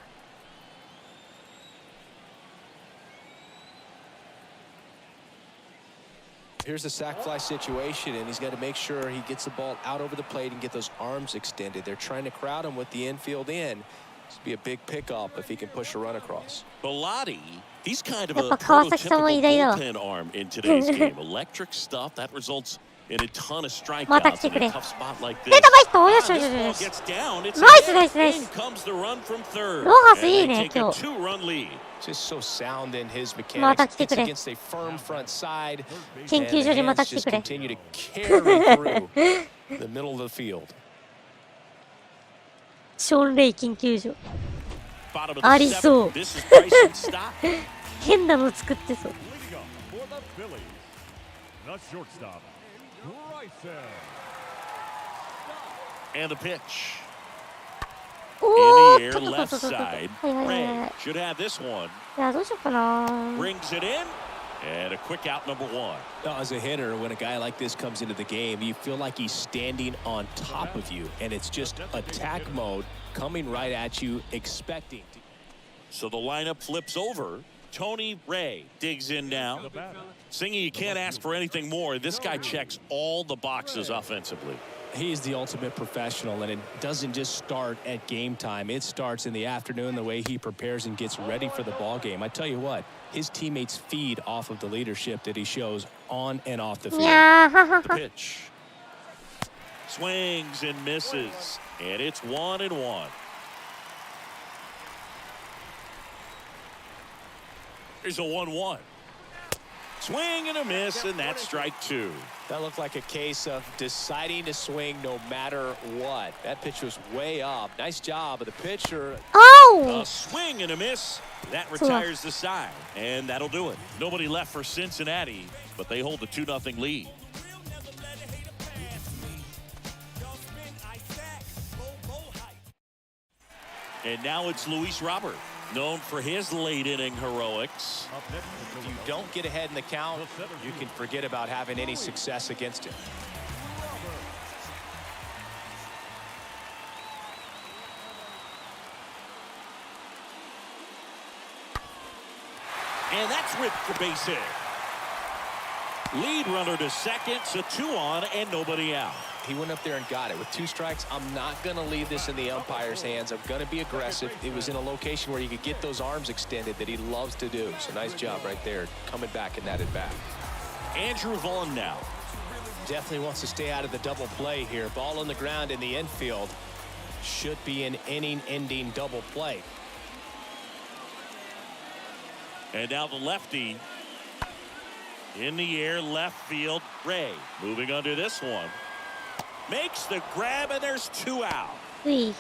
Here's a sac fly situation, and he's got to make sure he gets the ball out over the plate and get those arms extended. They're trying to crowd him with the infield in. This would be a big pickup if he can push a run across. Bellotti, he's kind of やっ a ぱ川崎さんも偉大だわ。 prototypical bullpen arm in today's game. Electric stuff that results in a ton of また来 strikeouts て in くれ。 a tough spot like 出 this. たバイトよしよし This よ ball し。 gets down. It's ナイスナイスナイ in ス。 comes the run from third. ロハス And いい they ね take a 今日。 2-run lead. Just so sound in his また mechanics. 来て It's くれ。 against a firm front side. 研 And 究 the 所にまた hands 来て just くれ。 continue to carry through the middle of the field. ショーン・レイ研究所。 Bottom of the ありそう。 seventh. This is Bryson Stott. 変なの作ってそう。 Leading up for the Phillies, the shortstop, Bryson. And the pitch. お In ー the っ air とっとっ left とっとっと。はい side. はいはい Ray はい。 should have this one. いやどうしようかな。 Brings it in. And a quick out number one. Now, as a hitter, when a guy like this comes into the game, you feel like he's standing on top of you, and it's just attack mode coming right at you, expecting to. So the lineup flips over. Tony Ray digs in now. Singing, you can't ask for anything more. This guy checks all the boxes offensively. He's the ultimate professional, and it doesn't just start at game time. It starts in the afternoon, the way he prepares and gets ready for the ball game. I tell you what, his teammates feed off of the leadership that he shows on and off the い field. やーはは The は。 pitch. Swings and misses. And it's 1-1. Here's a 1-1. Swing and a miss, and that's strike two. That looked like a case of deciding to swing no matter what. That pitch was way up. Nice job of the pitcher. あ A swing and a miss. That retires the side, and that'll do it. Nobody left for Cincinnati, but they hold the 2-0 lead. And now it's Luis Robert, known for his late inning heroics. If you don't get ahead in the count, you can forget about having any success against him. And that's ripped for base hit. Lead runner to second, so 2 on and nobody out. He went up there and got it. With 2 strikes, I'm not going to leave this in the umpire's hands. I'm going to be aggressive. It was in a location where you could get those arms extended that he loves to do. So nice job right there, coming back in that at bat. Andrew Vaughn now. Definitely wants to stay out of the double play here. Ball on the ground in the infield. Should be an inning-ending double play. And now the lefty. In the air, left field, Ray. Moving under this one. Makes the grab, and there's 2 out. うい。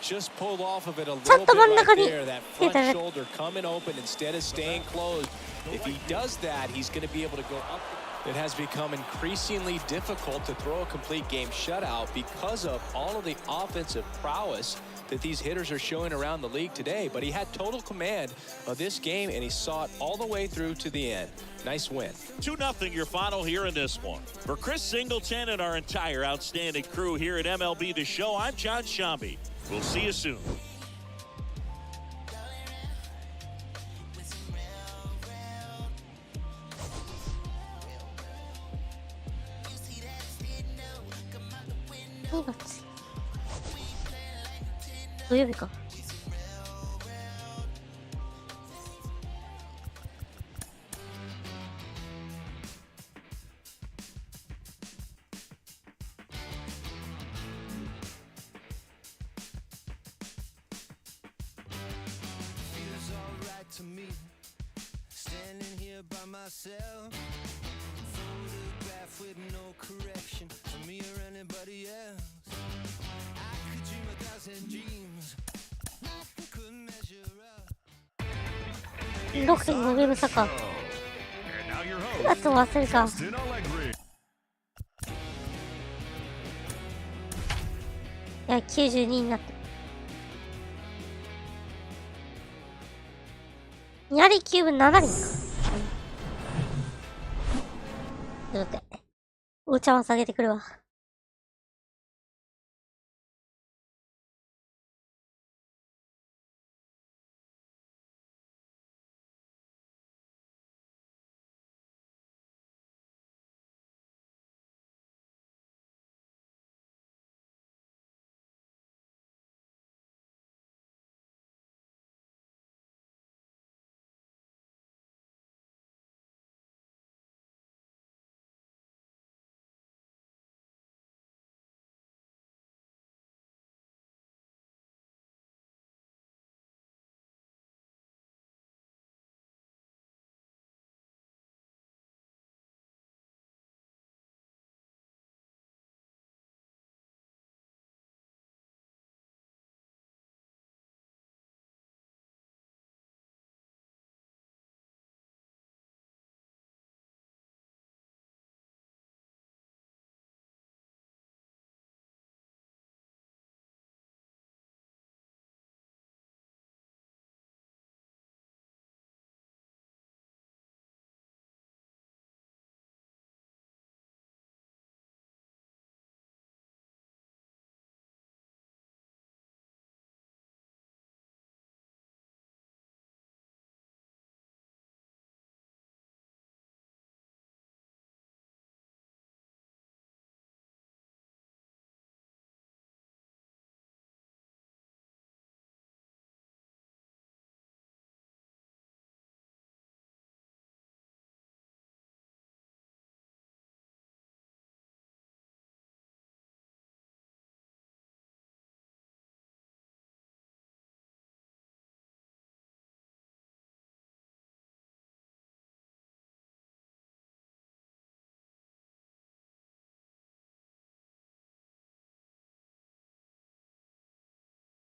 Just pulled off of it a ちゃん little と bit 真ん中 right に there. That 出 front たね。 shoulder coming open instead of staying closed. If he does that, he's going to be able to go up. It has become increasingly difficult to throw a complete game shutout because of all of the offensive prowess that these hitters are showing around the league today. But he had total command of this game, and he saw it all the way through to the end. Nice win. 2-0 your final here in this one. For Chris Singleton and our entire outstanding crew here at MLB The Show, I'm John Shambi. We'll see you soon. ?2 月。土曜日か。by myself. Photograph with no correction for me or anybody else. I could dream 1,000 dreams. Couldn't measure up. 6.5 ゲーム差か。 And now your あ host, と忘れた。 Justin Allegri. いや、92になった。やりキューブ7人か。ちょっと待って。お茶碗下げてくるわ。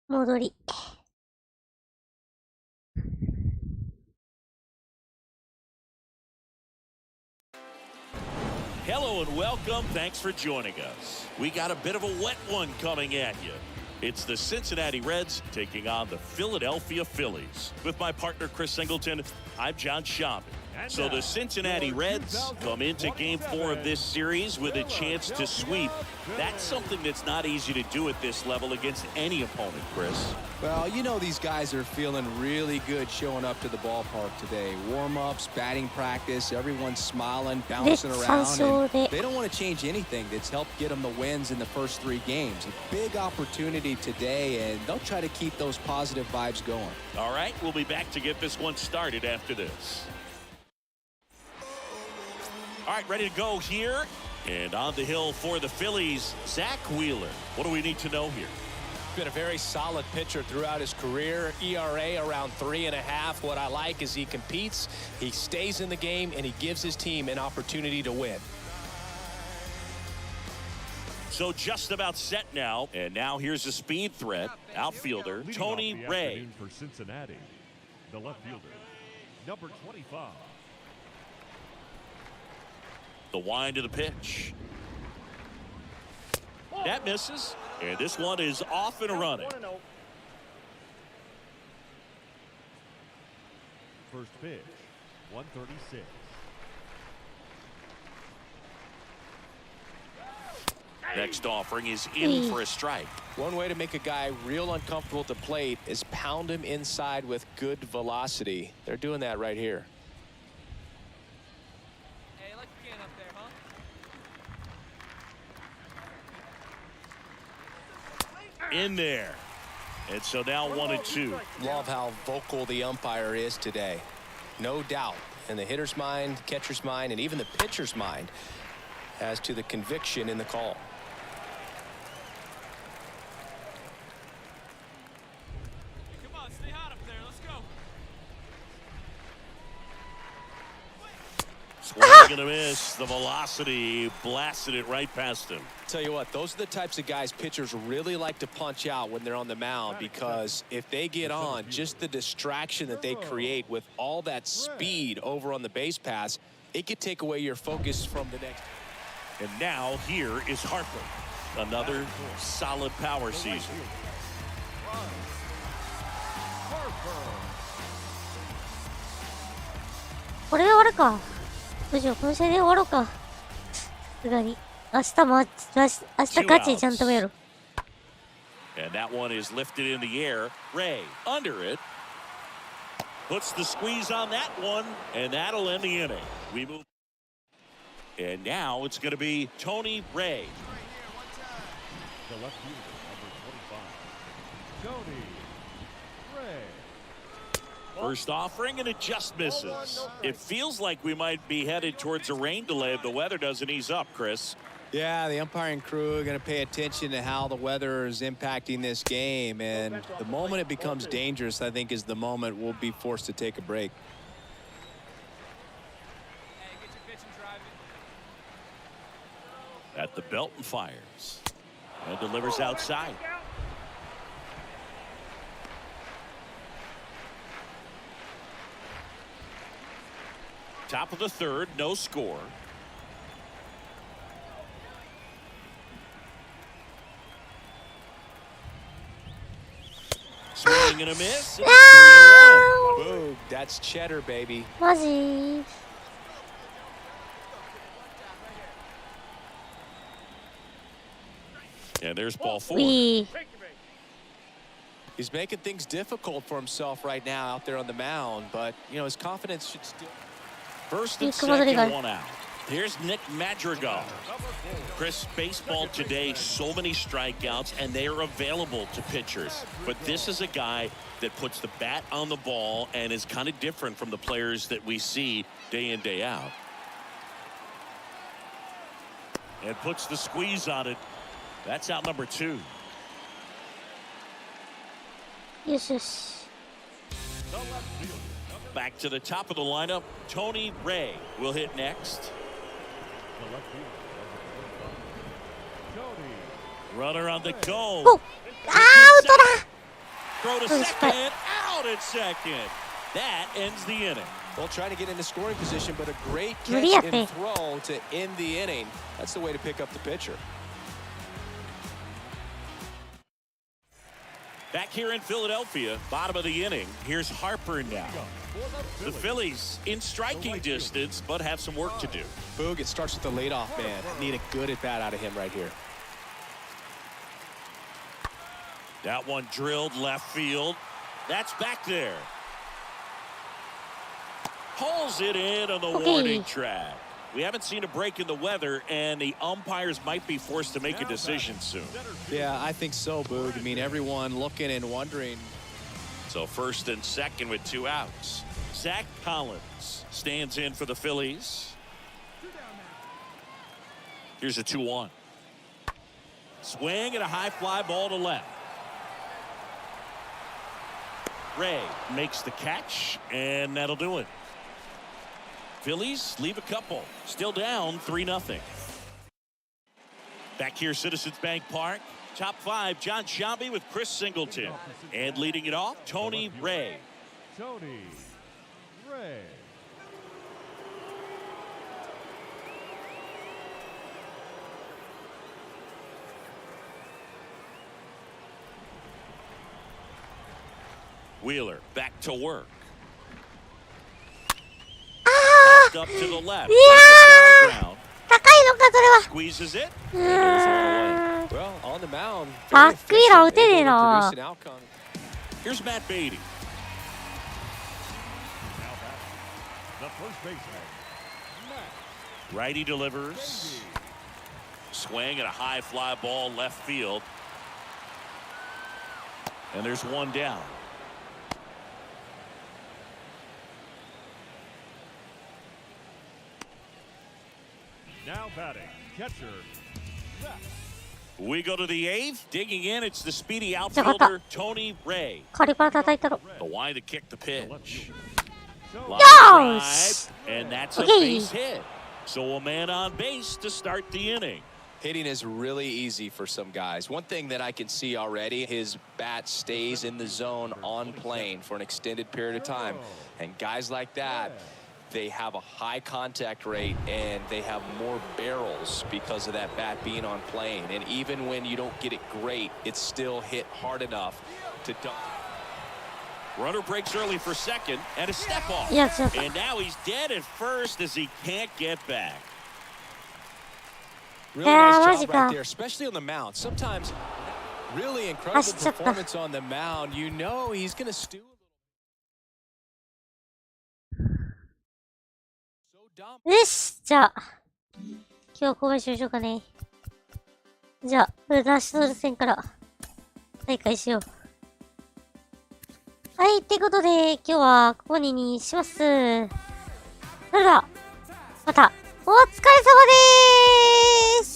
戻り。Hello and welcome. Thanks for joining us. We got a bit of a wet one coming at you. It's the Cincinnati Reds taking on the Philadelphia Phillies. With my partner Chris Singleton, I'm John Schaub. So the Cincinnati Reds come into Game 4 of this series with a chance to sweep. That's something that's not easy to do at this level against any opponent, Chris. Well, you know these guys are feeling really good showing up to the ballpark today. Warm-ups, batting practice, everyone's smiling, bouncing around. And they don't want to change anything that's helped get them the wins in the first 3 games. A big opportunity today, and they'll try to keep those positive vibes going. All right, we'll be back to get this one started after this. All right, ready to go here. And on the hill for the Phillies, Zach Wheeler. What do we need to know here? Been a very solid pitcher throughout his career. ERA around 3.5. What I like is he competes, he stays in the game, and he gives his team an opportunity to win. So just about set now. And now here's a speed threat. Outfielder Tony Ray. For Cincinnati, the left fielder, number 25. The wind of the pitch. That misses. And this one is off and running. First pitch, 136. Next offering is in for a strike. One way to make a guy real uncomfortable at the plate is pound him inside with good velocity. They're doing that right here. In there. And so now 1-2. Love how vocal the umpire is today. No doubt in the hitter's mind, catcher's mind, and even the pitcher's mind as to the conviction in the call. Come on, stay hot up there. Let's go. and a miss. The velocity blasted it right past him. Tell you what, those are the types of guys pitchers really like to punch out when they're on the mound, because if they get on, just the distraction that they create with all that speed over on the base pass, it could take away your focus from the next. And now here is Harper. Another solid power season. これで終わるか。どうしよう、この試合で終わろうか。さすがに。明日も、明日ガチでちゃんとやろう。And that one is lifted in the air. Ray under it. Puts the squeeze on that one, and that'll end the inning. We move. And now it's going to be Tony Ray. The left fielder, number 25, Tony Ray. First offering, and it just misses. It feels like we might be headed towards a rain delay if the weather doesn't ease up, Chris. Yeah, the umpiring crew are going to pay attention to how the weather is impacting this game. And the moment it becomes dangerous, I think, is the moment we'll be forced to take a break. Hey, get your pitch and drive it. At the belt and fires. And delivers outside. Top of the third, no score. Swing and a miss. It's 3-1. Boom, that's cheddar, baby. マジ And there's ball 4. いい。 He's making things difficult for himself right now out there on the mound, but, you know, his confidence should still... First and second, one out. Here's Nick Madrigal. Chris, baseball today, so many strikeouts, and they are available to pitchers. But this is a guy that puts the bat on the ball and is kind of different from the players that we see day in, day out. And puts the squeeze on it. That's out number 2. よしよし。 Back to the top of the lineup, Tony Ray will hit next. The left fielder, number 25, Tony Runner on the go. お、あー、アウトだ。 Throw to second, out at second. That ends the inning. Well, trying to get into scoring position, but a great 無理やっ catch て。 and throw to end the inning. That's the way to pick up the pitcher. Back here in Philadelphia, bottom of the inning. Here's Harper now. The Phillies in striking distance, but have some work to do. Boog, it starts with the leadoff man. Need a good at-bat out of him right here. That one drilled left field. That's back there. Pulls it in on the warning track. We haven't seen a break in the weather, and the umpires might be forced to make a decision soon. Yeah, I think so, Boog. I mean, everyone looking and wondering. So first and second with 2 outs. Zach Collins stands in for the Phillies. Here's a 2-1. Swing and a high fly ball to left. Ray makes the catch, and that'll do it. Phillies leave a couple. Still down 3-0. Back here, Citizens Bank Park. Top 5, John Shambi with Chris Singleton. And leading it off, Tony Ray. Tony Ray. Wheeler back to work. Up to the left. いやー、高いのかそれは。 Squeezes it. うーん。 Well, on the mound, バックイラー打てねえ able to な produce。an outcome. Here's Matt Beatty. Now back, the first baseman, Matt Righty delivers. Swing and a high fly ball left field. And there's one down. now batting, catcher, Zach. We go to the 8th. Digging in, it's the speedy outfielder, Tony Ray. カリパラ叩いたろ。 The wide to kick the pitch. Line Yes! drive, and that's a Okay. base hit. So a man on base to start the inning. Hitting is really easy for some guys. One thing that I can see already, his bat stays in the zone on plane for an extended period of time. And guys like that, they have a high contact rate and they have more barrels because of that bat being on plane. And even when you don't get it great, it's still hit hard enough to dump. Runner breaks early for second and a step off. Yes, yes. And now he's dead at first as he can't get back. Really nice job Majika. right there, especially on the mound. Sometimes really incredible performance on the mound. You know he's going to stew a little. So dominant. よし、じゃあ、今日はここまでしましょうかね。じゃあ、ウルトラシュトル戦から再開しよう。はい、ってことで、今日はここにします。それでは、また、お疲れ様でーす。